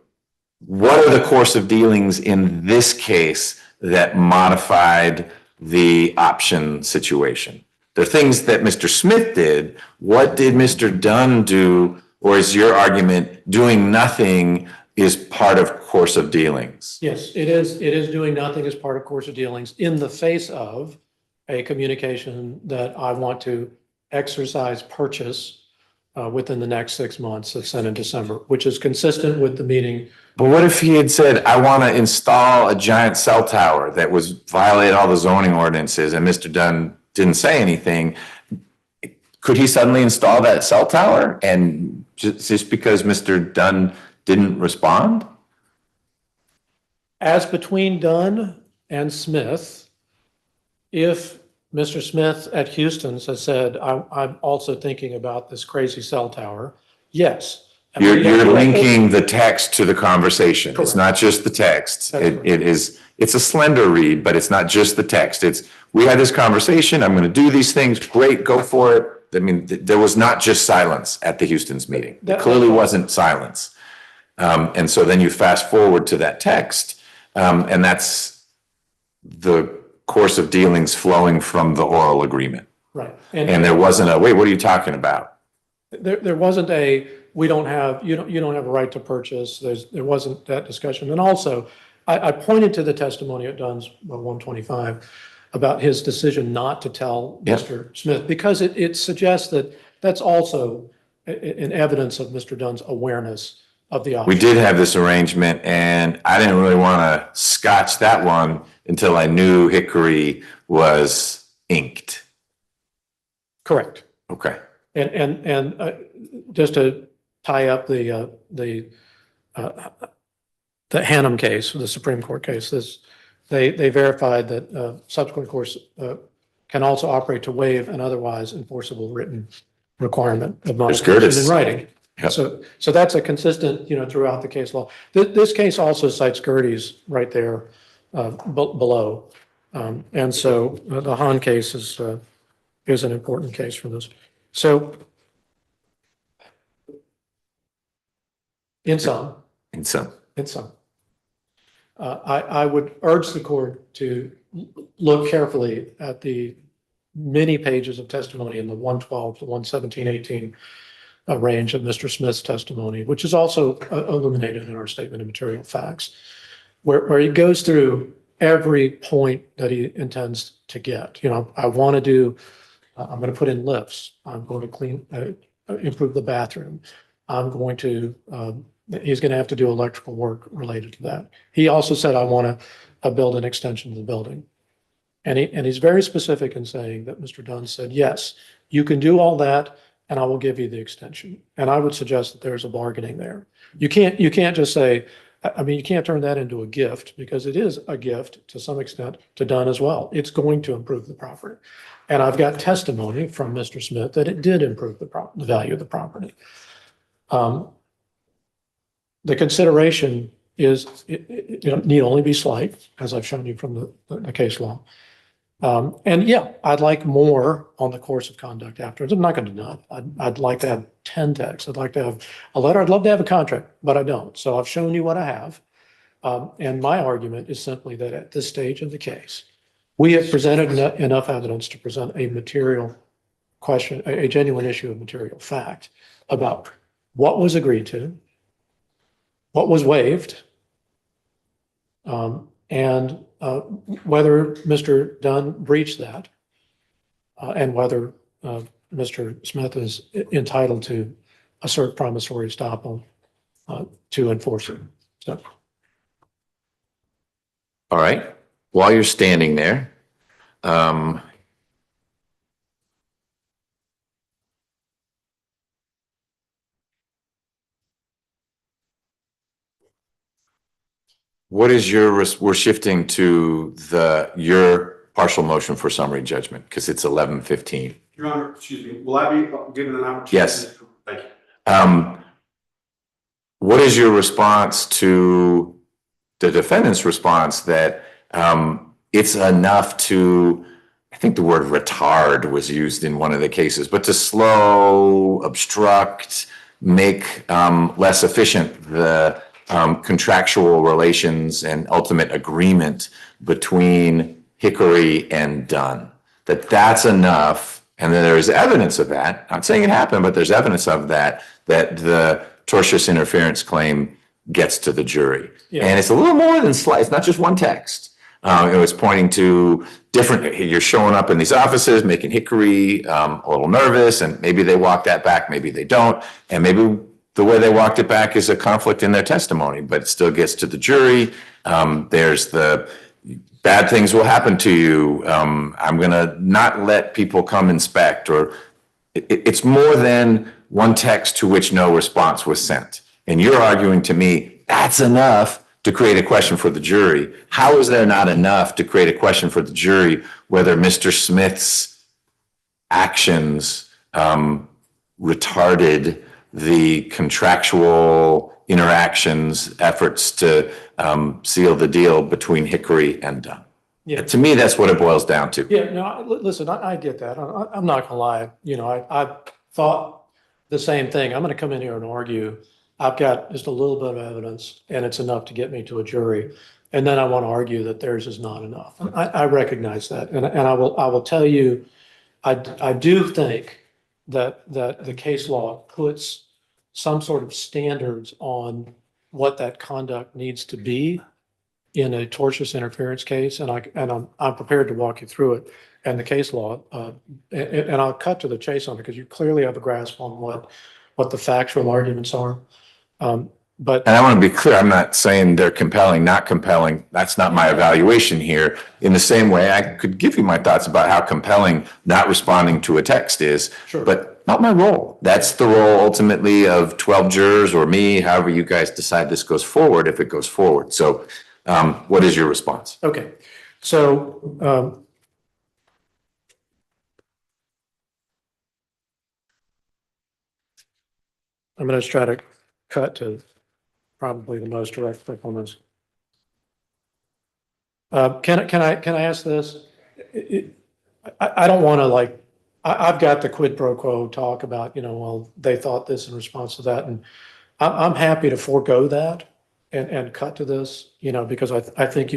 what are the course of dealings in this case that modified the option situation? The things that Mr. Smith did, what did Mr. Dunn do, or is your argument doing nothing is part of course of dealings? Yes, it is. It is doing nothing as part of course of dealings in the face of a communication that I want to exercise purchase within the next 6 months that's sent in December, which is consistent with the meeting. But what if he had said, I want to install a giant cell tower that was violate all the zoning ordinances, and Mr. Dunn didn't say anything? Could he suddenly install that cell tower and just because Mr. Dunn didn't respond? As between Dunn and Smith, if Mr. Smith at Houston's has said, I'm also thinking about this crazy cell tower, yes. You're linking the text to the conversation. Correct. It's not just the text. It's a slender read, but it's not just the text. We had this conversation. I'm going to do these things. Great, go for it. I mean, there was not just silence at the Houston's meeting. It clearly wasn't silence. And so then you fast forward to that text, and that's the course of dealings flowing from the oral agreement. Right. And there wasn't a, wait, what are you talking about? There wasn't a, you don't have a right to purchase. There wasn't that discussion. And also, I pointed to the testimony at Dunn's 125 about his decision not to tell Mr. Smith, because it suggests that that's also an evidence of Mr. Dunn's awareness of the option. We did have this arrangement, and I didn't really want to scotch that one until I knew Hickory was inked. Correct. Okay. And just to tie up the Hannum case, the Supreme Court case, they verified that subsequent course can also operate to waive an otherwise enforceable written requirement of modification in writing. Yep. So that's a consistent, throughout the case law. This case also cites Gertie's right there below. And so the Hahn case is an important case for this. So in sum, I would urge the court to look carefully at the many pages of testimony in the 112 to 117-18 range of Mr. Smith's testimony, which is also illuminated in our statement of material facts, where he goes through every point that he intends to get. I want to do, I'm going to put in lifts. I'm going to improve the bathroom. I'm going to, he's going to have to do electrical work related to that. He also said, I want to build an extension of the building. And he's very specific in saying that Mr. Dunn said, yes, you can do all that, and I will give you the extension. And I would suggest that there's a bargaining there. You can't just say, I mean, you can't turn that into a gift because it is a gift to some extent to Dunn as well. It's going to improve the property. And I've got testimony from Mr. Smith that it did improve the value of the property. The consideration is, it need only be slight, as I've shown you from the case law. And yeah, I'd like more on the course of conduct afterwards. I'm not going to deny it. I'd like to have 10 texts. I'd like to have a letter. I'd love to have a contract, but I don't. So I've shown you what I have. And my argument is simply that at this stage of the case, we have presented enough evidence to present a material question, a genuine issue of material fact about what was agreed to, what was waived, and whether Mr. Dunn breached that, and whether Mr. Smith is entitled to assert promissory estoppel to enforce it. So. All right. While you're standing there, what is we're shifting to your partial motion for summary judgment because it's 11:15. Your Honor, excuse me, will I be given an opportunity? Yes. Thank you. What is your response to the defendant's response that it's enough to, I think the word retard was used in one of the cases, but to slow, obstruct, make less efficient the contractual relations and ultimate agreement between Hickory and Dunn, that's enough. And then there's evidence of that. I'm not saying it happened, but there's evidence of that the tortious interference claim gets to the jury. Yeah. And it's a little more than slight. It's not just one text. It was pointing to different, you're showing up in these offices, making Hickory a little nervous, and maybe they walk that back, maybe they don't. And maybe the way they walked it back is a conflict in their testimony, but it still gets to the jury. There's the bad things will happen to you. I'm going to not let people come inspect, or it's more than one text to which no response was sent. And you're arguing to me, that's enough to create a question for the jury. How is there not enough to create a question for the jury whether Mr. Smith's actions retarded the contractual interactions, efforts to seal the deal between Hickory and Dunn? Yeah. To me, that's what it boils down to. Yeah, no, listen, I get that. I'm not gonna lie. You know, I thought the same thing. I'm gonna come in here and argue. I've got just a little bit of evidence and it's enough to get me to a jury. And then I want to argue that theirs is not enough. I recognize that. And I will tell you, I do think that the case law puts some sort of standards on what that conduct needs to be in a tortious interference case. And I'm prepared to walk you through it and the case law. And I'll cut to the chase on it because you clearly have a grasp on what the factual arguments are. But I want to be clear, I'm not saying they're compelling, not compelling. That's not my evaluation here. In the same way, I could give you my thoughts about how compelling not responding to a text is, sure, but not my role. That's the role ultimately of 12 jurors or me, however you guys decide this goes forward, if it goes forward. So what is your response? Okay. So I'm going to try to cut to probably the most direct performance. Can I ask this? I don't want to I've got the quid pro quo talk about, well, they thought this in response to that. And I'm happy to forego that and cut to this, because I think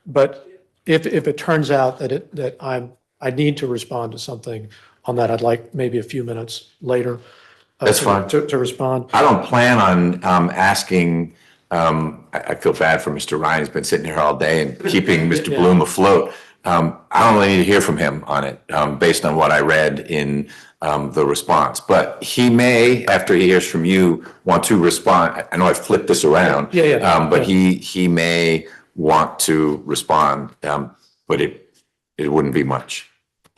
but if it turns out that I need to respond to something on that, I'd like maybe a few minutes later. That's fine. To respond. I don't plan on asking, I feel bad for Mr. Ryan. He's been sitting here all day and keeping Mr. Bloom afloat. I don't really need to hear from him on it based on what I read in the response. But he may, after he hears from you, want to respond. I know I flipped this around. But he may want to respond, but it wouldn't be much.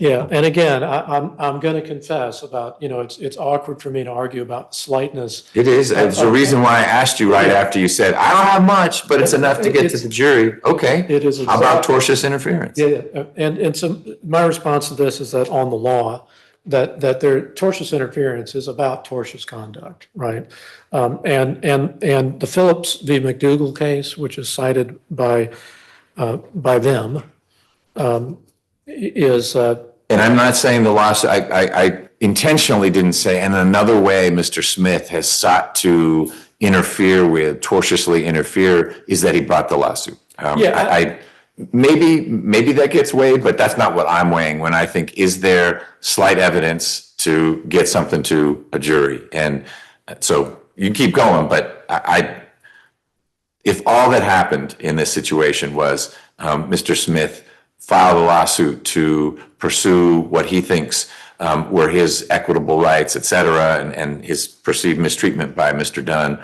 Yeah, and again, I'm going to confess about, it's awkward for me to argue about slightness. It is. It's the reason why I asked you right after you said, I don't have much, but it's enough to get to the jury. Okay. It is. How about tortious interference? Yeah, and so my response to this is that on the law, that their tortious interference is about tortious conduct, right? And the Phillips v. McDougall case, which is cited by them, is. And I'm not saying the lawsuit, I intentionally didn't say, and another way Mr. Smith has sought to interfere with, tortiously interfere, is that he brought the lawsuit. Maybe that gets weighed, but that's not what I'm weighing when I think, is there slight evidence to get something to a jury? And so you can keep going, but if all that happened in this situation was Mr. Smith filed a lawsuit to pursue what he thinks were his equitable rights, et cetera, and his perceived mistreatment by Mr. Dunn,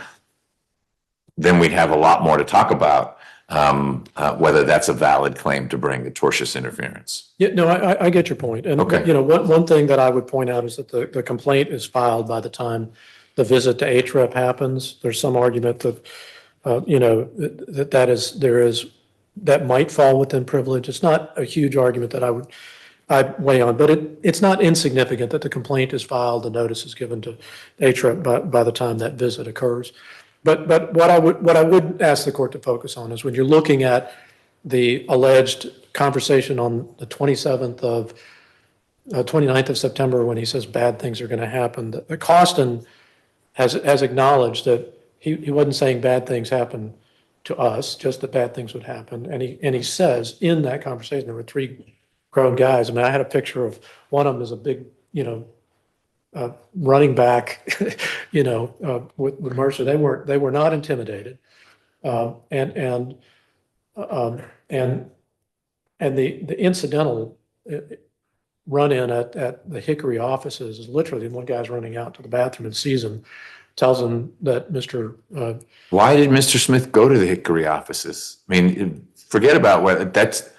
then we'd have a lot more to talk about whether that's a valid claim to bring the tortious interference. Yeah, no, I get your point. And, Okay. One thing that I would point out is that the complaint is filed by the time the visit to HREP happens. There's some argument that, that might fall within privilege. It's not a huge argument that I'd weigh on, but it's not insignificant that the complaint is filed, the notice is given to HREP by the time that visit occurs. But what I would ask the court to focus on is when you're looking at the alleged conversation on the 29th of September, when he says bad things are going to happen, that Costin has acknowledged that he wasn't saying bad things happen to us, just that bad things would happen. And he says in that conversation, there were three grown guys. I mean, I had a picture of one of them as a big, running back, with Mercer. They were not intimidated. And the incidental run-in at the Hickory offices is literally one guy's running out to the bathroom and sees him, tells him that Mr. Why did Mr. Smith go to the Hickory offices? I mean, forget about what that's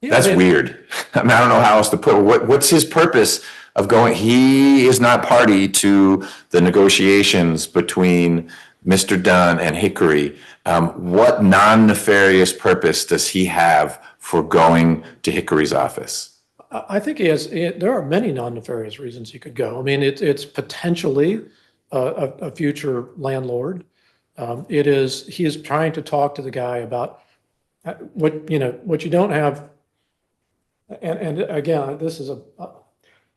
weird. I mean, I don't know how else to put it. What's his purpose of going? He is not party to the negotiations between Mr. Dunn and Hickory. What non-nefarious purpose does he have for going to Hickory's office? I think there are many non-nefarious reasons he could go. I mean, it's potentially a future landlord. He is trying to talk to the guy about what you don't have. And again,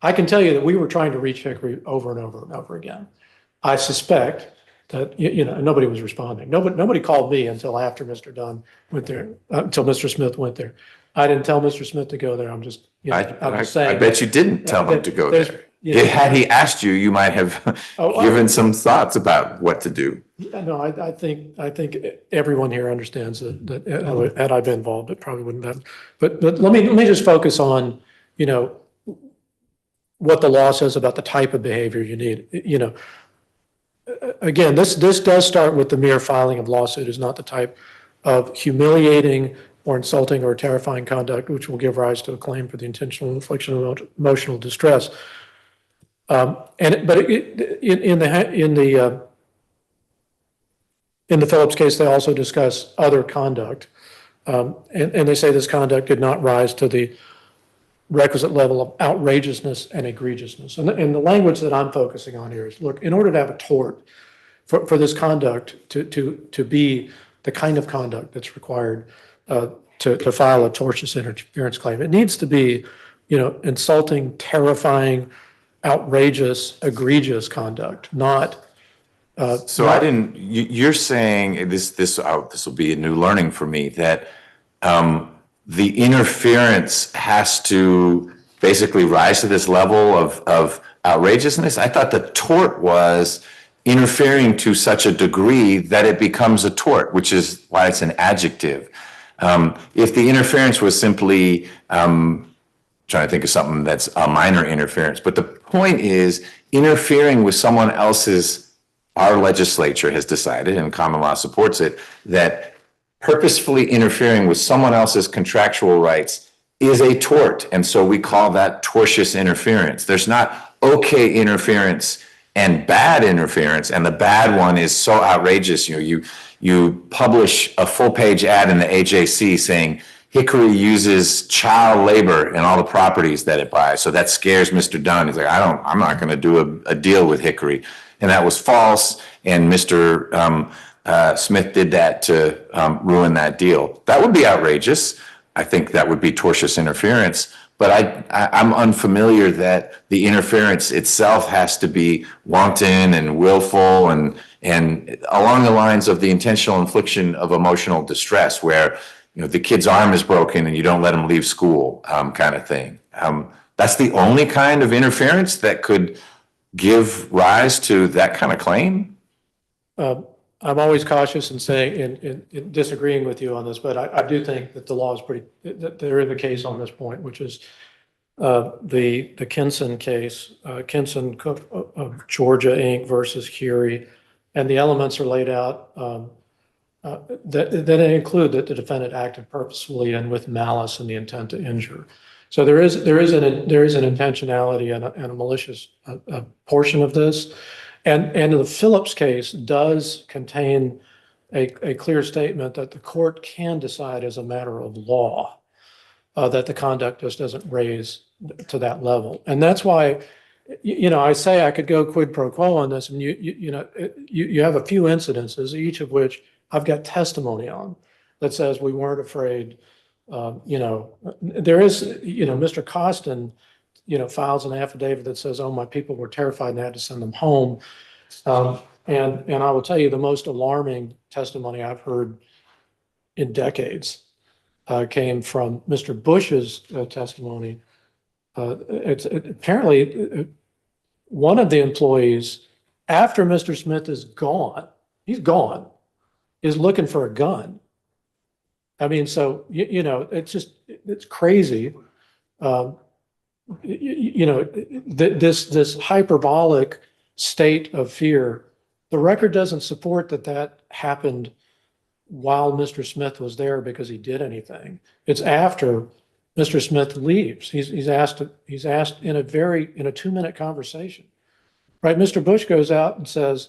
I can tell you that we were trying to reach Hickory over and over and over again. I suspect that, nobody was responding. Nobody called me until after Mr. Dunn went there, until Mr. Smith went there. I didn't tell Mr. Smith to go there. I'm just saying. I bet you didn't tell him to go there. Yeah. Had he asked you, you might have given some thoughts about what to do. No, I think everyone here understands that had I been involved, it probably wouldn't have. But let me just focus on, what the law says about the type of behavior you need. Again, this does start with the mere filing of lawsuit is not the type of humiliating or insulting or terrifying conduct which will give rise to a claim for the intentional infliction of emotional distress. But in the Phillips case, they also discuss other conduct, and they say this conduct did not rise to the requisite level of outrageousness and egregiousness. And the language that I'm focusing on here is, look, in order to have a tort for this conduct to be the kind of conduct that's required to file a tortious interference claim, it needs to be, insulting, terrifying, outrageous, egregious conduct, not. You're saying this will be a new learning for me, that the interference has to basically rise to this level of outrageousness. I thought the tort was interfering to such a degree that it becomes a tort, which is why it's an adjective. If the interference was simply, trying to think of something that's a minor interference, but the point is interfering with someone else's, our legislature has decided, and common law supports it, that purposefully interfering with someone else's contractual rights is a tort. And so we call that tortious interference. There's not okay interference and bad interference. And the bad one is so outrageous. You publish a full page ad in the AJC saying Hickory uses child labor in all the properties that it buys. So that scares Mr. Dunn. He's like, I'm not going to do a deal with Hickory. And that was false. And Mr. Smith did that to ruin that deal. That would be outrageous. I think that would be tortious interference. But I'm unfamiliar that the interference itself has to be wanton and willful and along the lines of the intentional infliction of emotional distress, where the kid's arm is broken and you don't let him leave school, kind of thing. That's the only kind of interference that could give rise to that kind of claim. I'm always cautious in saying, in disagreeing with you on this, but I do think that the law is that there is a case on this point, which is the Kinson case, Kinson of Georgia Inc. versus Hickory, and the elements are laid out that include that the defendant acted purposefully and with malice and the intent to injure. So there is an intentionality and a malicious portion of this. And the Phillips case does contain a clear statement that the court can decide as a matter of law that the conduct just doesn't raise to that level. And that's why, I say I could go quid pro quo on this, and you have a few incidences, each of which I've got testimony on that says we weren't afraid. There is, Mr. Costin, files an affidavit that says, oh, my people were terrified and I had to send them home. And I will tell you the most alarming testimony I've heard in decades came from Mr. Bush's testimony. Apparently one of the employees, after Mr. Smith is gone, he's gone, is looking for a gun. I mean, so, it's crazy. This hyperbolic state of fear, the record doesn't support that happened while Mr. Smith was there because he did anything. It's after Mr. Smith leaves. He's asked in a 2-minute conversation, right? Mr. Bush goes out and says,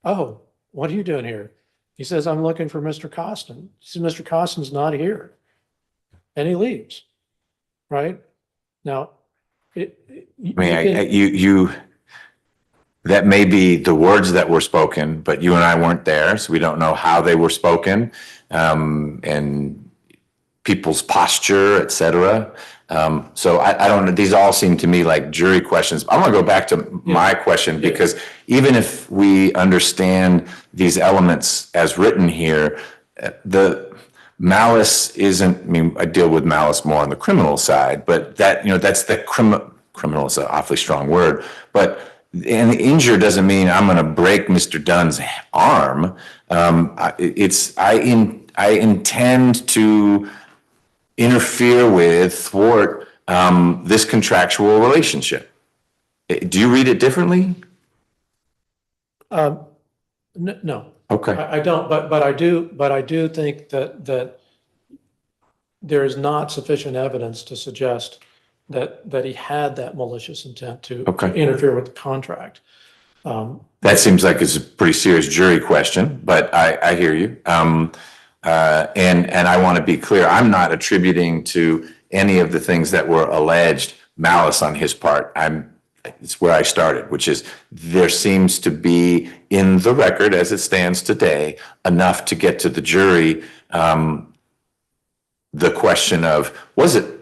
oh, what are you doing here? He says, I'm looking for Mr. Costin. He says, Mr. Costin's not here. And he leaves, right? Now, that may be the words that were spoken, but you and I weren't there, so we don't know how they were spoken, and people's posture, et cetera. So I don't know. These all seem to me like jury questions. I want to go back to my question, because even if we understand these elements as written here, the malice isn't, I deal with malice more on the criminal side, but that's the criminal is an awfully strong word, but and the injure doesn't mean I'm going to break Mr. Dunn's arm. I intend to interfere with, thwart this contractual relationship. Do you read it differently? No. Okay. I don't, but I do think that there is not sufficient evidence to suggest that he had that malicious intent to interfere with the contract. That seems like it's a pretty serious jury question, but I hear you. And I want to be clear, I'm not attributing to any of the things that were alleged malice on his part. It's where I started, which is there seems to be in the record as it stands today enough to get to the jury the question of, was it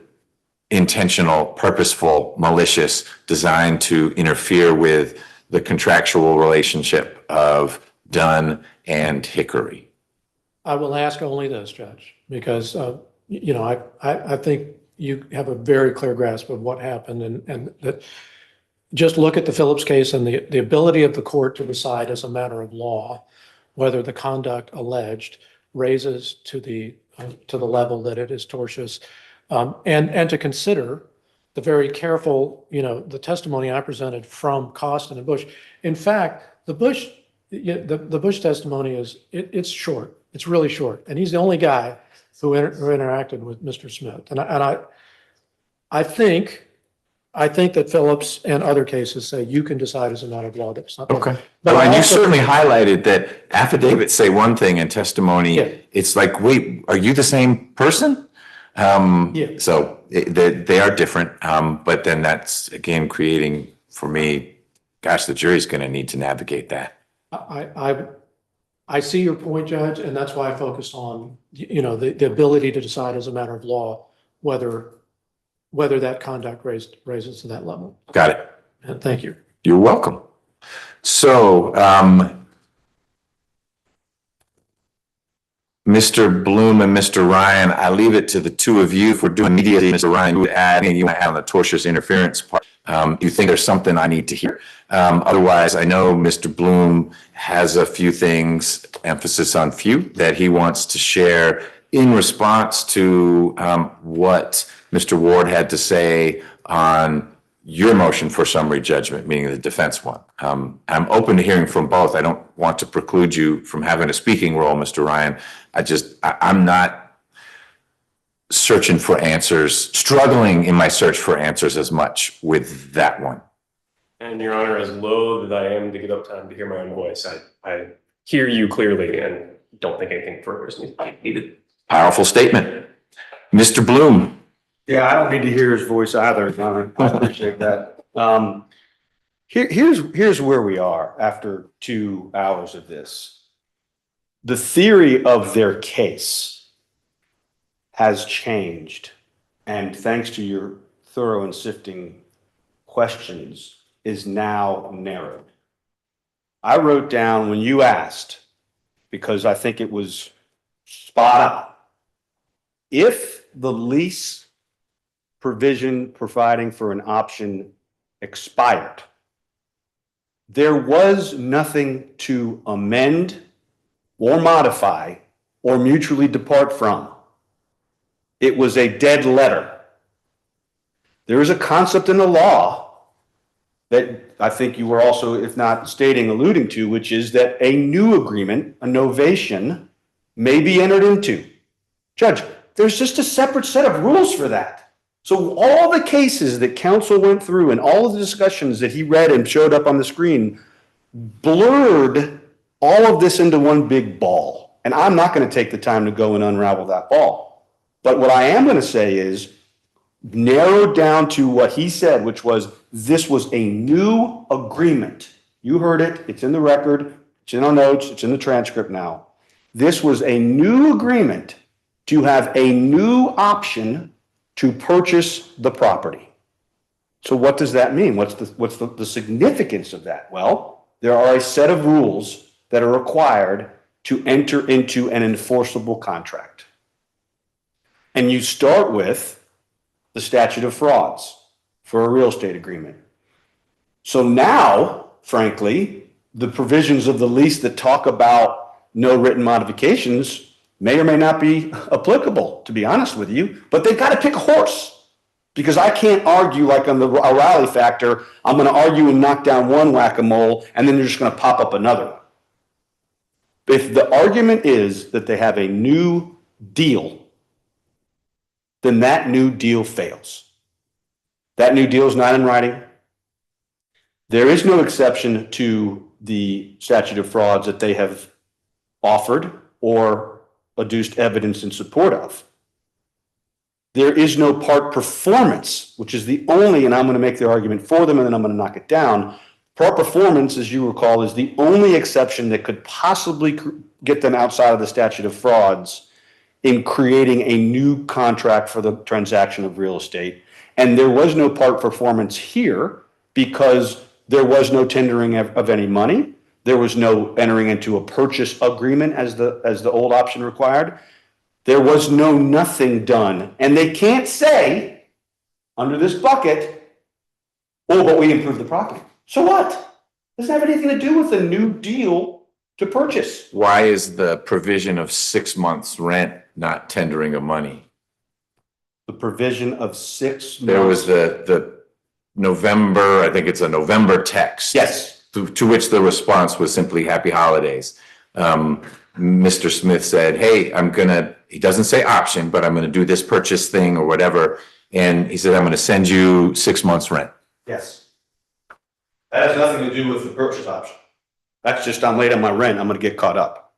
intentional, purposeful, malicious, designed to interfere with the contractual relationship of Dunn and Hickory? I will ask only this, Judge, because I think you have a very clear grasp of what happened, and that just look at the Phillips case and the ability of the court to decide as a matter of law whether the conduct alleged raises to the level that it is tortious, and to consider the very careful, the testimony I presented from Costin and Bush. In fact, the Bush testimony it's short. It's really short, and he's the only guy who interacted with Mr. Smith. And I think that Phillips and other cases say you can decide as a matter of law that it's not. Okay. But Well, and you also- certainly highlighted that affidavits say one thing and testimony, Yeah. it's like, wait, are you the same person? Yeah. So they are different. But then that's again, creating for me, gosh, the jury's going to need to navigate that. I see your point, Judge, and that's why I focused on, the ability to decide as a matter of law, whether that conduct raises to that level. Got it. And thank you. You're welcome. So, Mr. Bloom and Mr. Ryan, I leave it to the two of you. If we're doing media, Mr. Ryan, you would add, and you might add on the tortious interference part. You think there's something I need to hear? Otherwise, I know Mr. Bloom has a few things, emphasis on few, that he wants to share in response to what Mr. Ward had to say on your motion for summary judgment, meaning the defense one. I'm open to hearing from both. I don't want to preclude you from having a speaking role, Mr. Ryan. I'm not searching for answers, struggling in my search for answers as much with that one. And Your Honor, as loath as I am to give up time to hear my own voice, I hear you clearly and don't think anything further is needed. Powerful statement. Mr. Bloom. Yeah, I don't need to hear his voice either, Your Honor. I appreciate that. Here's where we are after 2 hours of this. The theory of their case has changed, and thanks to your thorough and sifting questions, is now narrowed. I wrote down when you asked, because I think it was spot on, if the lease provision providing for an option expired, there was nothing to amend or modify or mutually depart from. It was a dead letter. There is a concept in the law that I think you were also, if not stating, alluding to, which is that a new agreement, a novation, may be entered into. Judge, there's just a separate set of rules for that. So all the cases that counsel went through and all of the discussions that he read and showed up on the screen blurred all of this into one big ball. And I'm not going to take the time to go and unravel that ball. But what I am going to say is narrowed down to what he said, which was this was a new agreement. You heard it. It's in the record. It's in our notes. It's in the transcript now. This was a new agreement to have a new option to purchase the property. So what does that mean? What's the significance of that? Well, there are a set of rules that are required to enter into an enforceable contract. And you start with the statute of frauds for a real estate agreement. So now, frankly, the provisions of the lease that talk about no written modifications may or may not be applicable, to be honest with you, but they've got to pick a horse, because I can't argue like on the O'Reilly factor. I'm going to argue and knock down one whack-a-mole, and then they're just going to pop up another one. If the argument is that they have a new deal, then that new deal fails. That new deal is not in writing. There is no exception to the statute of frauds that they have offered or adduced evidence in support of. There is no part performance, which is the only, and I'm going to make the argument for them and then I'm going to knock it down. Part performance, as you recall, is the only exception that could possibly get them outside of the statute of frauds in creating a new contract for the transaction of real estate. And there was no part performance here because there was no tendering of any money. There was no entering into a purchase agreement as the old option required. There was no nothing done. And they can't say under this bucket, oh, but we improved the property. So what? Doesn't have anything to do with a new deal to purchase. Why is the provision of 6 months rent not tendering of money? The provision of 6 months. There was the November, I think it's a November text. Yes. To which the response was simply happy holidays. Mr. Smith said, hey, he doesn't say option, but I'm going to do this purchase thing or whatever. And he said, I'm going to send you 6 months rent. Yes. That has nothing to do with the purchase option. That's just, I'm late on my rent, I'm gonna get caught up.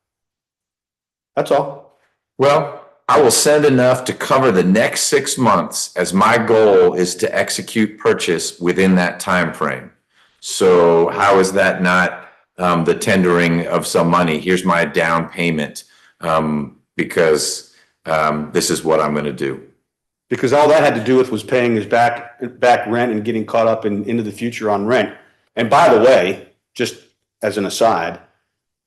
That's all. Well, I will send enough to cover the next 6 months, as my goal is to execute purchase within that time frame. So how is that not the tendering of some money? Here's my down payment, because this is what I'm going to do. Because all that had to do with was paying his back rent and getting caught up into the future on rent. And by the way, just as an aside,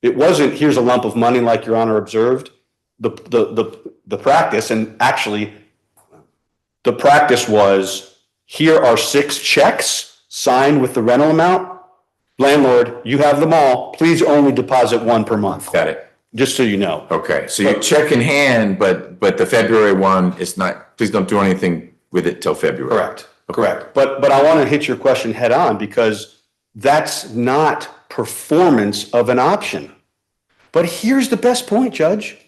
it wasn't, here's a lump of money like Your Honor observed. The practice, and actually the practice was, here are 6 checks signed with the rental amount. Landlord, you have them all. Please only deposit 1 per month. Got it. Just so you know. Okay, so you check in hand, but the February one is not, please don't do anything with it till February. Correct, correct. But I want to hit your question head on, because that's not performance of an option. But here's the best point, Judge.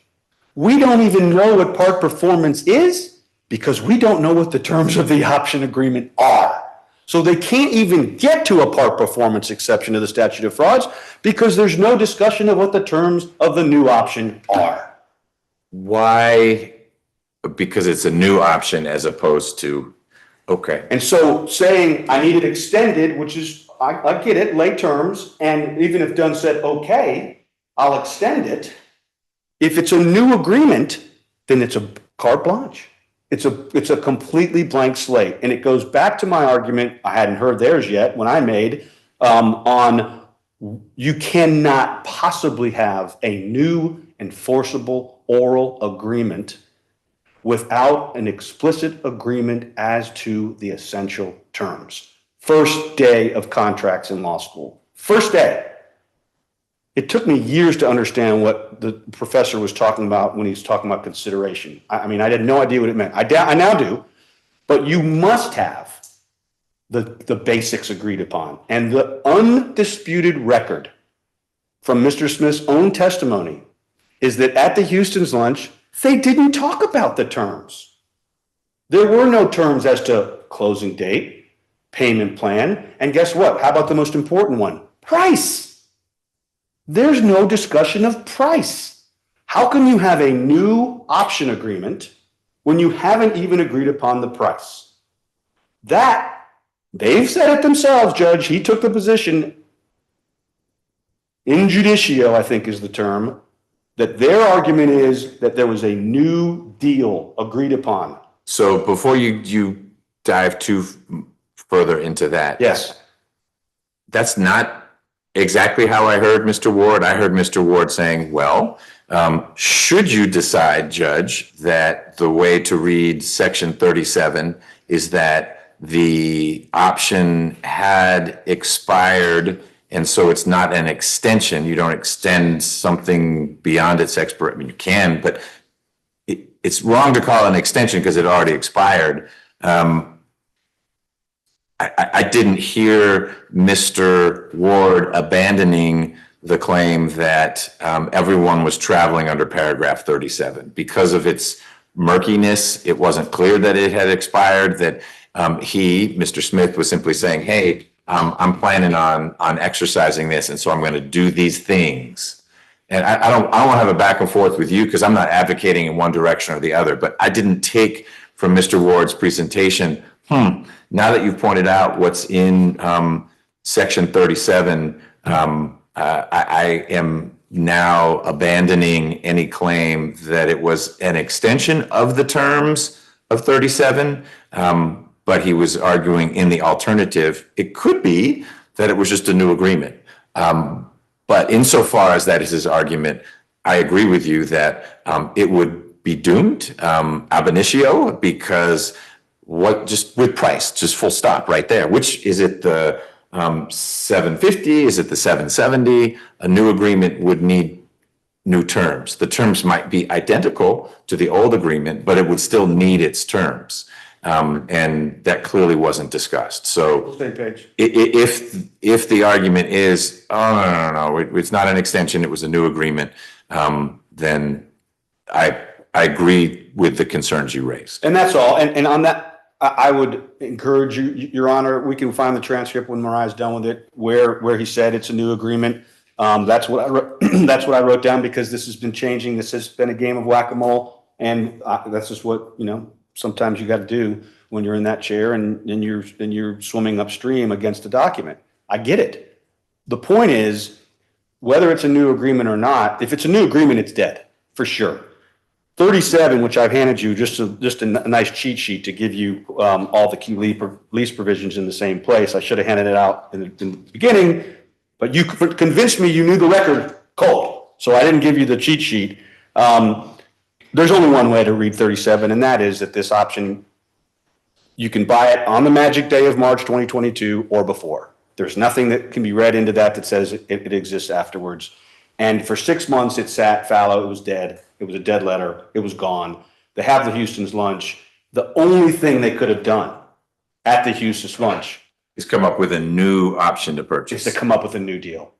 We don't even know what part performance is, because we don't know what the terms of the option agreement are. So they can't even get to a part performance exception to the statute of frauds, because there's no discussion of what the terms of the new option are. Why? Because it's a new option as opposed to, okay. And so saying I need it extended, which is, I get it, late terms, and even if Dunn said, okay, I'll extend it. If it's a new agreement, then it's a carte blanche. It's a completely blank slate. And it goes back to my argument, I hadn't heard theirs yet, when I made on you cannot possibly have a new enforceable oral agreement without an explicit agreement as to the essential terms. First day of contracts in law school. First day. It took me years to understand what the professor was talking about when he was talking about consideration. I mean, I had no idea what it meant. I now do, but you must have the basics agreed upon. And the undisputed record from Mr. Smith's own testimony is that at the Houston's lunch, they didn't talk about the terms. There were no terms as to closing date, payment plan, and guess what? How about the most important one? Price. There's no discussion of price. How can you have a new option agreement when you haven't even agreed upon the price? That, they've said it themselves, Judge. He took the position in judicio, I think is the term, that their argument is that there was a new deal agreed upon. So before you dive too further into that. Yes. That's not exactly how I heard Mr. Ward. I heard Mr. Ward saying, well, should you decide, Judge, that the way to read Section 37 is that the option had expired, and so it's not an extension. You don't extend something beyond its expiration. I mean, you can, but it's wrong to call it an extension because it already expired. I didn't hear Mr. Ward abandoning the claim that everyone was traveling under paragraph 37. Because of its murkiness, it wasn't clear that it had expired, that Mr. Smith was simply saying, hey, I'm planning on exercising this, and so I'm going to do these things. And I don't want to have a back and forth with you because I'm not advocating in one direction or the other, but I didn't take from Mr. Ward's presentation, now that you've pointed out what's in Section 37, I am now abandoning any claim that it was an extension of the terms of 37, but he was arguing in the alternative, it could be that it was just a new agreement. But insofar as that is his argument, I agree with you that it would be doomed ab initio, because just with price, just full stop right there. Which is it, the 750? Is it the 770? A new agreement would need new terms. The terms might be identical to the old agreement, but it would still need its terms. And that clearly wasn't discussed. So Same page. if the argument is, oh, no, it's not an extension, it was a new agreement, then I agree with the concerns you raised. And that's all. And on that, I would encourage you, Your Honor, we can find the transcript when Mariah's done with it, where he said it's a new agreement. That's what I wrote, that's what I wrote down, because this has been changing. This has been a game of whack-a-mole, and that's just what, sometimes you got to do when you're in that chair and you're swimming upstream against a document. I get it. The point is, whether it's a new agreement or not, if it's a new agreement, it's dead, for sure. 37, which I've handed you, just a nice cheat sheet to give you all the key lease provisions in the same place. I should have handed it out in the beginning, but you convinced me you knew the record cold, so I didn't give you the cheat sheet. There's only one way to read 37, and that is that this option, you can buy it on the magic day of March 2022 or before. There's nothing that can be read into that says it exists afterwards. And for 6 months, it sat fallow. It was dead. It was a dead letter. It was gone. They have the Houston's lunch. The only thing they could have done at the Houston's lunch He's come up with a new option to purchase. is to come up with a new deal.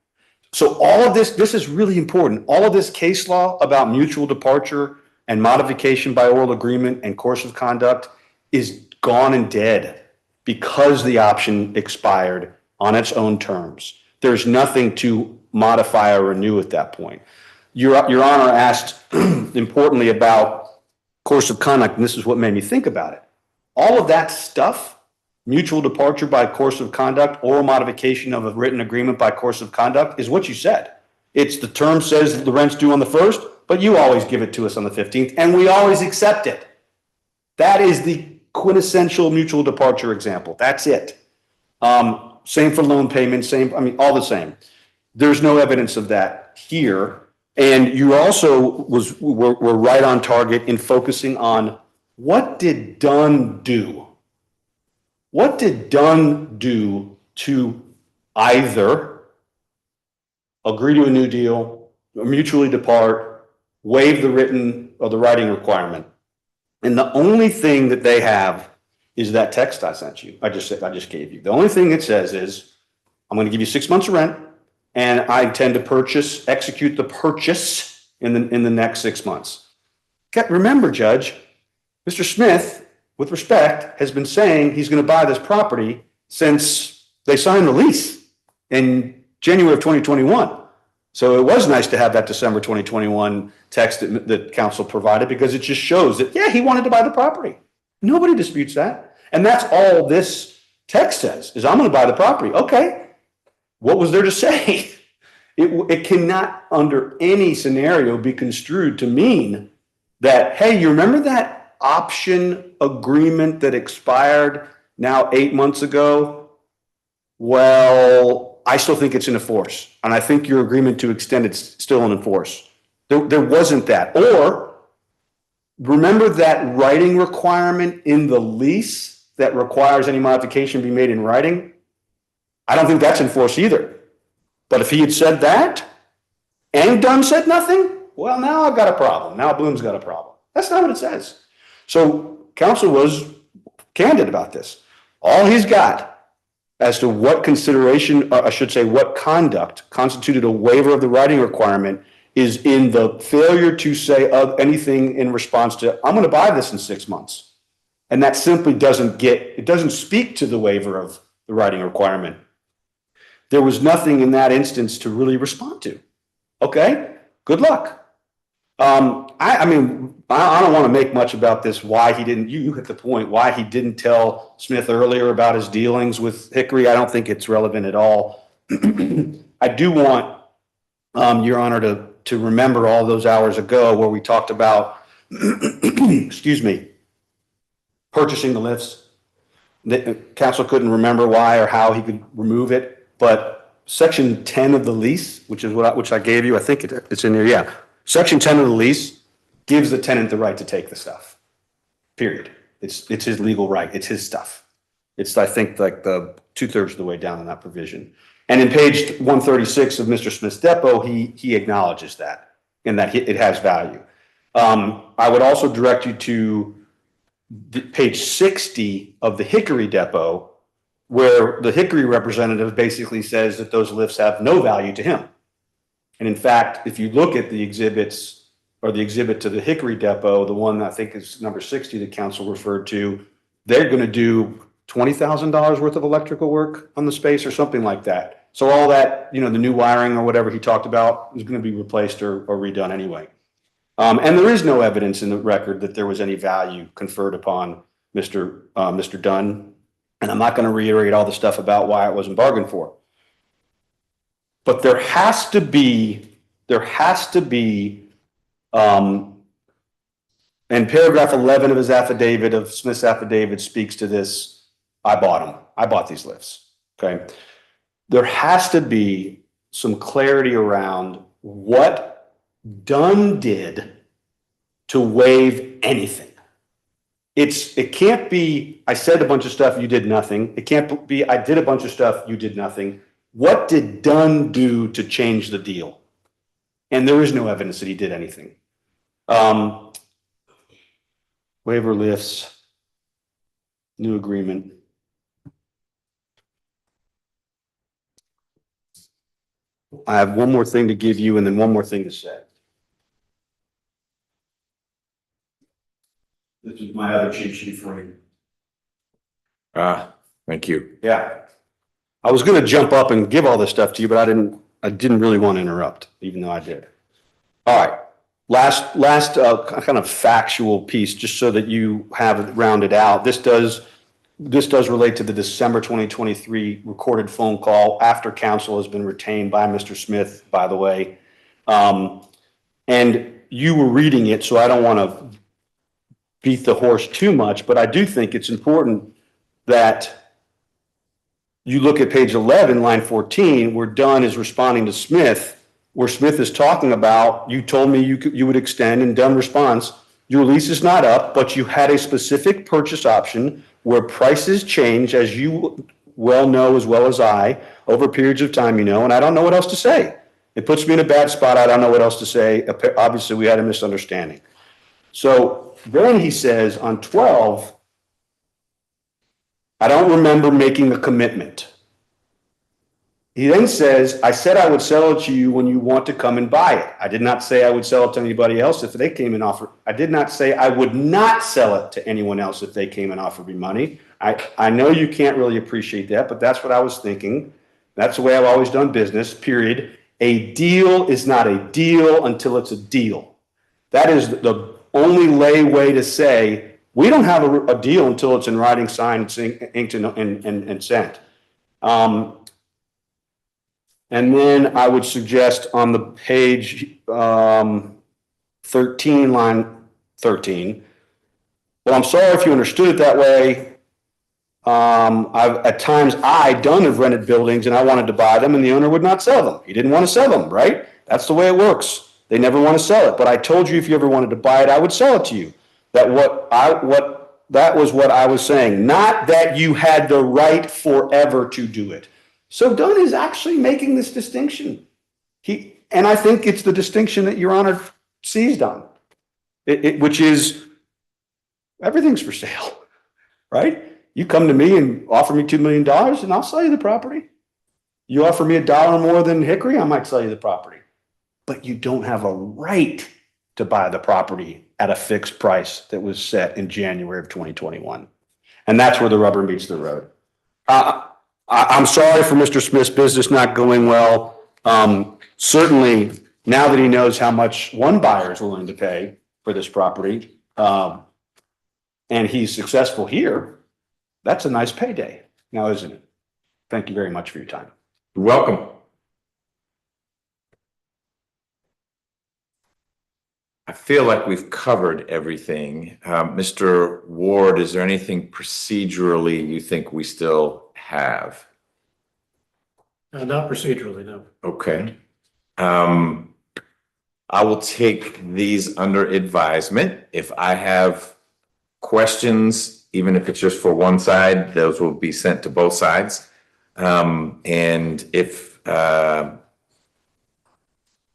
So all of this is really important. All of this case law about mutual departure and modification by oral agreement and course of conduct is gone and dead because the option expired on its own terms. There's nothing to modify or renew at that point. Your Honor asked importantly about course of conduct, and this is what made me think about it. All of that stuff, mutual departure by course of conduct, oral modification of a written agreement by course of conduct, is what you said. It's the term says the rent's due on the 1st, but you always give it to us on the 15th, and we always accept it. That is the quintessential mutual departure example. That's it. Same for loan payments, all the same. There's no evidence of that here. And you also were right on target in focusing on what did Dunn do? What did Dunn do to either agree to a new deal, mutually depart, waive the written or the writing requirement? And the only thing that they have is that text I sent you. I just gave you. The only thing it says is, I'm going to give you 6 months of rent, and I intend to execute the purchase in the next 6 months. Remember, Judge, Mr. Smith, with respect, has been saying he's going to buy this property since they signed the lease in January of 2021. So it was nice to have that December 2021 text that counsel provided, because it just shows that, yeah, he wanted to buy the property. Nobody disputes that. And that's all this text says, is I'm going to buy the property. Okay. What was there to say? It cannot under any scenario be construed to mean that, hey, you remember that option agreement that expired now 8 months ago? Well, I still think it's in force, and I think your agreement to extend it's still in force. There wasn't that. Or remember that writing requirement in the lease that requires any modification be made in writing? I don't think that's in force either. But if he had said that and Dunn said nothing, well, now I've got a problem. Now Bloom's got a problem. That's not what it says. So counsel was candid about this. All he's got as to what consideration, or I should say what conduct constituted a waiver of the writing requirement, is in the failure to say of anything in response to, I'm going to buy this in 6 months. And that simply doesn't speak to the waiver of the writing requirement. There was nothing in that instance to really respond to. Okay, good luck. I don't want to make much about this, why he didn't, you hit the point, why he didn't tell Smith earlier about his dealings with Hickory. I don't think it's relevant at all. I do want, Your Honor, to remember all those hours ago where we talked about, excuse me, purchasing the lifts. The counsel couldn't remember why or how he could remove it, but Section 10 of the lease, which I gave you, I think it's in there, yeah. Section 10 of the lease gives the tenant the right to take the stuff, period. It's his legal right. It's his stuff. It's, I think, like the 2/3 of the way down in that provision. And in page 136 of Mr. Smith's depo, he acknowledges that and that it has value. I would also direct you to page 60 of the Hickory depo, where the Hickory representative basically says that those lifts have no value to him. And in fact, if you look at the exhibits, or the exhibit to the Hickory depo, the one I think is number 60 that counsel referred to, they're going to do $20,000 worth of electrical work on the space or something like that. So all that, the new wiring or whatever he talked about is going to be replaced or redone anyway. And there is no evidence in the record that there was any value conferred upon Mr. Dunn. And I'm not going to reiterate all the stuff about why it wasn't bargained for. But there has to be, and paragraph 11 of his affidavit, of Smith's affidavit, speaks to this. I bought them. I bought these lifts. Okay. There has to be some clarity around what Dunn did to waive anything. It can't be, I said a bunch of stuff, you did nothing. It can't be, I did a bunch of stuff, you did nothing. What did Dunn do to change the deal? And there is no evidence that he did anything. Waiver lifts, new agreement. I have one more thing to give you and then one more thing to say. This is my other cheat sheet for you. Thank you. Yeah. I was going to jump up and give all this stuff to you, but I didn't really want to interrupt, even though I did. All right. Last kind of factual piece, just so that you have it rounded out. This does relate to the December 2023 recorded phone call after counsel has been retained by Mr. Smith, by the way. And you were reading it, so I don't want to beat the horse too much, but I do think it's important that you look at page 11, line 14, where Dunn is responding to Smith, where Smith is talking about, you told me you would extend, and Dunn responds, your lease is not up, but you had a specific purchase option where prices change, as you well know as well as I, over periods of time, and I don't know what else to say. It puts me in a bad spot. I don't know what else to say. Obviously, we had a misunderstanding. So then he says on 12, I don't remember making a commitment. He then says, I said I would sell it to you when you want to come and buy it. I did not say I would sell it to anybody else if they came and offered. I did not say I would not sell it to anyone else if they came and offered me money. I know you can't really appreciate that, but that's what I was thinking. That's the way I've always done business, period. A deal is not a deal until it's a deal. That is the only lay way to say, we don't have a deal until it's in writing, signed, inked, and sent. And then I would suggest on the page 13, line 13, well, I'm sorry if you understood it that way. At times, Dunn, have rented buildings and I wanted to buy them and the owner would not sell them. He didn't want to sell them, right? That's the way it works. They never want to sell it. But I told you if you ever wanted to buy it, I would sell it to you. That was what I was saying. Not that you had the right forever to do it. So Dunn is actually making this distinction. And I think it's the distinction that Your Honor seized on, which is everything's for sale, right? You come to me and offer me $2 million and I'll sell you the property. You offer me $1 more than Hickory, I might sell you the property. But you don't have a right to buy the property at a fixed price that was set in January of 2021. And that's where the rubber meets the road. I'm sorry for Mr. Smith's business not going well. Certainly, now that he knows how much one buyer is willing to pay for this property, and he's successful here, that's a nice payday now, isn't it? Thank you very much for your time. You're welcome. I feel like we've covered everything. Mr. Ward, is there anything procedurally you think we still have? Not procedurally, no. Okay. I will take these under advisement. If I have questions, even if it's just for one side, those will be sent to both sides. And if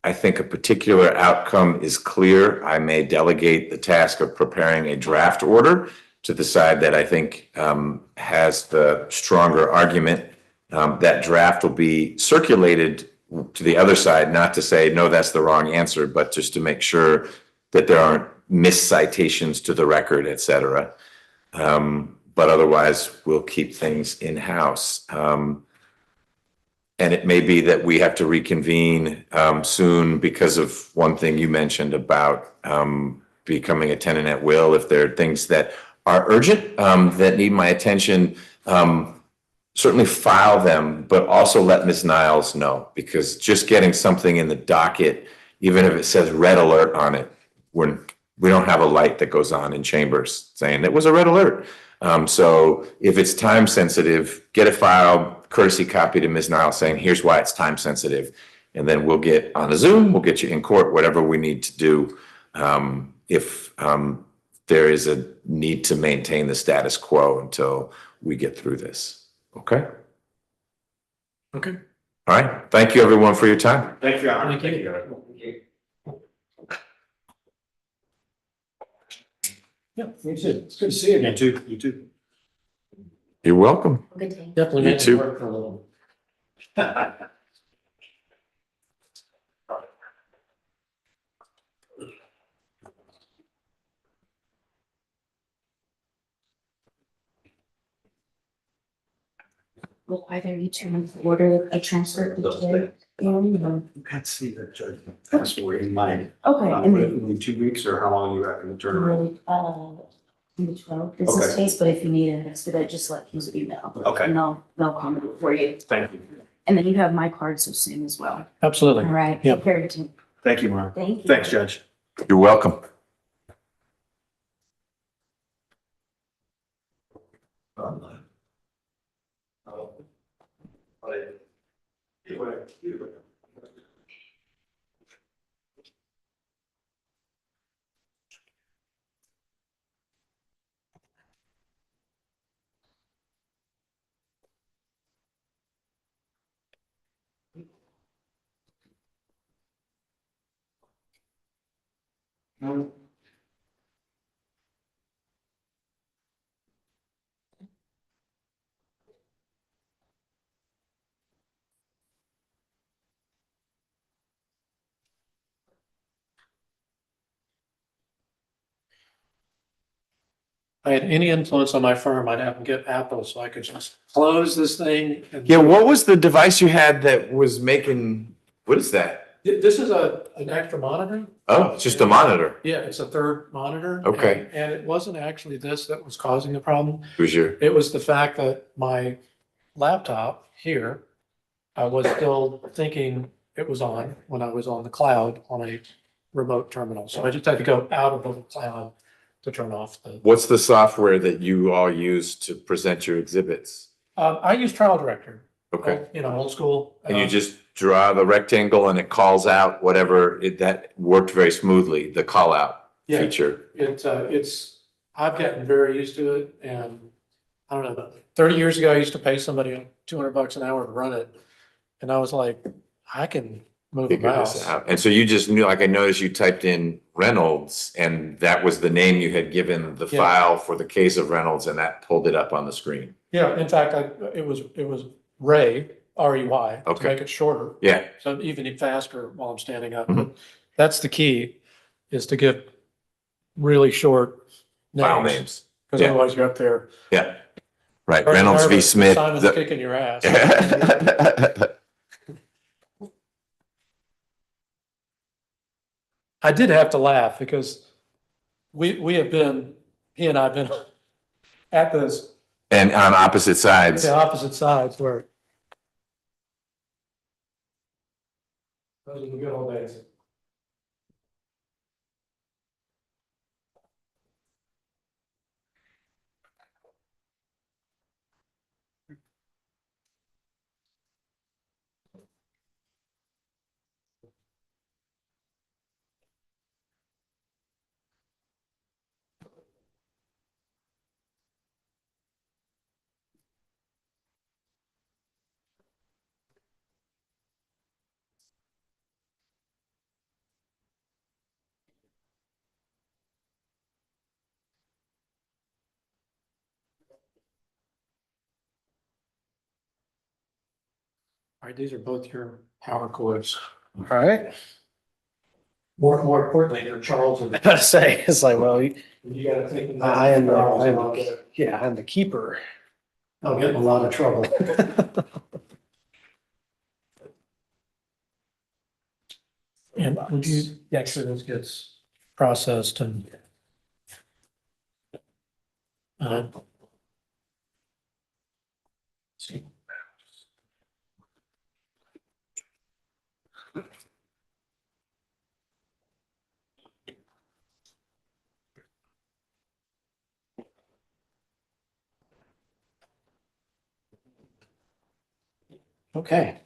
I think a particular outcome is clear, I may delegate the task of preparing a draft order to the side that I think has the stronger argument. That draft will be circulated to the other side, not to say, no, that's the wrong answer, but just to make sure that there aren't miscitations to the record, et cetera. But but otherwise we'll keep things in-house. And it may be that we have to reconvene soon because of one thing you mentioned about becoming a tenant at will. If there are things that are urgent that need my attention, certainly file them, but also let Ms. Niles know, because just getting something in the docket, even if it says red alert on it, we don't have a light that goes on in chambers saying it was a red alert. So if it's time sensitive, get a file, courtesy copy to Ms. Niles saying, here's why it's time sensitive. And then we'll get on a Zoom, we'll get you in court, whatever we need to do. If there is a need to maintain the status quo until we get through this. Okay? Okay. All right. Thank you, everyone, for your time. Thank you, Your Honor. Thank you. Your Honor. Yeah, me too. It's good to see you. You too. You too. You're welcome. Good day. Definitely You makes too. it work for a little. Will either you two order a transfer to the You can't see the judgment. That's where in mind. Okay, and then In 2 weeks, or how long you reckon the turnaround? in the 12 business Okay. days, but if you need an expedite, just let him email. Okay. And they'll comment for you. Thank you. And then you have my card so soon as well. Absolutely. All right. Yeah. Take care of your team. Thank you, Mark. Thank you. Thanks, Judge. You're welcome. If I had any influence on my firm, I'd have them get Apple so I could just close this thing. And Yeah, what was the device you had that was making, what is that? This is an extra monitor. Oh, it's just a monitor. Yeah, it's a third monitor. Okay. And it wasn't actually this that was causing the problem. Who's your, It was the fact that my laptop here, I was still thinking it was on when I was on the cloud on a remote terminal. So I just had to go out of the cloud to turn off the. what's the software that you all use to present your exhibits? I use Trial Director. Okay. You know, old school. And you just draw the rectangle and it calls out whatever, that worked very smoothly, the call out Yeah. feature. I've gotten very used to it, and I don't know, 30 years ago, I used to pay somebody $200 an hour to run it. And I was like, I can move a Figure mouse. this out. And so you just knew, like I noticed you typed in Reynolds and that was the name you had given the Yeah. file for the case of Reynolds and that pulled it up on the screen. Yeah, in fact, it was Ray, R-E-Y, to Okay. make it shorter. Yeah. So even faster while I'm standing up. Mhm. That's the key, is to get really short File names. names. Because Yeah. otherwise you're up there. Yeah. Right. Or Reynolds v. nervous, Smith. Simon's the- kicking your ass. I did have to laugh because we have been, he and I have been at this, And on opposite sides. the opposite sides where. Those are the good old days. All right, these are both your power cords. All right. More importantly, they're Charles and. I gotta say, it's like, well, You gotta think. I am the keeper. I'll get in a lot of trouble. And would you, make sure this gets processed and uh, okay.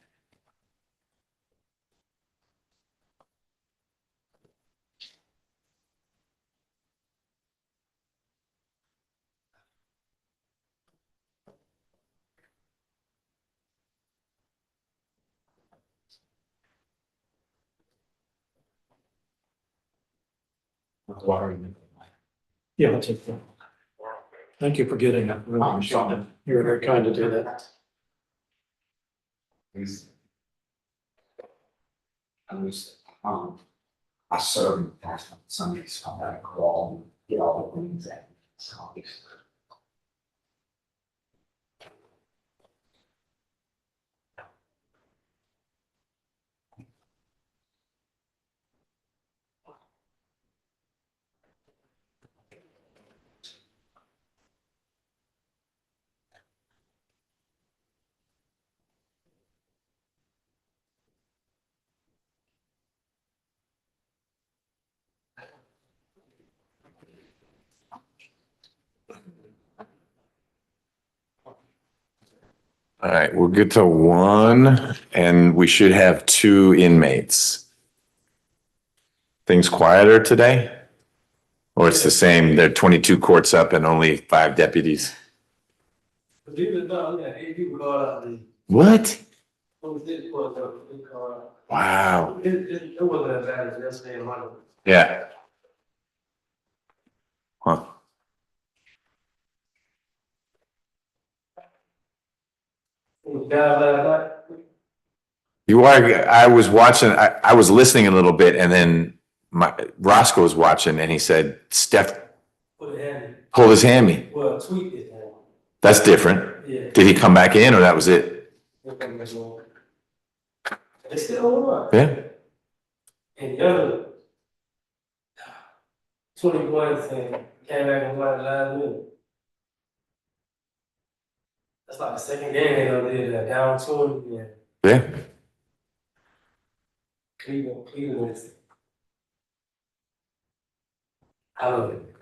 Yeah, I'll take that. Thank you for getting it. Really appreciate it. You were very kind to do that. I serve in the past on Sundays, so I gotta crawl, get all the things that. All right, we'll get to one and we should have two inmates. Things quieter today? Or it's the same, there are 22 courts up and only 5 deputies? What? Wow. It wasn't as bad as yesterday in London. Yeah. Huh. You are, I was watching, I was listening a little bit and then Roscoe was watching and he said, Steph pulled his hammy. Well, tweet it. That's different. Yeah. Did he come back in or that was it? It's still on. Yeah. And the other 21 thing came back and won last minute. That's like the second game they done did that down 2 again. Yeah. Cleveland is. I love it.